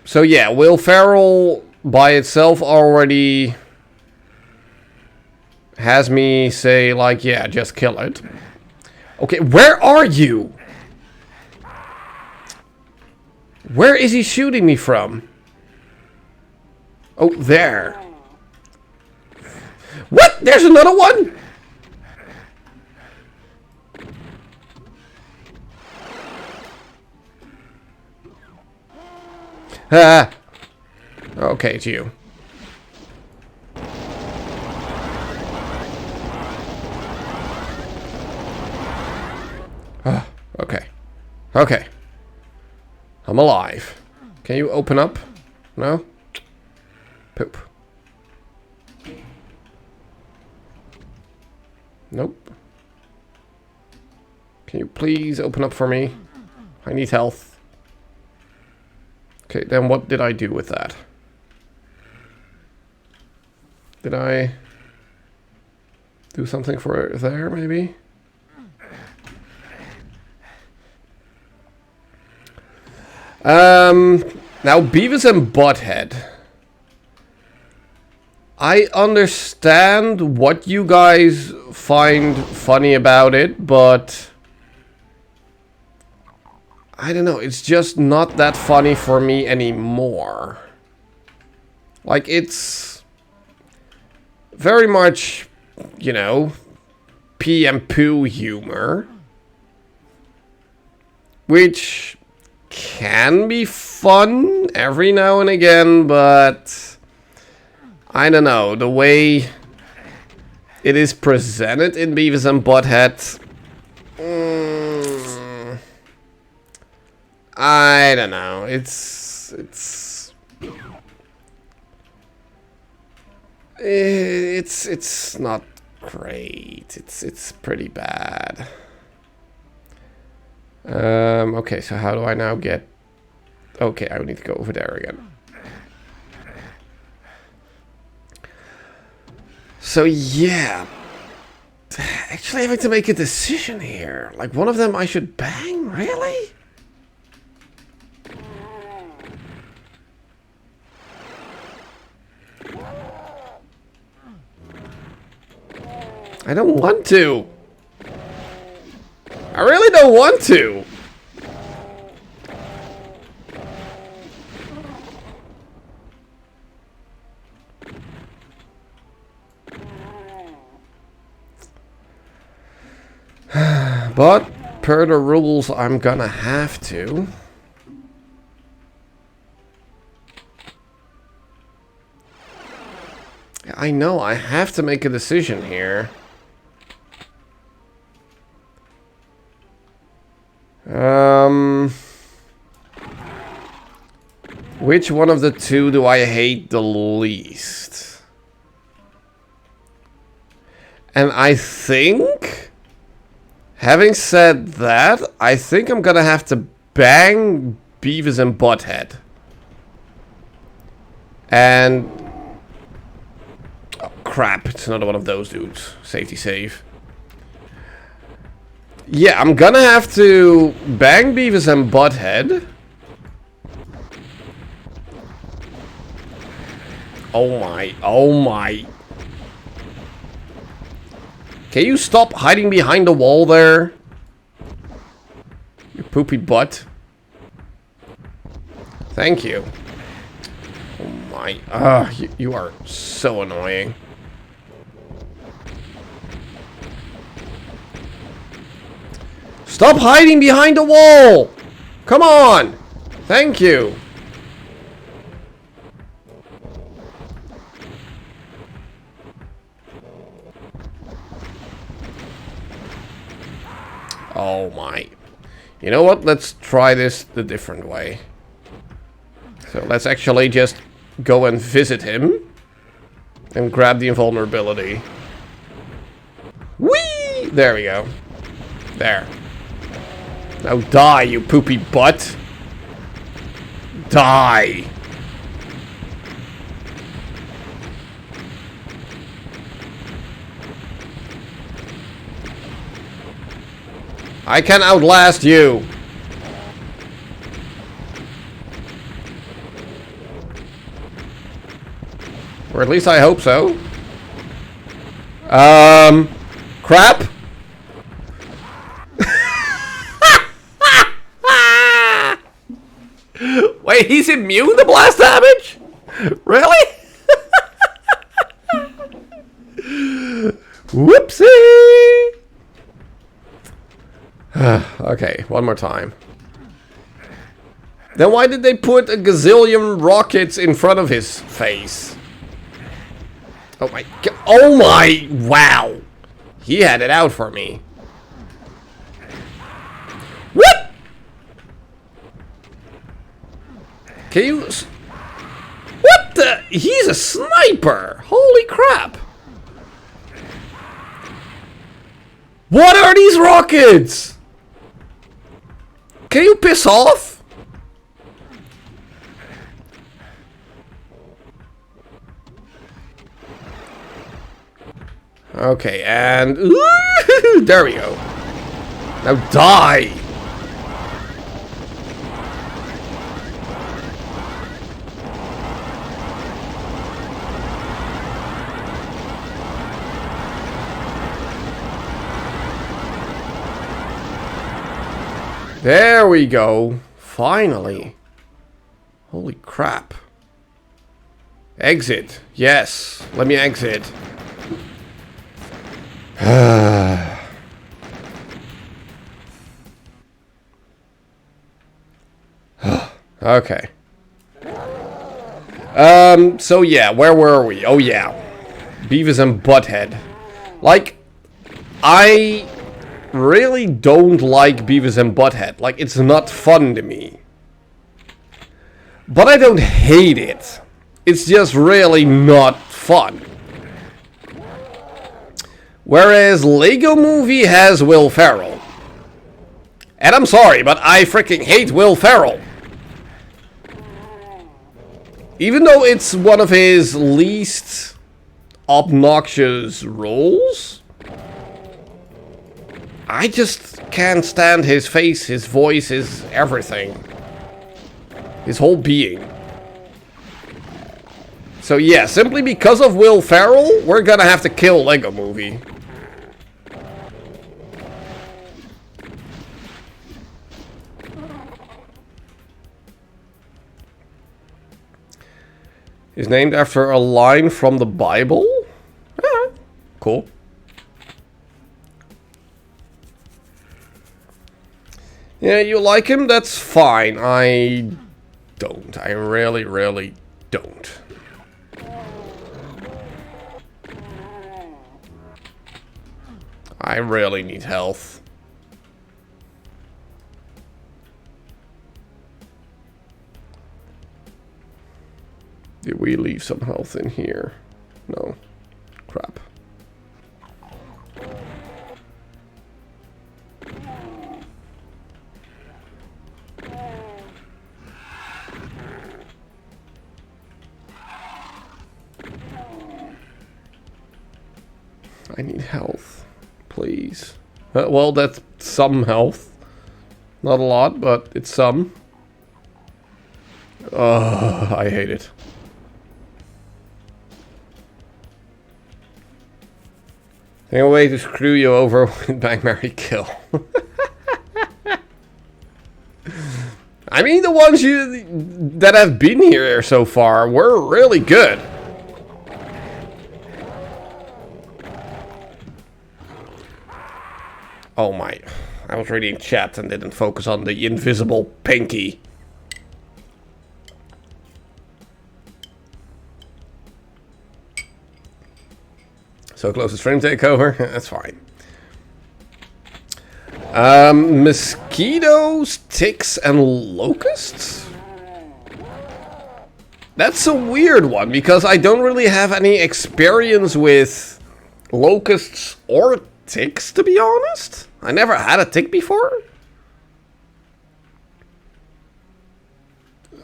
So yeah, Will Ferrell by itself already has me say, like, yeah, just kill it. Okay, where are you? Where is he shooting me from? Oh, there. What? There's another one? Ah. Okay, it's you. Okay. Okay. I'm alive. Can you open up? No? Poop. Nope. Can you please open up for me? I need health. Okay, then what did I do with that? Did I do something for it there, maybe? Now Beavis and Butthead. I understand what you guys find funny about it, but I don't know, it's just not that funny for me anymore. Like, it's very much, you know, pee and poo humor, which can be fun every now and again, but I don't know, the way it is presented in Beavis and Butthead, I don't know, it's not great. It's pretty bad. Okay, so how do I now get... Okay, I need to go over there again. So yeah, actually having to make a decision here. Like, one of them I should bang? Really? I don't want to. I really don't want to. But per the rules, I'm gonna have to. I know, I have to make a decision here. Which one of the two do I hate the least? And I think, having said that, I think I'm gonna have to bang Beavis and Butthead. And... oh, crap, it's another one of those dudes. Safety save. Yeah, I'm gonna have to bang Beavis and Butthead. Oh my, oh my. Can you stop hiding behind the wall there? You poopy butt. Thank you. Oh my, you are so annoying. Stop hiding behind the wall! Come on! Thank you. Oh my. You know what? Let's try this the different way. So let's actually just go and visit him. And grab the invulnerability. Whee! There we go. There. Now die, you poopy butt. Die. I can outlast you. Or at least I hope so. Crap. Wait, he's immune to blast damage? Really? Whoopsie! Okay, one more time. Then why did they put a gazillion rockets in front of his face? Oh my god. Oh my! Wow! He had it out for me. What? Can you... What the... He's a sniper! Holy crap! What are these rockets? Can you piss off? Okay, and... there we go. Now die! There we go. Finally. Holy crap. Exit. Yes. Let me exit. Okay. So yeah, where were we? Oh yeah. Beavis and Butthead. Like, I really don't like Beavis and Butthead. Like, it's not fun to me. But I don't hate it. It's just really not fun. Whereas Lego Movie has Will Ferrell. And I'm sorry, but I freaking hate Will Ferrell. Even though it's one of his least obnoxious roles, I just can't stand his face, his voice, his everything. His whole being. So yeah, simply because of Will Ferrell, we're gonna have to kill Lego Movie. Is named after a line from the Bible? Ah, cool. Yeah, you like him? That's fine. I don't. I really, really don't. I really need health. Did we leave some health in here? No. Crap. I need health, please. Well, that's some health. Not a lot, but it's some. I hate it. Think a way to screw you over with Bang, Marry, Kill. I mean, the ones that have been here so far were really good. Oh my, I was reading chat and didn't focus on the invisible pinky. So closest frame takeover, that's fine. Mosquitoes, ticks, and locusts? That's a weird one, because I don't really have any experience with locusts or ticks, to be honest. I never had a tick before.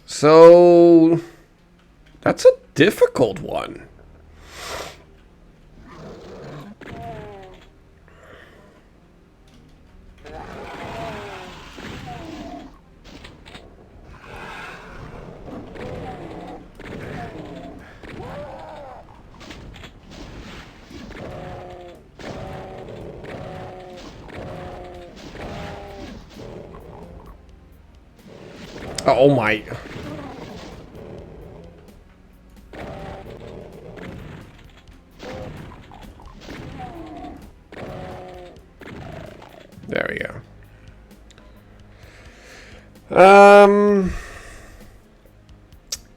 So that's a difficult one. Oh my. There we go.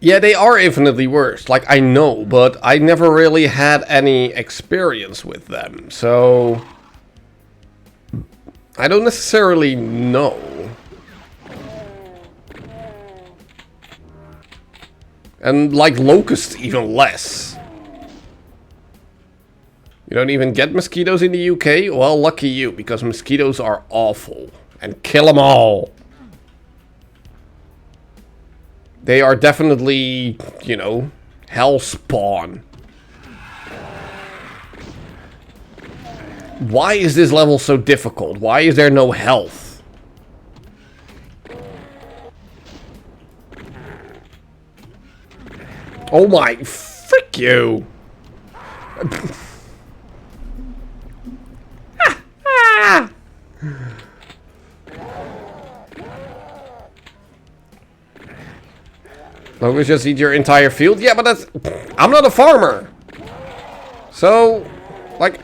Yeah, they are infinitely worse. Like, I know, but I never really had any experience with them, so I don't necessarily know. And like locusts, even less. You don't even get mosquitoes in the UK? Well, lucky you, because mosquitoes are awful. And kill them all. They are definitely, you know, hell spawn. Why is this level so difficult? Why is there no health? Oh my, frick you. Locusts just eat your entire field? Yeah, but that's... I'm not a farmer. So, like...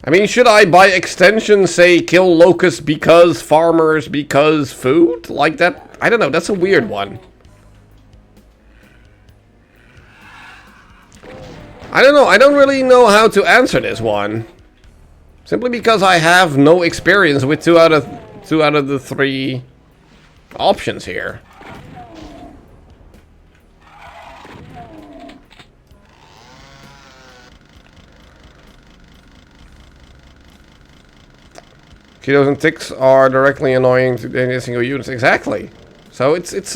I mean, should I, by extension, say kill locusts because farmers, because food? Like that? I don't know, that's a weird one. I don't know, I don't really know how to answer this one. Simply because I have no experience with two out of the 3 options here. Mosquitoes and ticks are directly annoying to any single unit. Exactly. So it's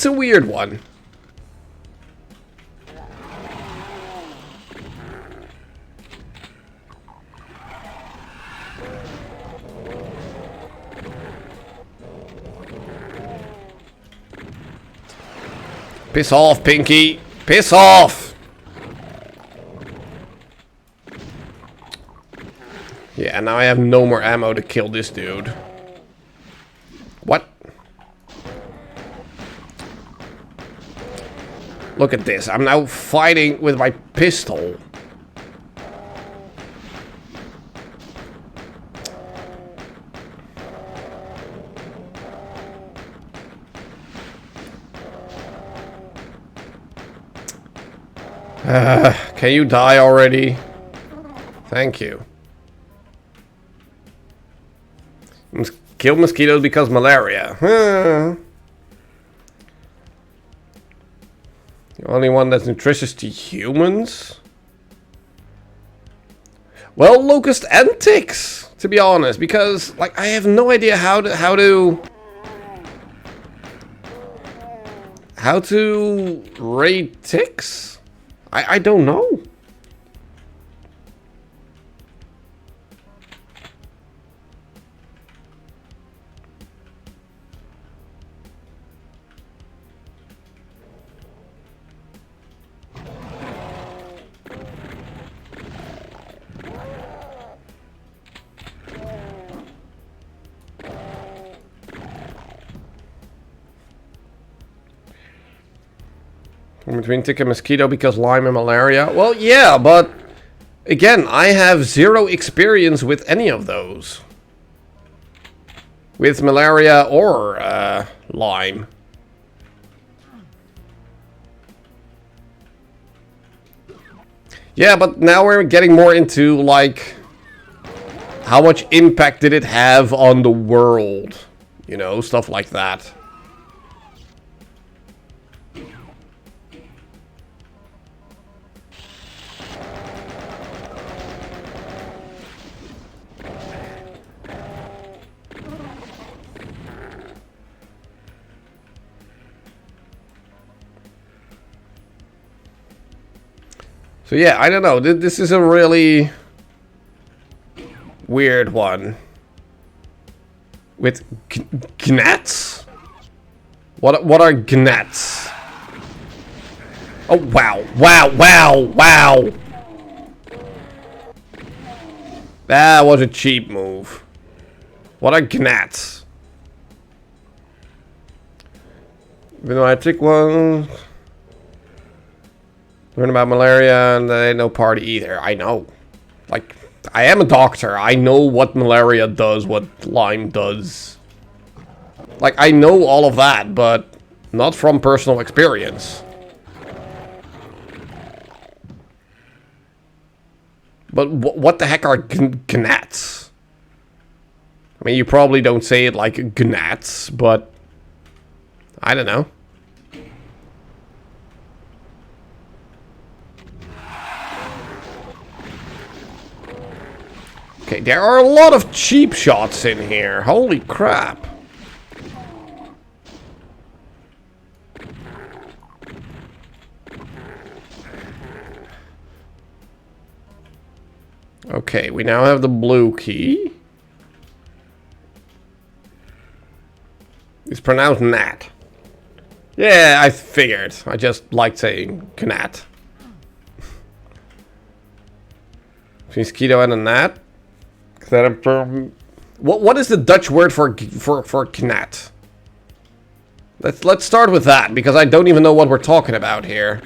a weird one. Piss off, Pinky. Piss off. Yeah, now I have no more ammo to kill this dude. What? Look at this. I'm now fighting with my pistol. Can you die already? Thank you. Kill mosquitoes because malaria. The only one that's nutritious to humans? Well, locust and ticks, to be honest, because like I have no idea how to raid ticks. I don't know. Between tick and mosquito because Lyme and malaria? Well, yeah, but again, I have 0 experience with any of those. With malaria or Lyme. Yeah, but now we're getting more into, like, how much impact did it have on the world? You know, stuff like that. So yeah, I don't know. This is a really weird one. With gnats? What are gnats? Oh wow, wow, wow, wow! That was a cheap move. What are gnats? Even though I took one. Learn about malaria, and there ain't no party either. I know. Like, I am a doctor. I know what malaria does, what Lyme does. Like, I know all of that, but not from personal experience. But what the heck are gnats? I mean, you probably don't say it like gnats, but I don't know. Okay, there are a lot of cheap shots in here. Holy crap. Okay, we now have the blue key. It's pronounced Nat. Yeah, I figured. I just liked saying Gnat. Mosquito and a gnat. What is the Dutch word for gnat? Let's start with that, because I don't even know what we're talking about here.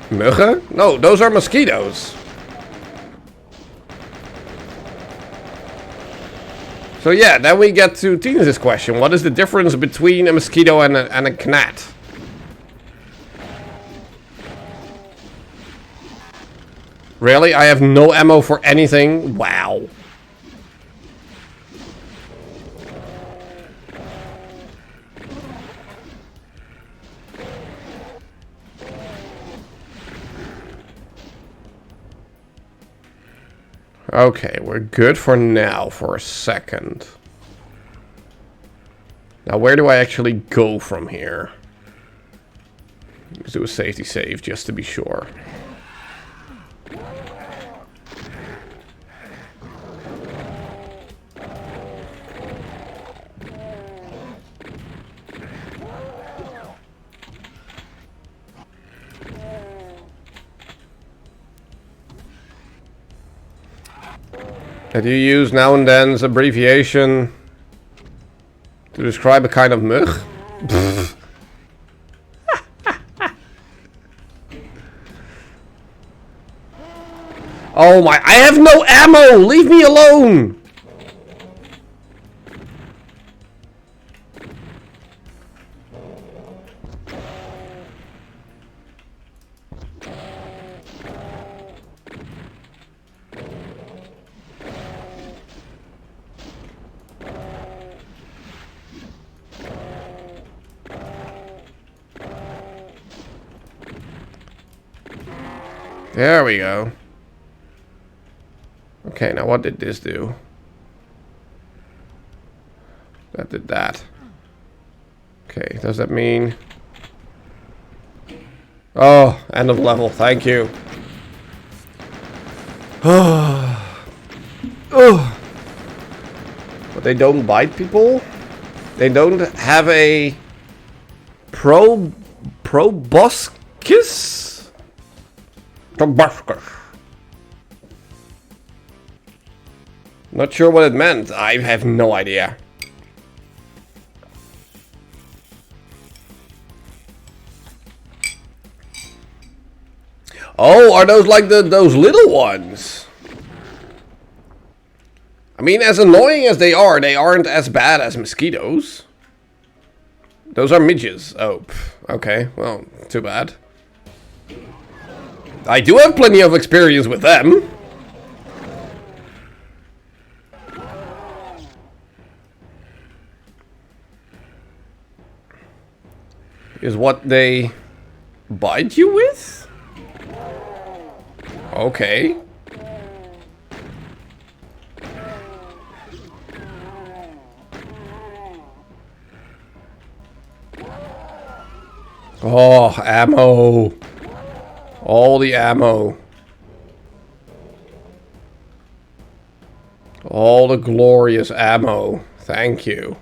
Muggen? No, those are mosquitoes. So yeah, then we get to Tina's question. What is the difference between a mosquito and a gnat? Really? I have no ammo for anything? Wow. Okay, we're good for now for a second. Now, where do I actually go from here? Let's do a safety save just to be sure. That you use now and then as abbreviation to describe a kind of mug? Oh my, I have no ammo! Leave me alone! There we go. Okay, now what did this do? That did that. Okay, does that mean... Oh, end of level, thank you. Oh. But they don't bite people? They don't have a... Proboscis? Not sure what it meant. I have no idea. Oh, are those like those little ones? I mean, as annoying as they aren't as bad as mosquitoes. Those are midges. Oh, okay. Well, too bad. I do have plenty of experience with them. Is what they bite you with? Okay. Oh, ammo. All the ammo. All the glorious ammo. Thank you.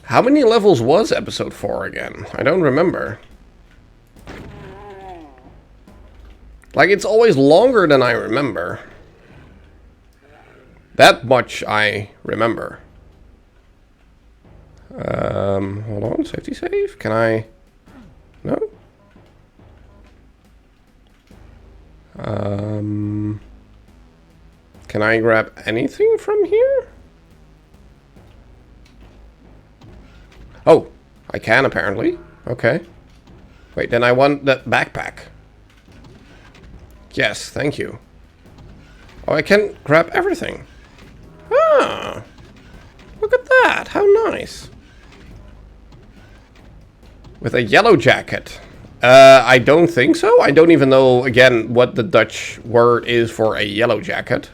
How many levels was episode 4 again? I don't remember. Like, it's always longer than I remember. That much I remember. Hold on, safety save? Can I... No? Can I grab anything from here? Oh, I can apparently. Okay. Wait, then I want that backpack. Yes, thank you. Oh, I can grab everything. that. How nice. With a yellow jacket. I don't think so. I don't even know, again, what the Dutch word is for a yellow jacket.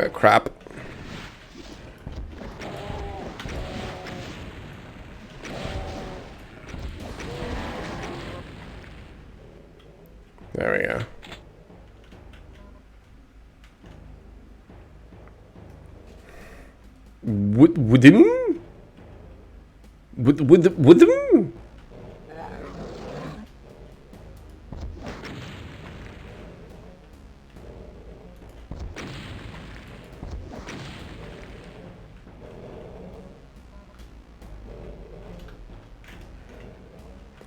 Oh, crap. There we go. Would them?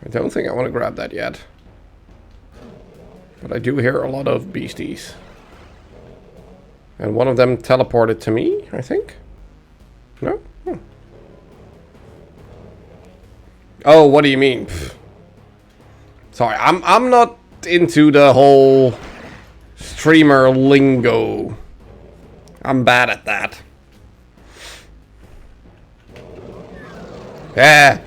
I don't think I want to grab that yet. But I do hear a lot of beasties. And one of them teleported to me, I think? No? Hmm. Oh, what do you mean? Pfft. Sorry, I'm not into the whole streamer lingo. I'm bad at that. Yeah.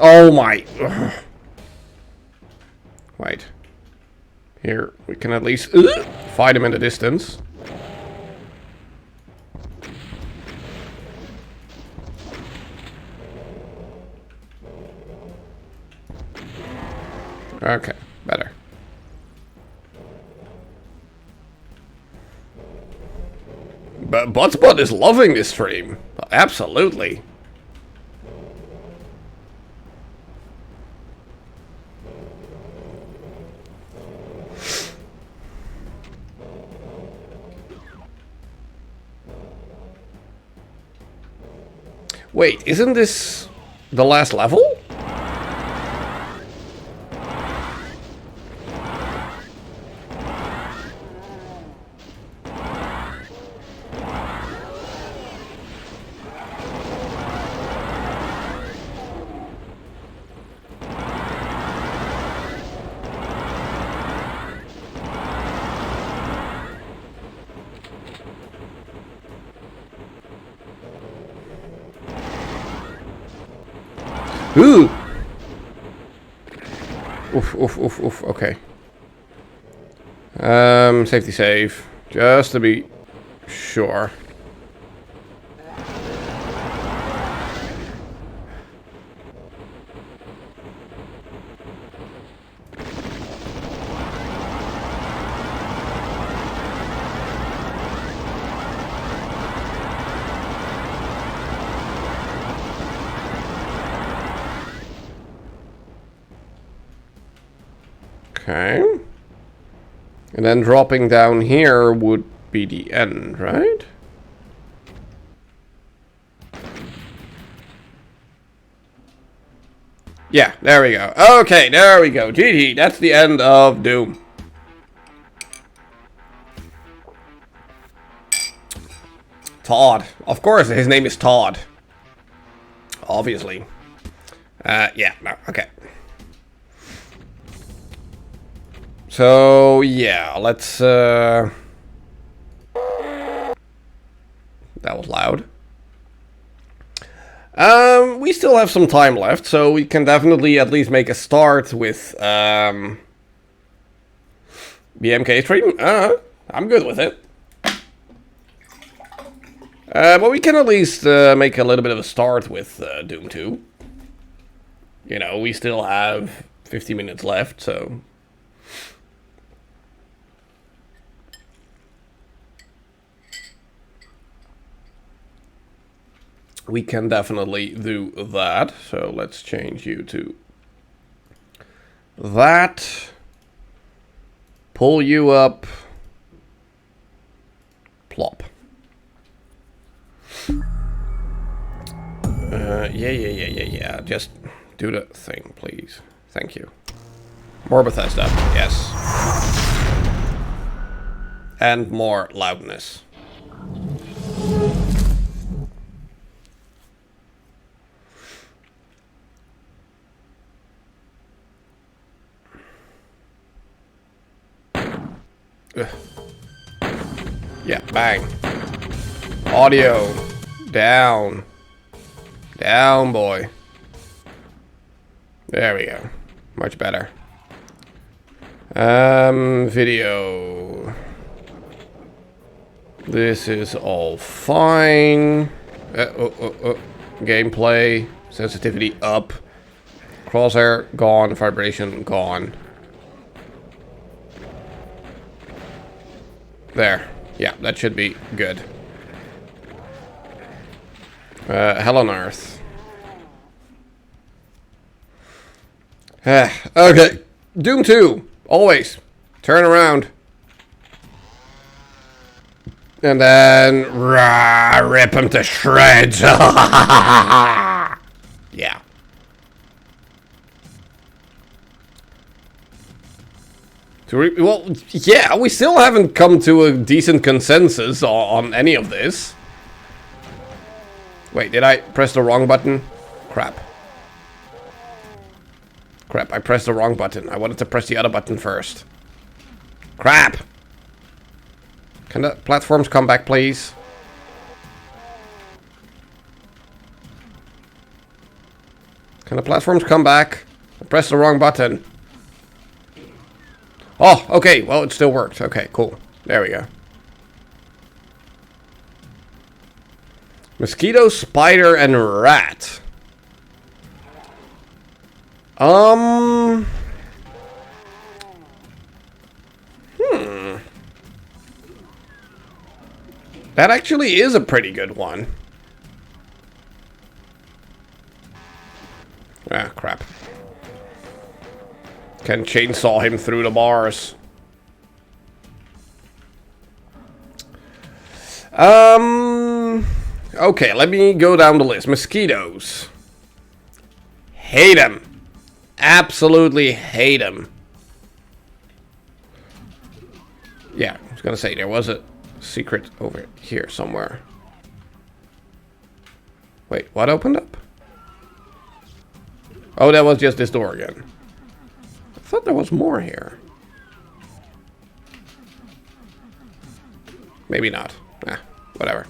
Oh my. Ugh. Wait. Here, we can at least fight him in the distance. Okay, better. But Buttsbot is loving this stream. Absolutely. Wait, isn't this the last level? Ooh! Oof, oof, oof, oof, okay. Safety save. Just to be sure. Okay. And then dropping down here would be the end, right? Yeah, there we go. Okay, there we go. GG, that's the end of Doom. Todd. Of course, his name is Todd. Obviously. Yeah, no, okay. So, yeah, let's, that was loud. We still have some time left, so we can definitely at least make a start with, BMK stream. I'm good with it. But we can at least, make a little bit of a start with, Doom 2. You know, we still have 50 minutes left, so... we can definitely do that. So let's change you to that. Pull you up. Plop. Yeah. Just do the thing, please. Thank you. More Bethesda, yes. And more loudness. Ugh. Yeah, bang. Audio. Down. Down, boy. There we go. Much better. Video. This is all fine. Gameplay. Sensitivity up. Crosshair gone. Vibration gone. There. Yeah, that should be good. Hell on Earth. Okay. Doom 2. Always. Turn around. And then... rip him to shreds. Yeah. Well, yeah, we still haven't come to a decent consensus on any of this. Wait, did I press the wrong button? Crap. Crap, I pressed the wrong button. I wanted to press the other button first. Crap! Can the platforms come back, please? Can the platforms come back? I pressed the wrong button. Oh, okay. Well, it still worked. Okay, cool. There we go. Mosquito, spider, and rat. That actually is a pretty good one. Ah, crap. Can chainsaw him through the bars. Okay, let me go down the list. Mosquitoes. Hate them. Absolutely hate them. Yeah, I was gonna say, there was a secret over here somewhere. Wait, what opened up? Oh, that was just this door again. I thought there was more here. Maybe not. Whatever.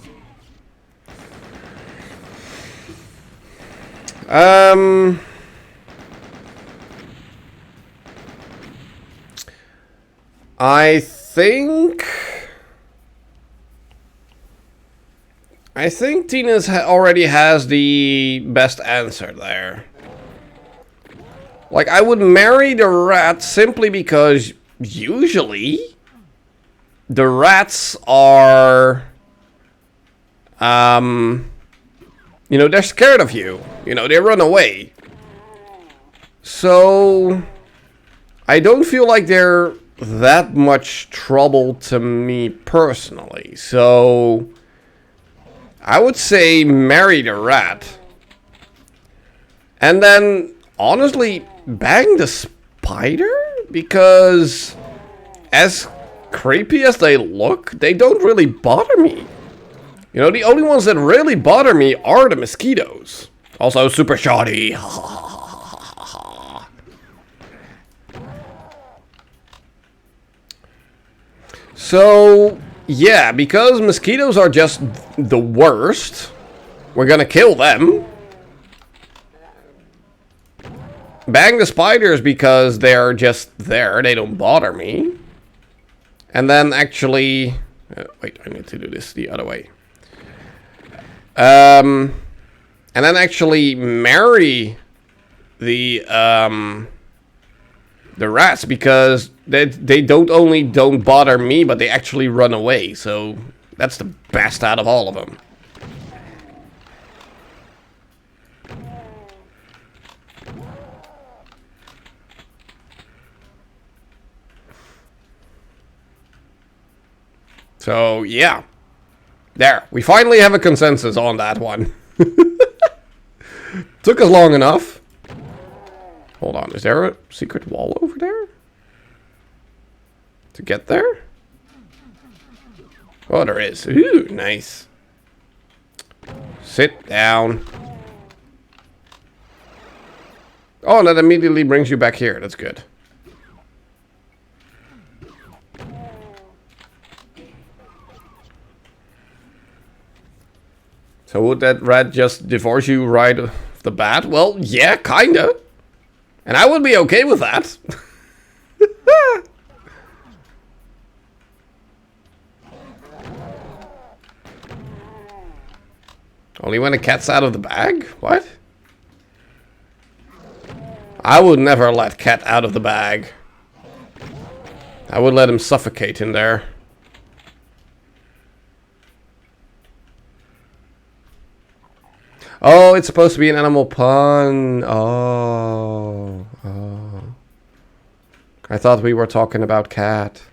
I think Tina's already has the best answer there. Like, I would marry the rat simply because usually the rats are, you know, they're scared of you. You know, they run away. So I don't feel like they're that much trouble to me personally. So I would say marry the rat. And then, honestly, bang the spider? Because as creepy as they look, they don't really bother me. You know, the only ones that really bother me are the mosquitoes. Also, super shoddy. So, yeah, because mosquitoes are just the worst, we're gonna kill them. Bang the spiders because they're just there, they don't bother me. And then actually... wait, I need to do this the other way. And then actually marry the rats because they don't bother me, but they actually run away. So that's the best out of all of them. So yeah, There, we finally have a consensus on that one. Took us long enough. Hold on, is there a secret wall over there? To get there? Oh, there is. Ooh, nice. Sit down. Oh, and that immediately brings you back here. That's good. So would that rat just divorce you right off the bat? Well, yeah, kinda. And I would be okay with that. Only when a cat's out of the bag? What? I would never let cat out of the bag. I would let him suffocate in there. Oh, it's supposed to be an animal pun. Oh. I thought we were talking about cat.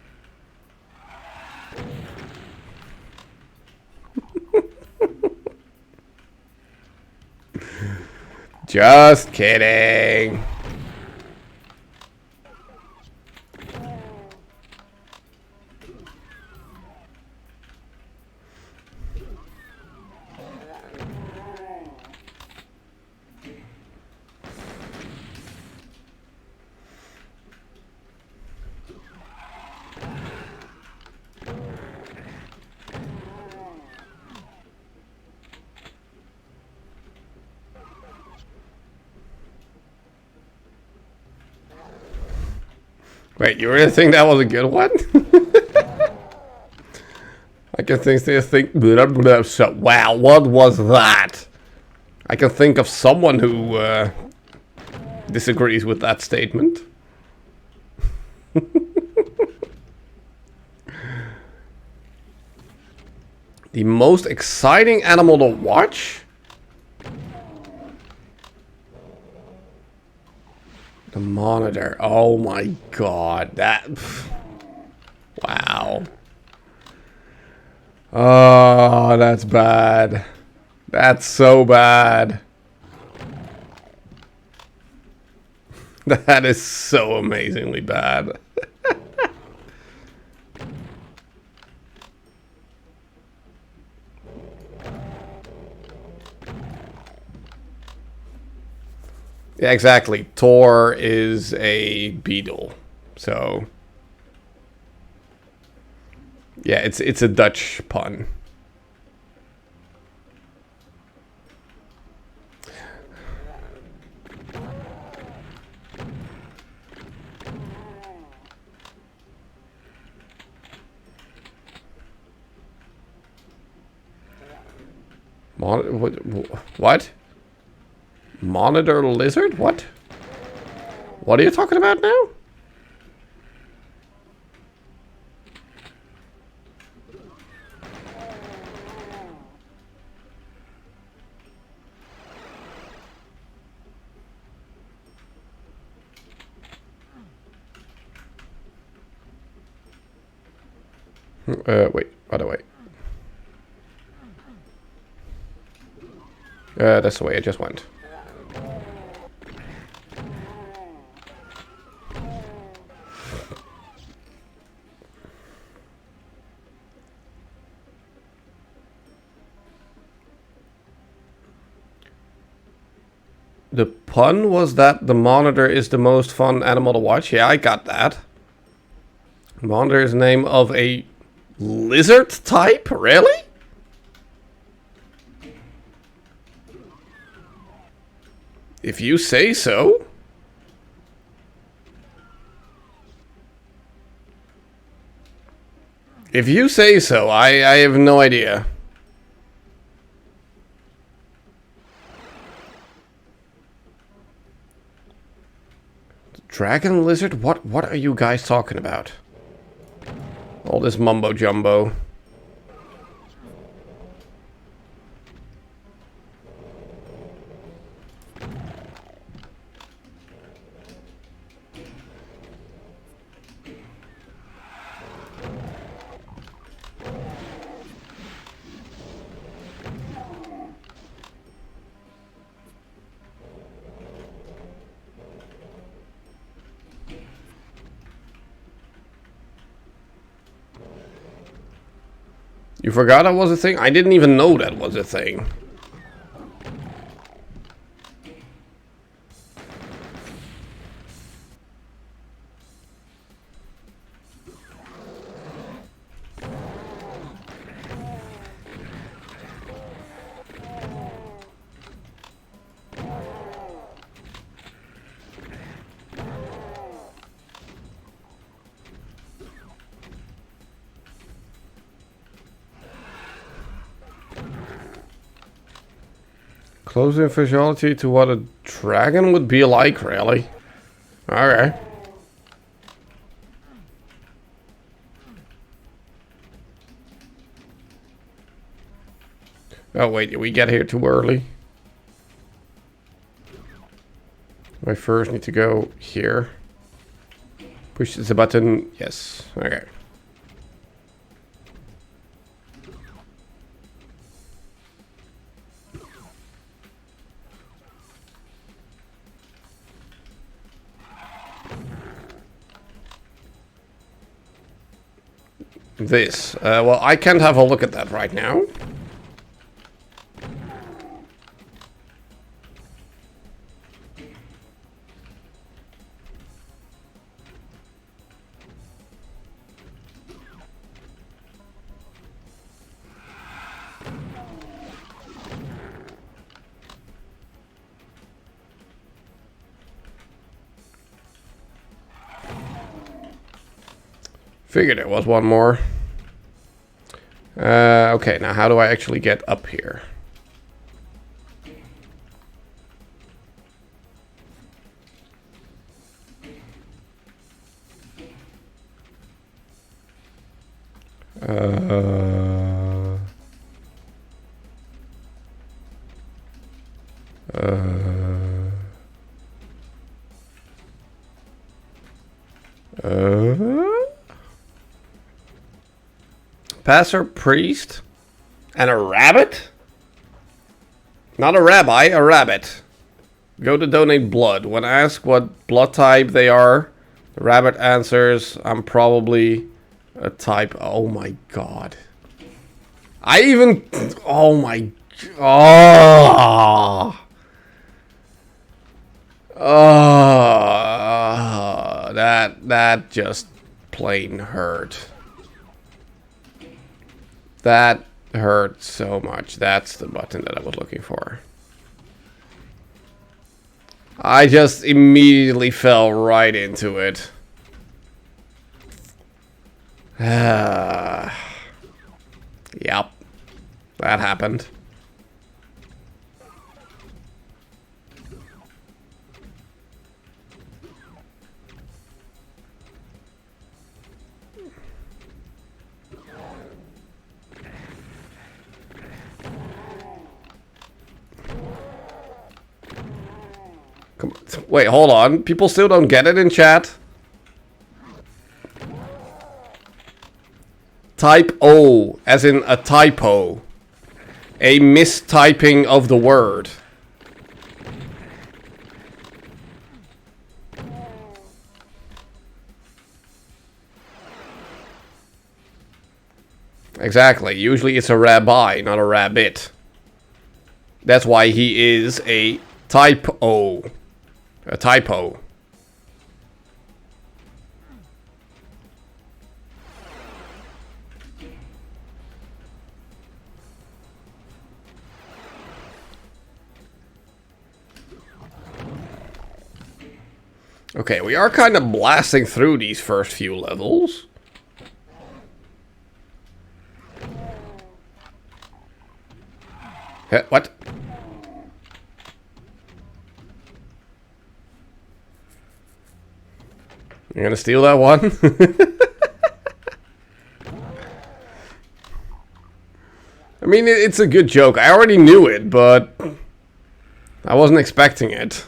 Just kidding. Wait, you really think that was a good one? I can think blah, blah, so, wow, what was that? I can think of someone who disagrees with that statement. The most exciting animal to watch? The monitor. Oh my god. That... Wow. Oh, that's bad. That's so bad. That is so amazingly bad. Yeah, exactly. Tor is a beetle. So yeah, it's a Dutch pun. What? Monitor lizard? What? What are you talking about now? Wait, other way. That's the way I just went. The pun was that the monitor is the most fun animal to watch. Yeah, I got that. Monitor is the name of a lizard type? Really? If you say so. If you say so, I have no idea. Dragon lizard? What are you guys talking about? All this mumbo jumbo. You forgot that was a thing? I didn't even know that was a thing. Closing visuality to what a dragon would be like, really? Okay. Oh wait, did we get here too early? I first need to go here. Push the button. Yes. Okay. This. Well, I can't have a look at that right now. Figured there was one more. Okay, now how do I actually get up here? Passer, priest, and a rabbit? Not a rabbi, a rabbit. Go to donate blood. When asked what blood type they are, the rabbit answers, I'm probably a type. Oh my god. I even. Oh my. Oh. Oh. That just plain hurt. That hurt so much. That's the button that I was looking for. I just immediately fell right into it. Yep. That happened. Come on. Wait, hold on. People still don't get it in chat. Type O, as in a typo. A mistyping of the word. Exactly. Usually it's a rabbi, not a rabbit. That's why he is a typo. A typo. Okay, we are kind of blasting through these first few levels. What? You're gonna steal that one? I mean, it's a good joke. I already knew it, but I wasn't expecting it.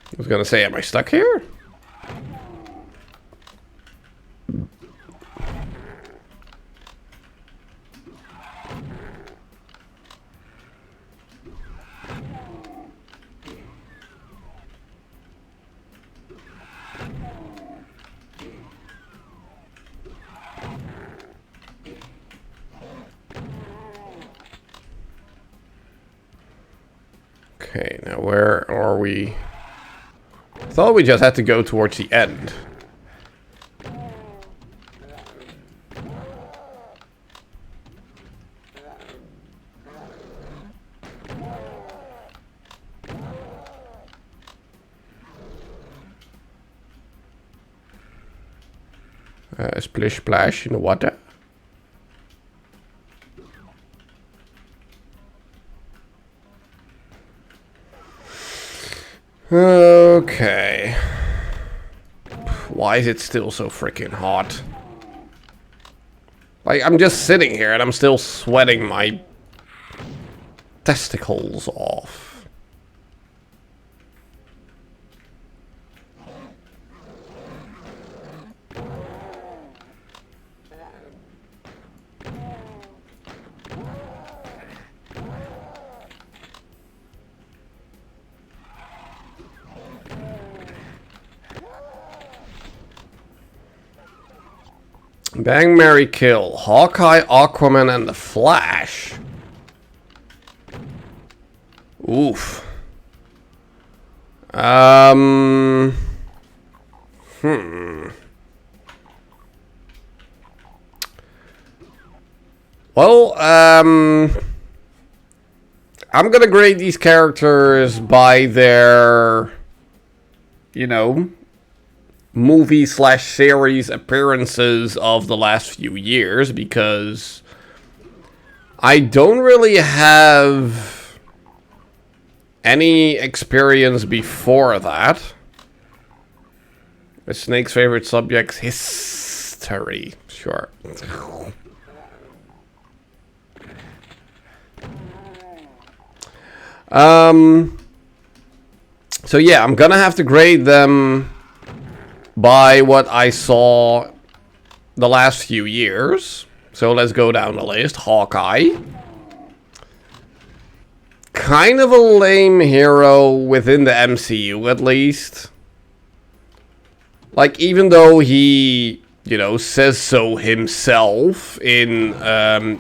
I was gonna say, am I stuck here? Okay, now where are we? I thought we just had to go towards the end. Splish splash in the water. Okay. Why is it still so freaking hot? Like, I'm just sitting here and I'm still sweating my testicles off. Bang, marry, kill. Hawkeye, Aquaman, and the Flash. Oof. Well, I'm gonna grade these characters by their, you know, movie/series appearances of the last few years, because I don't really have any experience before that. Snake's favorite subject, history. Sure. So yeah, I'm gonna have to grade them by what I saw the last few years. So let's go down the list. Hawkeye. Kind of a lame hero within the MCU, at least. Like, even though he, you know, says so himself in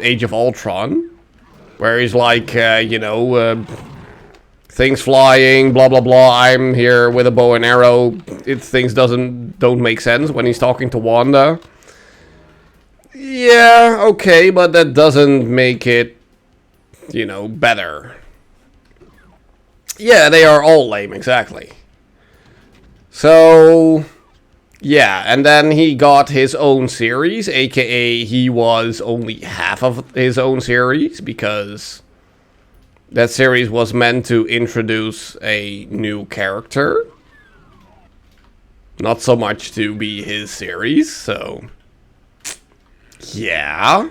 Age of Ultron, where he's like, you know, things flying, blah blah blah. I'm here with a bow and arrow. Things don't make sense when he's talking to Wanda. Yeah, okay, but that doesn't make it, you know, better. Yeah, they are all lame, exactly. So, yeah, and then he got his own series, aka he was only half of his own series, because that series was meant to introduce a new character. Not so much to be his series, so yeah.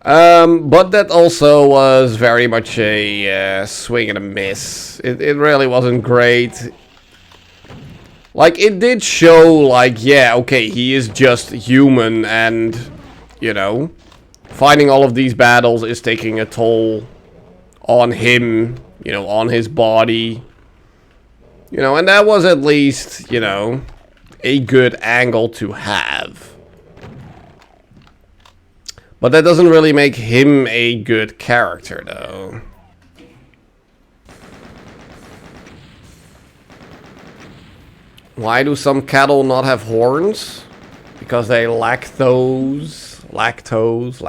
But that also was very much a swing and a miss. It really wasn't great. Like, it did show, like, yeah, okay, he is just human, and, you know, fighting all of these battles is taking a toll on him, you know, on his body. You know, and that was at least, you know, a good angle to have. But that doesn't really make him a good character, though. Why do some cattle not have horns? Because they lack those. Lactose.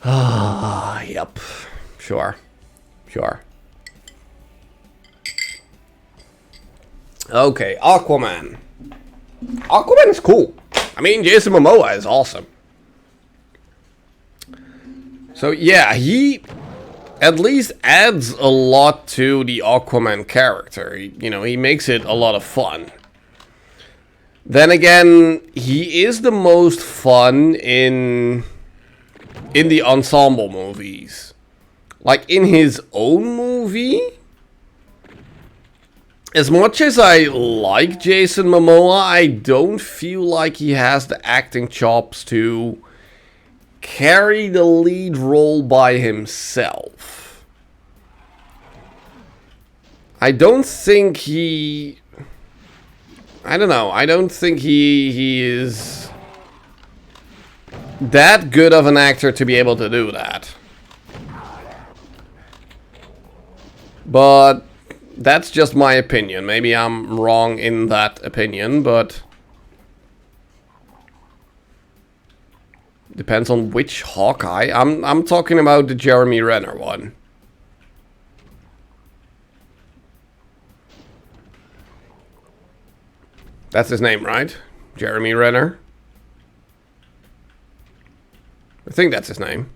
Ah, yep. Sure. Okay, Aquaman. Aquaman is cool. I mean, Jason Momoa is awesome. So yeah, he at least adds a lot to the Aquaman character. You know, he makes it a lot of fun. Then again, he is the most fun in the ensemble movies. Like, in his own movie, as much as I like Jason Momoa, I don't feel like he has the acting chops to carry the lead role by himself. I don't think he... I don't know. I don't think he is that good of an actor to be able to do that. But that's just my opinion. Maybe I'm wrong in that opinion, but depends on which Hawkeye. I'm talking about the Jeremy Renner one. That's his name, right? Jeremy Renner. I think that's his name.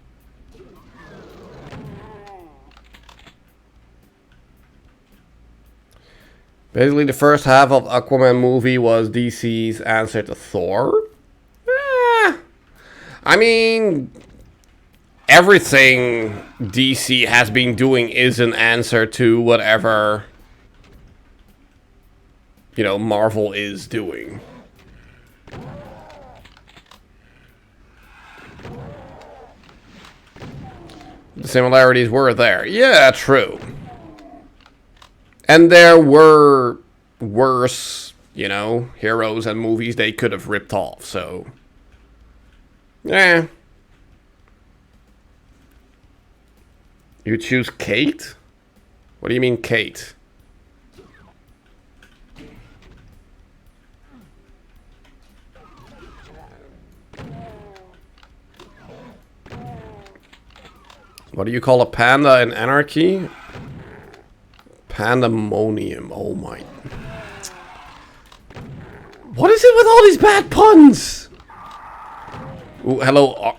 Basically, the first half of Aquaman movie was DC's answer to Thor. I mean, everything DC has been doing is an answer to whatever, you know, Marvel is doing. The similarities were there. Yeah, true. And there were worse, you know, heroes and movies they could have ripped off, so... yeah. You choose Kate? What do you mean, Kate? What do you call a panda in Anarchy? Pandemonium. Oh my. What is it with all these bad puns? Ooh, hello.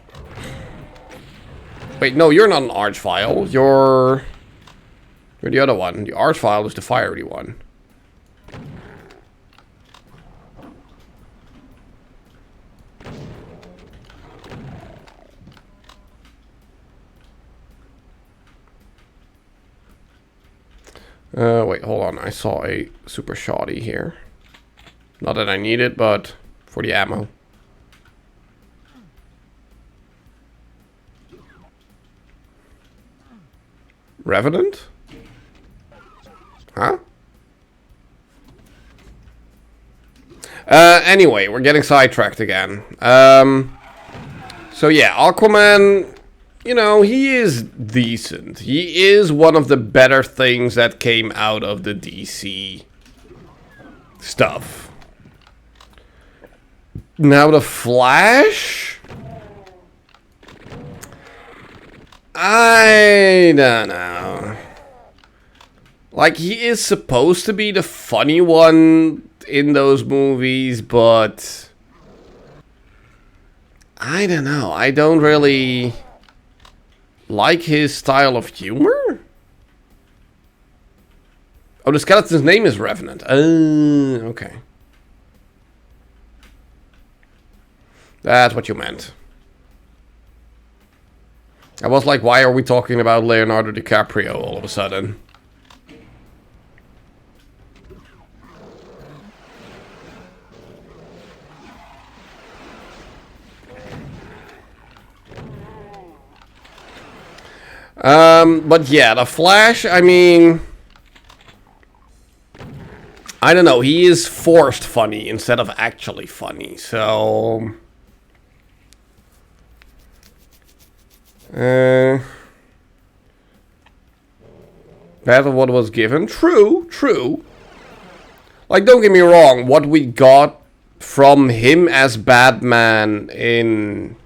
Wait, no, you're not an Archvile. You're the other one. The Archvile is the fiery one. Wait, hold on. I saw a super shoddy here. Not that I need it, but for the ammo. Revenant? Huh? Anyway, we're getting sidetracked again. So yeah, Aquaman... you know, he is decent. He is one of the better things that came out of the DC stuff. Now the Flash? I don't know. Like, he is supposed to be the funny one in those movies, but... I don't know. I don't really... like his style of humor? Oh, the skeleton's name is Revenant. Okay. That's what you meant. I was like, why are we talking about Leonardo DiCaprio all of a sudden? But yeah, the Flash, I mean... I don't know, he is forced funny instead of actually funny, so... Better what was given. True, true. Like, don't get me wrong, what we got from him as Batman in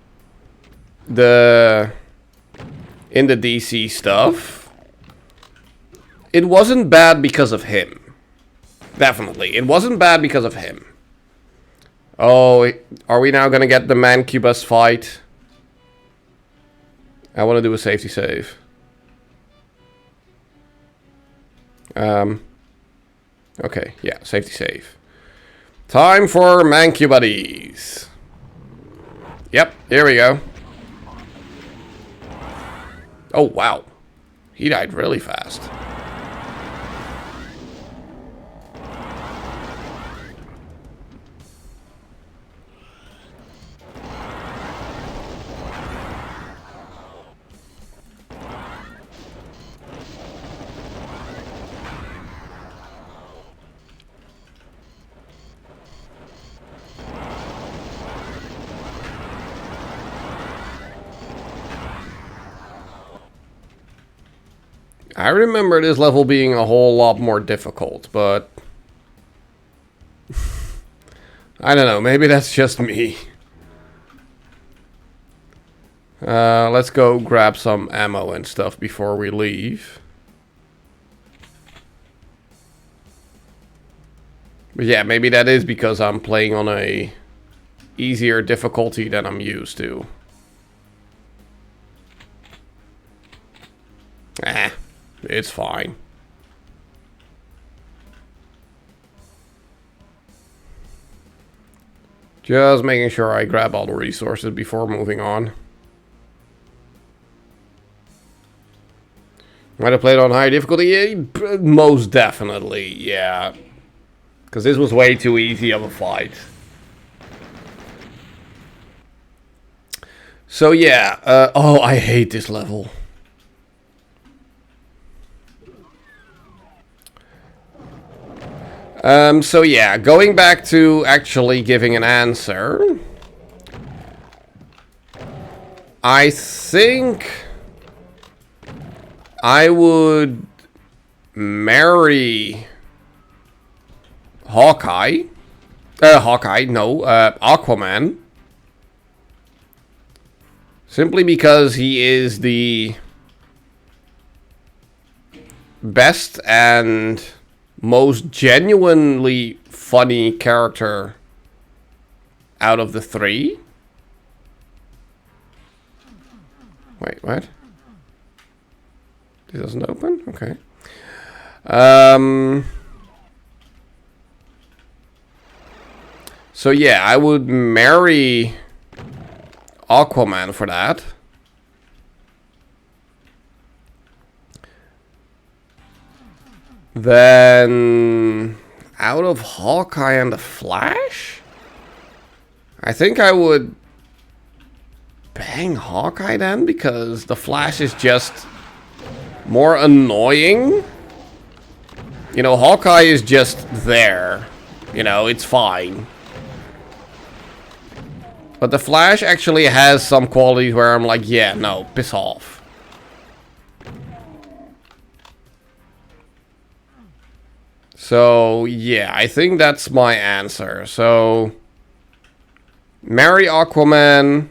the DC stuff, it wasn't bad because of him. Definitely, it wasn't bad because of him. Oh, are we now gonna get the Mancubus fight? I want to do a safety save. Okay, yeah, safety save. Time for Mancubuddies. Yep, here we go. Oh, wow. He died really fast. I remember this level being a whole lot more difficult, but I don't know, maybe that's just me. Let's go grab some ammo and stuff before we leave. But yeah, maybe that is because I'm playing on a easier difficulty than I'm used to. It's fine. Just making sure I grab all the resources before moving on. Might have played on high difficulty? Yeah, most definitely, yeah. Because this was way too easy of a fight. So yeah, oh, I hate this level. So yeah, going back to actually giving an answer. I think I would marry Aquaman. Simply because he is the best and most genuinely funny character out of the three. Wait, what? This doesn't open? Okay. So yeah, I would marry Aquaman for that. Then out of Hawkeye and the Flash, I think I would bang Hawkeye then, because the Flash is just more annoying. You know, Hawkeye is just there. You know, it's fine. But the Flash actually has some qualities where I'm like, yeah, no, piss off. So, yeah, I think that's my answer. So, marry Aquaman,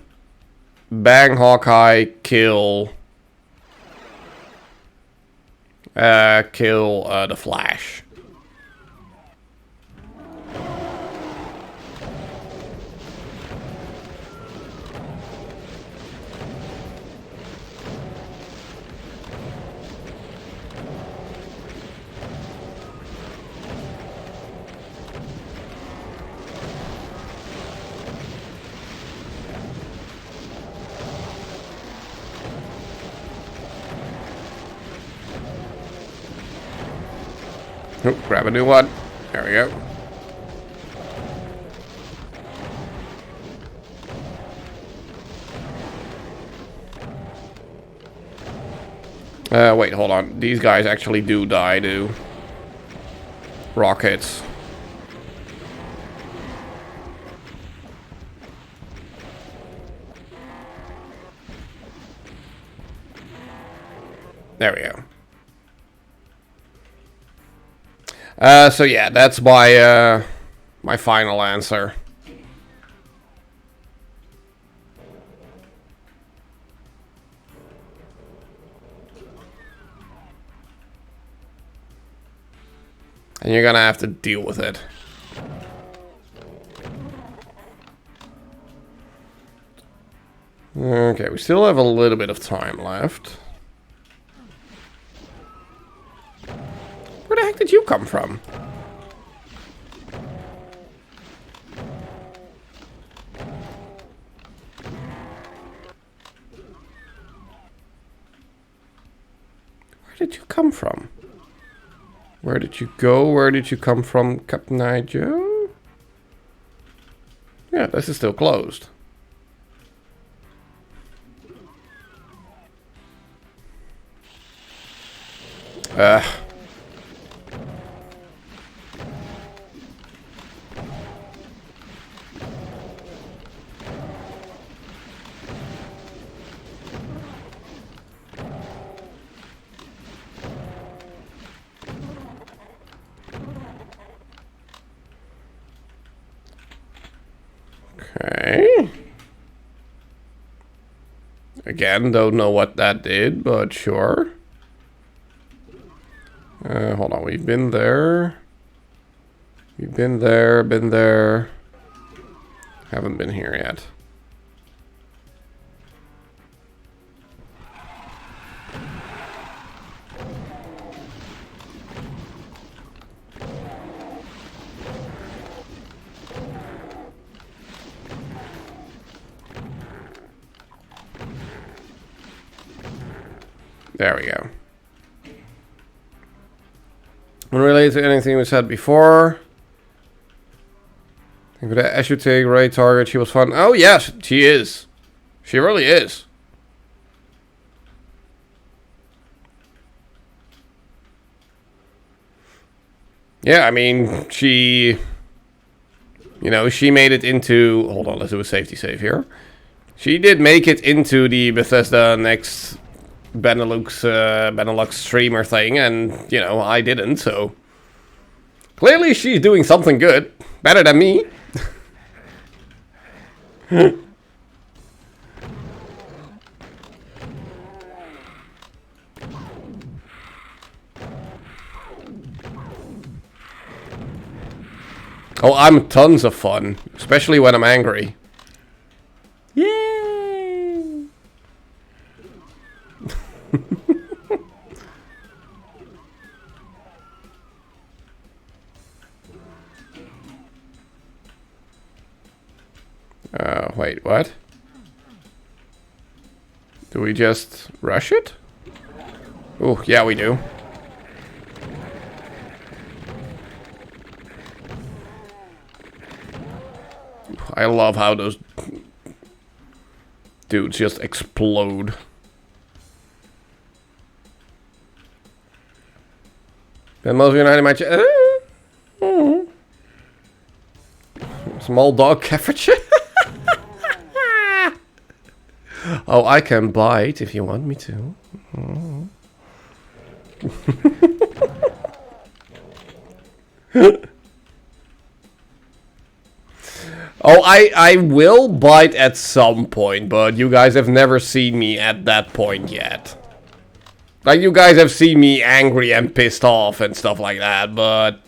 bang Hawkeye, kill the Flash. Oh, grab a new one. There we go. Wait, hold on. These guys actually do die to rockets. There we go. So yeah, that's my my final answer. And you're gonna have to deal with it. Okay, we still have a little bit of time left. Where the heck did you come from? Where did you come from? Where did you go? Where did you come from, Captain Joe? Yeah, this is still closed. Again, don't know what that did, but sure. Hold on, we've been there. We've been there. Haven't been here yet. There we go. Unrelated to anything we said before. For the as you take right target, she was fun. Oh yes, she is. She really is. Yeah, I mean, she... You know, she made it into... Hold on, let's do a safety save here. She did make it into the Bethesda next Benelux streamer thing, and, you know, I didn't, so... Clearly she's doing something good. Better than me. Oh, I'm tons of fun. Especially when I'm angry. Yay! Wait, what? Do we just rush it? Oh, yeah, we do. I love how those dudes just explode. The most united match. Small dog Caffrey. Oh, I can bite if you want me to. Oh, I will bite at some point, but you guys have never seen me at that point yet. Like, you guys have seen me angry and pissed off and stuff like that, but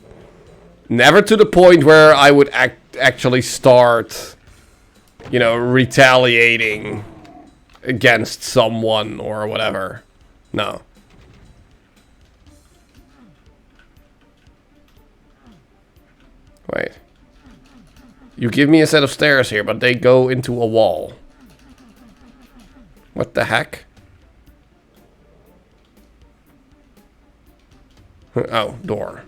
never to the point where I would actually start, you know, retaliating against someone or whatever. No. Wait. You give me a set of stairs here, but they go into a wall. What the heck? Oh, door.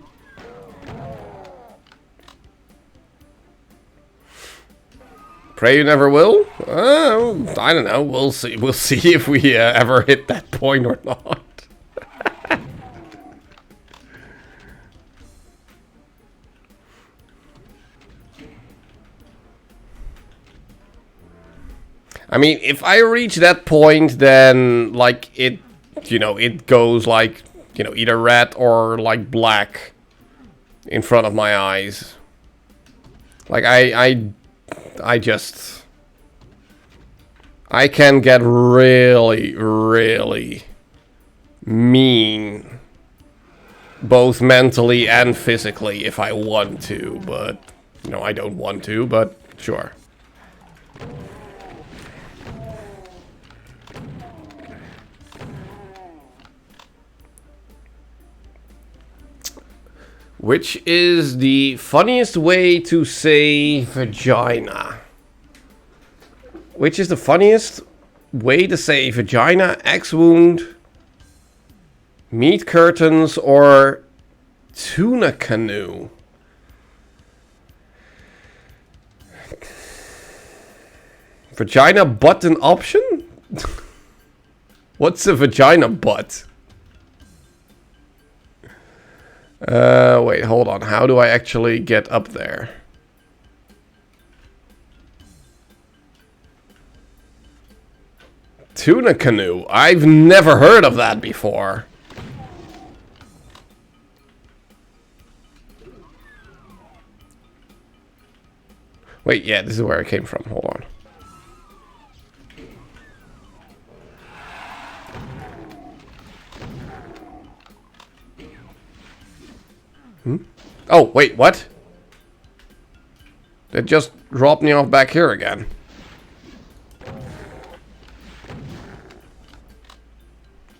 Pray you never will? I don't know. We'll see. We'll see if we ever hit that point or not. I mean, if I reach that point, then, like, it, you know, it goes, like, you know, either red or, like, black in front of my eyes. Like, I just... I can get really, really mean. Both mentally and physically if I want to, but, you know, I don't want to, but sure. Which is the funniest way to say vagina? Which is the funniest way to say vagina, X wound, meat curtains, or tuna canoe? Vagina butt an option? What's a vagina butt? Wait, hold on. How do I actually get up there? Tuna canoe. I've never heard of that before. Wait, yeah, this is where I came from. Hold on. Oh, wait, what? That just dropped me off back here again.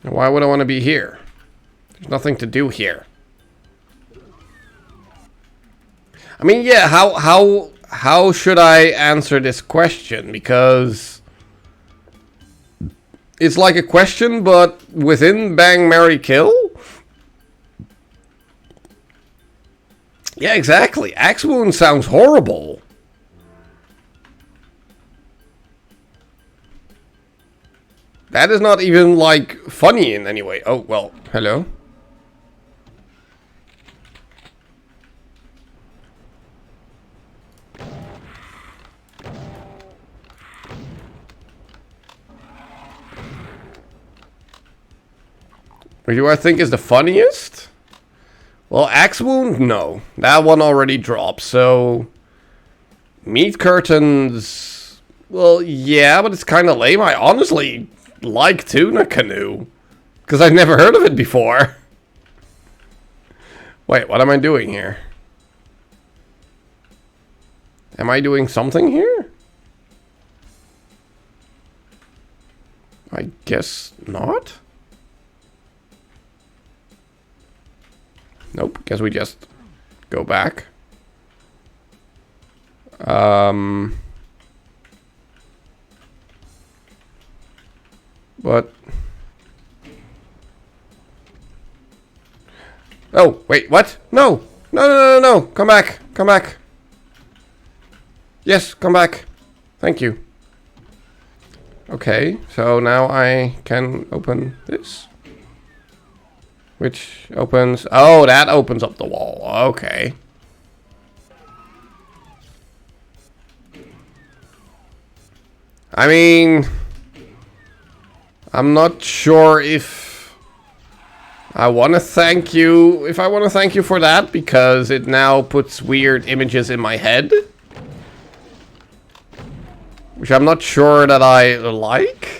Why would I want to be here? There's nothing to do here. I mean, yeah, how should I answer this question? Because it's like a question, but within Bang, Marry, Kill? Yeah, exactly. Axe wound sounds horrible. That is not even, like, funny in any way. Oh, well, hello. What do I think is the funniest? Well, Axe wound? No. That one already dropped, so... Meat curtains... Well, yeah, but it's kind of lame. I honestly like Tuna Canoe. Because I've never heard of it before. Wait, what am I doing here? Am I doing something here? I guess not. Nope, guess we just go back. But... Oh, wait, what? No! No, no, no, no, no! Come back! Come back! Yes, come back! Thank you. Okay, so now I can open this. Which opens... Oh, that opens up the wall. Okay. I mean... I'm not sure if... I want to thank you... If I want to thank you for that, because it now puts weird images in my head. Which I'm not sure that I like.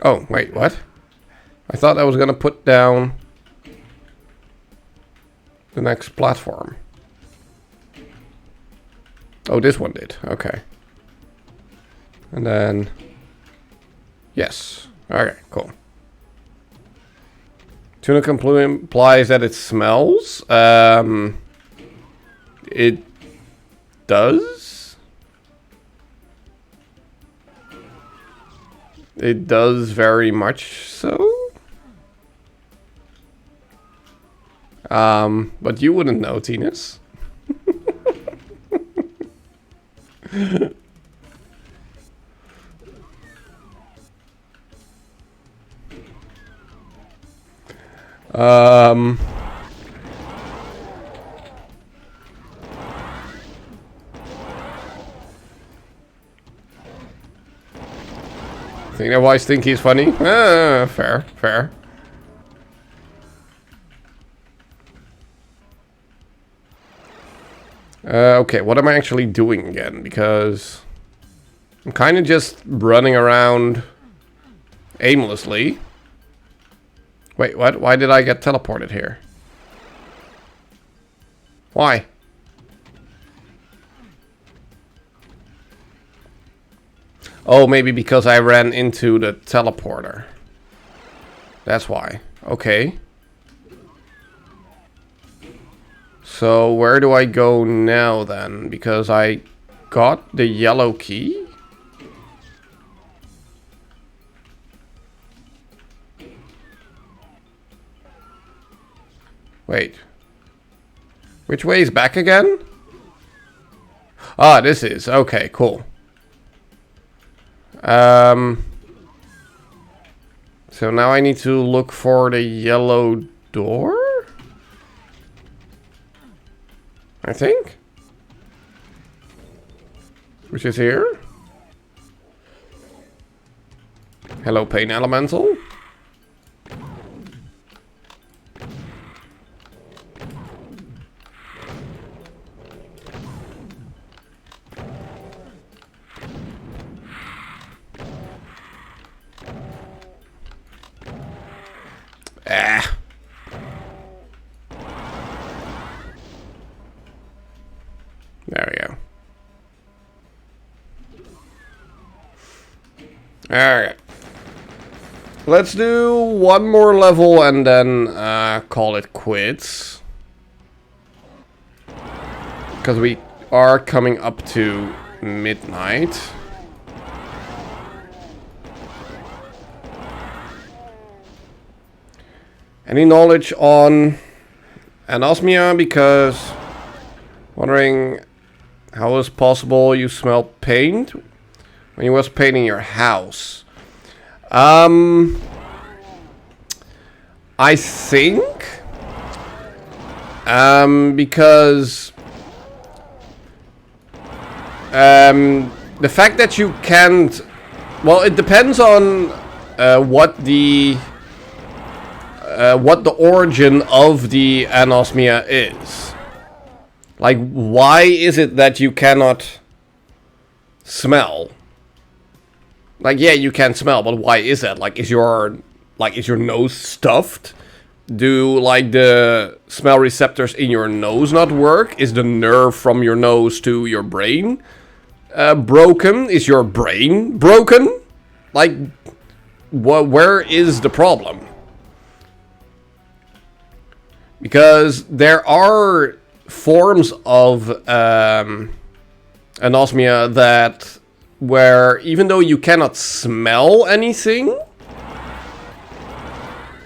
Oh, wait, what? I thought I was gonna put down the next platform. Oh, this one did. Okay. And then... Yes. Okay, cool. Tuna implies that it smells. It does? It does very much so. But you wouldn't know, Tinus. Think that wise think he's funny? Fair, fair. Okay, what am I actually doing again? Because I'm kind of just running around aimlessly. Wait, what? Why did I get teleported here? Why? Oh, maybe because I ran into the teleporter. That's why. Okay. So where do I go now then? Because I got the yellow key? Wait. Which way is back again? Ah, this is. Okay, cool. So now I need to look for the yellow door? I think? Which is here. Hello, Pain Elemental. Ah. There we go. Alright. Let's do one more level and then call it quits. Because we are coming up to midnight. Any knowledge on anosmia? Because wondering how is possible you smell paint when you was painting your house. I think because the fact that you can't, well, it depends on what the origin of the anosmia is. Like, why is it that you cannot smell? Like, yeah, you can smell, but why is that? Like, is your nose stuffed? Do, like, the smell receptors in your nose not work? Is the nerve from your nose to your brain broken? Is your brain broken? Like, where is the problem? Because there are forms of anosmia that where even though you cannot smell anything,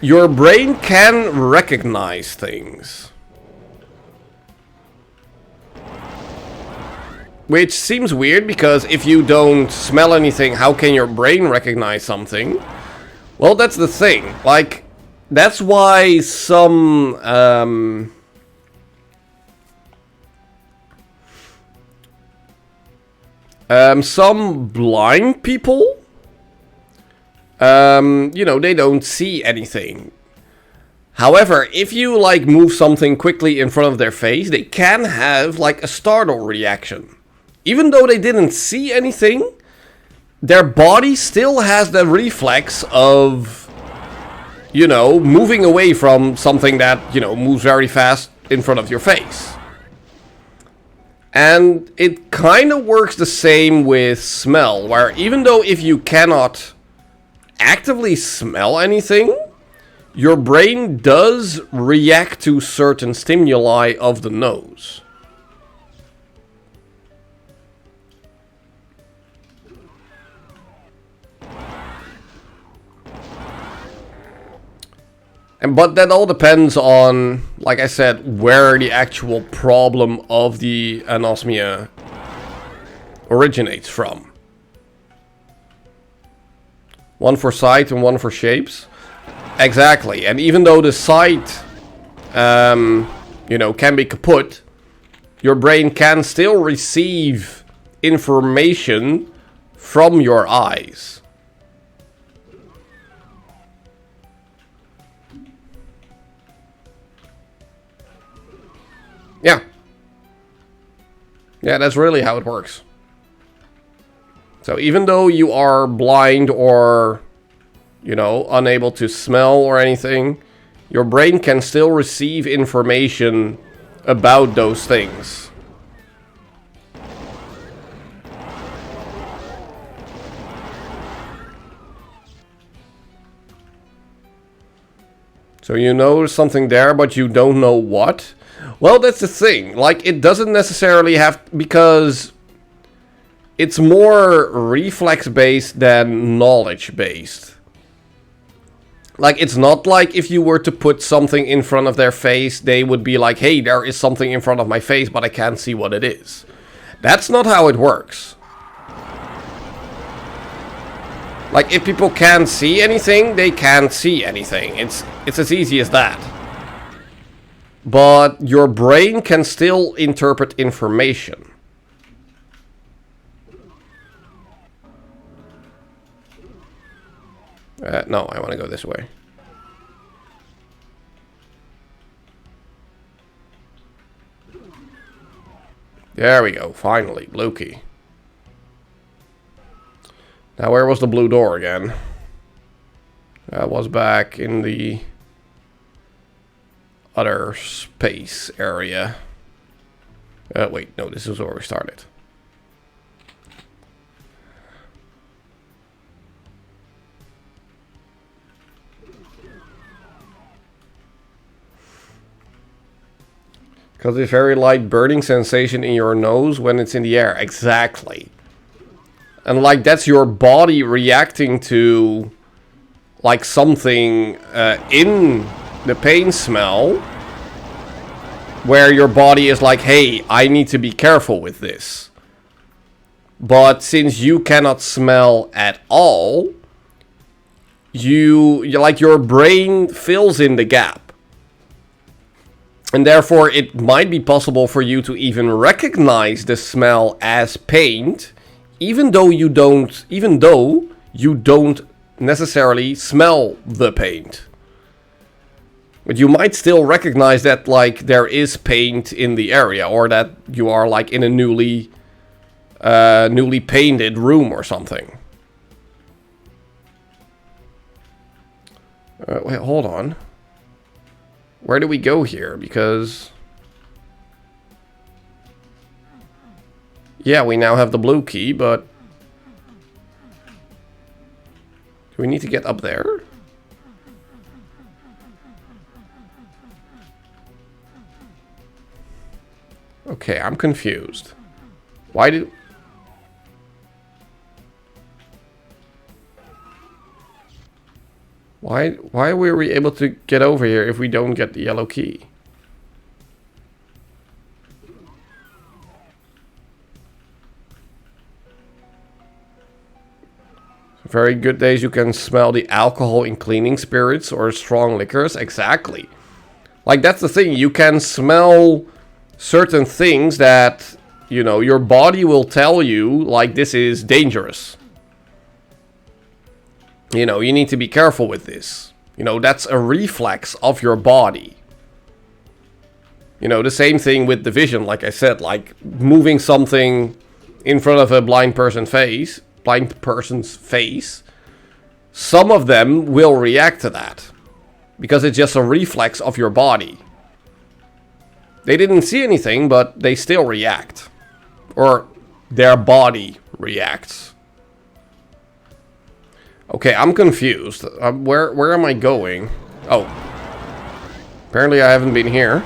your brain can recognize things. Which seems weird, because if you don't smell anything, how can your brain recognize something? Well, that's the thing. Like, that's why some blind people, you know, they don't see anything. However, if you, like, move something quickly in front of their face, they can have, like, a startle reaction. Even though they didn't see anything, their body still has the reflex of, you know, moving away from something that, you know, moves very fast in front of your face. And it kind of works the same with smell, where even though if you cannot actively smell anything, your brain does react to certain stimuli of the nose. But that all depends on, like I said, where the actual problem of the anosmia originates from. One for sight and one for shapes. Exactly. And even though the sight, you know, can be kaput, your brain can still receive information from your eyes. Yeah. Yeah, that's really how it works. So even though you are blind or, you know, unable to smell or anything, your brain can still receive information about those things. So you know something there, but you don't know what? Well, that's the thing. Like, it doesn't necessarily have... because it's more reflex-based than knowledge-based. Like, it's not like if you were to put something in front of their face, they would be like, hey, there is something in front of my face, but I can't see what it is. That's not how it works. Like, if people can't see anything, they can't see anything. It's as easy as that. But your brain can still interpret information. No, I want to go this way. There we go, finally, blue key. Now where was the blue door again? That was back in the other space area. Wait, no, this is where we started. Because it's very light burning sensation in your nose when it's in the air. Exactly. And like that's your body reacting to like something in the pain smell. Where your body is like, hey, I need to be careful with this. But since you cannot smell at all, you like your brain fills in the gap. And therefore, it might be possible for you to even recognize the smell as paint, even though you don't necessarily smell the paint. But you might still recognize that, like, there is paint in the area, or that you are, like, in a newly painted room or something. Wait, hold on. Where do we go here? Because... yeah, we now have the blue key, but... do we need to get up there? Okay, I'm confused. Why were we able to get over here if we don't get the yellow key? Very good days you can smell the alcohol in cleaning spirits or strong liquors. Exactly. Like that's the thing, you can smell certain things that, you know, your body will tell you like this is dangerous. You know, you need to be careful with this. You know, that's a reflex of your body. You know, the same thing with the vision, like I said, like moving something in front of a blind person's face. Some of them will react to that. Because it's just a reflex of your body. They didn't see anything, but they still react. Or their body reacts. Okay, I'm confused. Where am I going? Oh. Apparently I haven't been here.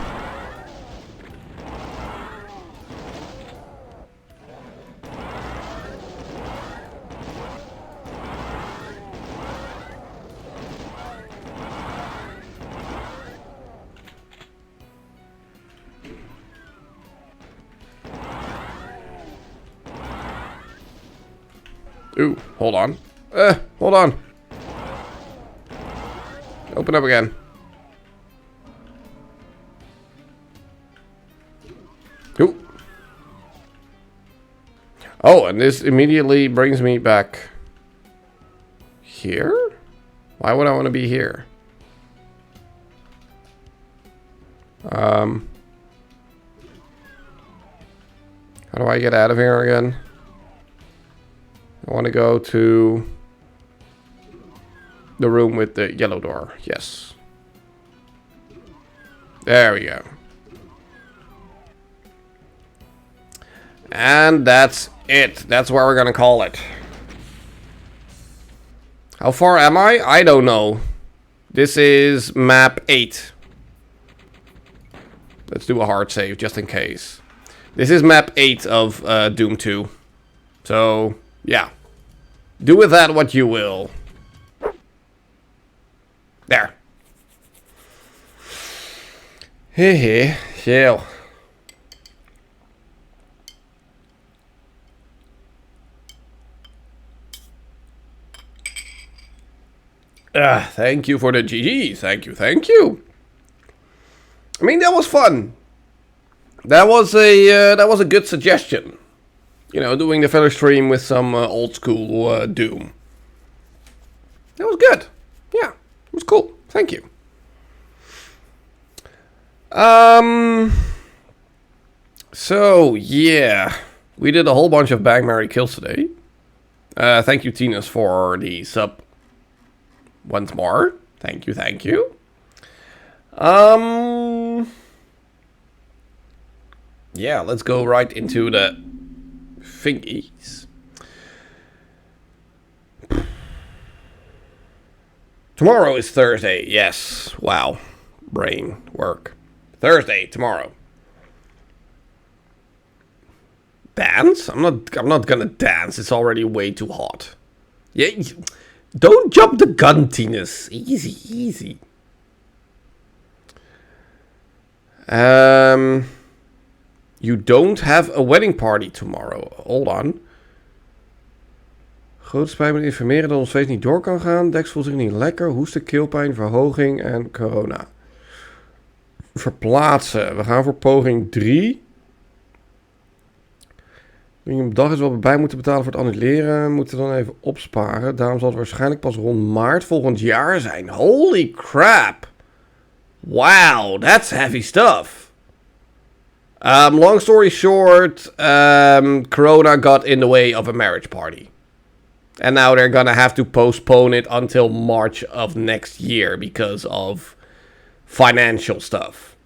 Ooh, hold on. Hold on. Open up again. Ooh. Oh, and this immediately brings me back here? Why would I want to be here? How do I get out of here again? I want to go to the room with the yellow door. Yes. There we go. And that's it. That's where we're going to call it. How far am I? I don't know. This is map 8. Let's do a hard save just in case. This is map 8 of Doom 2. So, yeah. Do with that what you will. There. Hehe. Yeah. Thank you for the GG. Thank you, thank you. I mean, that was fun. That was a good suggestion. You know, doing the filler stream with some old school Doom. That was good. Yeah, it was cool. Thank you. So, yeah. We did a whole bunch of Bang, Marry, Kills today. Thank you, Tinas, for the sub once more. Thank you, thank you. Yeah, let's go right into the thingies. Tomorrow is Thursday. Yes. Wow. Brain work. Thursday, tomorrow. Dance? I'm not gonna dance. It's already way too hot. Yeah, don't jump the gun, Tinas. Easy, easy. You don't have a wedding party tomorrow. Hold on. Grote spijt met informeren dat ons feest niet door kan gaan. Dex voelt zich niet lekker. Hoesten, keelpijn, verhoging en corona. Verplaatsen. We gaan voor poging 3. Je op dag is wat we bij moeten betalen voor het annuleren. Moeten we dan even opsparen. Daarom zal het waarschijnlijk pas rond maart volgend jaar zijn. Holy crap. Wow, that's heavy stuff. Long story short, corona got in the way of a marriage party. And now they're gonna have to postpone it until March of next year because of financial stuff.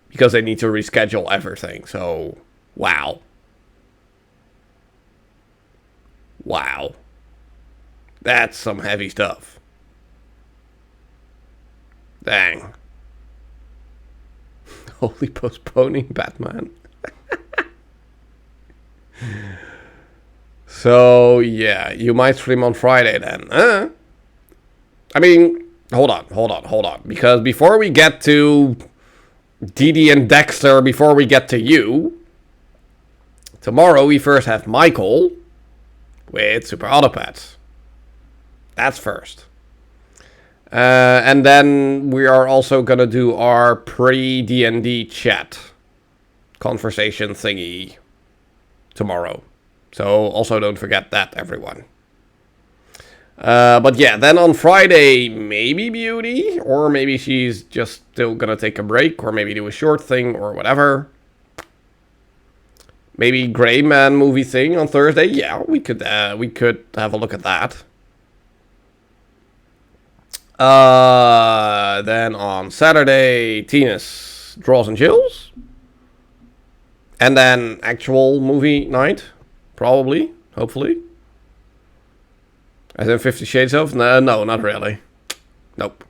Because they need to reschedule everything. So, wow. Wow. That's some heavy stuff. Dang. Holy postponing Batman. So, yeah, you might stream on Friday then. I mean, hold on. Because before we get to Didi and Dexter, before we get to you, tomorrow we first have Michael with Super Autopads. That's first. And then we are also gonna do our pre-D&D chat conversation thingy tomorrow. So also don't forget that, everyone. But yeah, then on Friday, maybe Beauty, or maybe she's just still gonna take a break, or maybe do a short thing, or whatever. Maybe Grey Man movie thing on Thursday. Yeah, we could have a look at that. Then on Saturday, Tinas Draws and Chills. And then actual movie night. Probably. Hopefully. As in 50 Shades of? No, not really. Nope.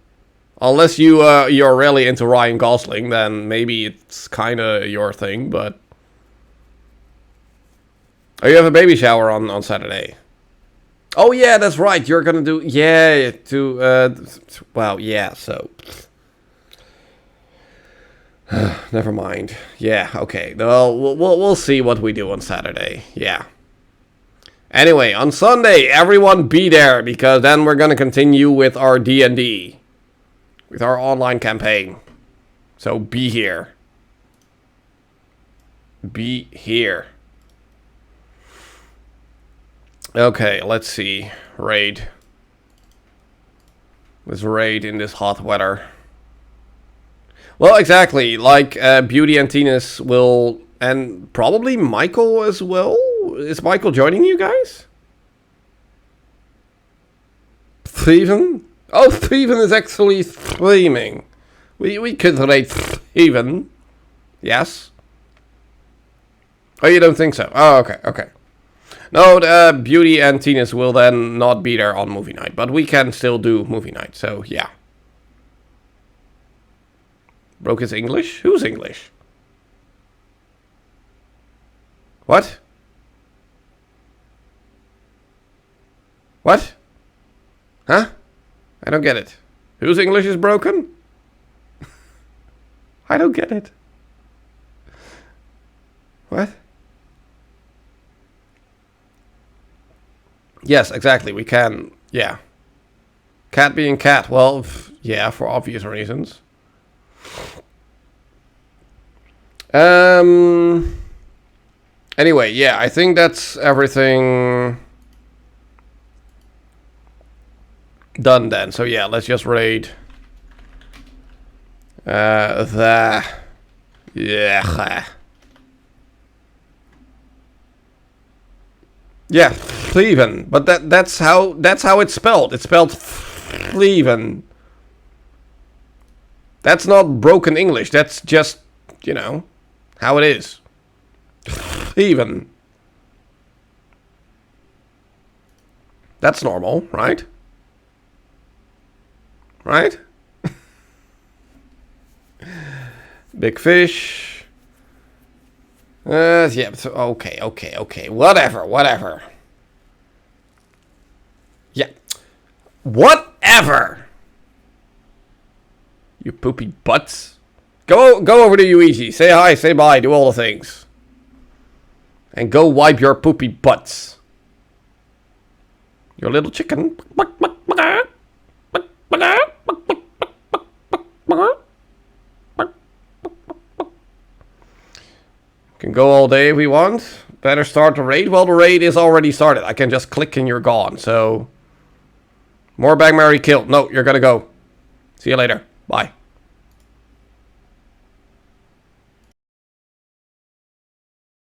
Unless you're really into Ryan Gosling, then maybe it's kind of your thing, but... Oh, you have a baby shower on Saturday. Oh, yeah, that's right. You're gonna do... Yeah, well, yeah, so... Never mind. Yeah, okay. Well, we'll see what we do on Saturday. Yeah. Anyway, on Sunday, everyone be there, because then we're gonna continue with our D&D. With our online campaign. So be here. Be here. Okay, let's see. Raid. Let's raid in this hot weather. Well, exactly. Like, Beauty and Tinas will... And probably Michael as well? Is Michael joining you guys? Steven? Oh, Steven is actually streaming. We could raid Steven. Yes? Oh, you don't think so? Oh, okay. No, Beauty and Tinas will then not be there on movie night. But we can still do movie night, so yeah. Broke his English? Who's English? What? What? Huh? I don't get it. Whose English is broken? I don't get it. What? Yes, exactly. We can. Yeah. Cat being cat. Well, yeah, for obvious reasons. Anyway, yeah, I think that's everything Done then. So yeah, let's just raid. Yeah. Yeah, Fleven. But that's how it's spelled. It's spelled Fleven. That's not broken English. That's just, you know, how it is. Fleven. That's normal, right? Right? Big fish. Yeah, okay. Whatever. Yeah. Whatever! You poopy butts. Go over to Yuichi. Say hi, say bye, do all the things. And go wipe your poopy butts. Your little chicken. Can go all day if we want. Better start the raid. Well, the raid is already started. I can just click and you're gone. So, more bang, marry, kill. No, you're gonna go. See you later. Bye.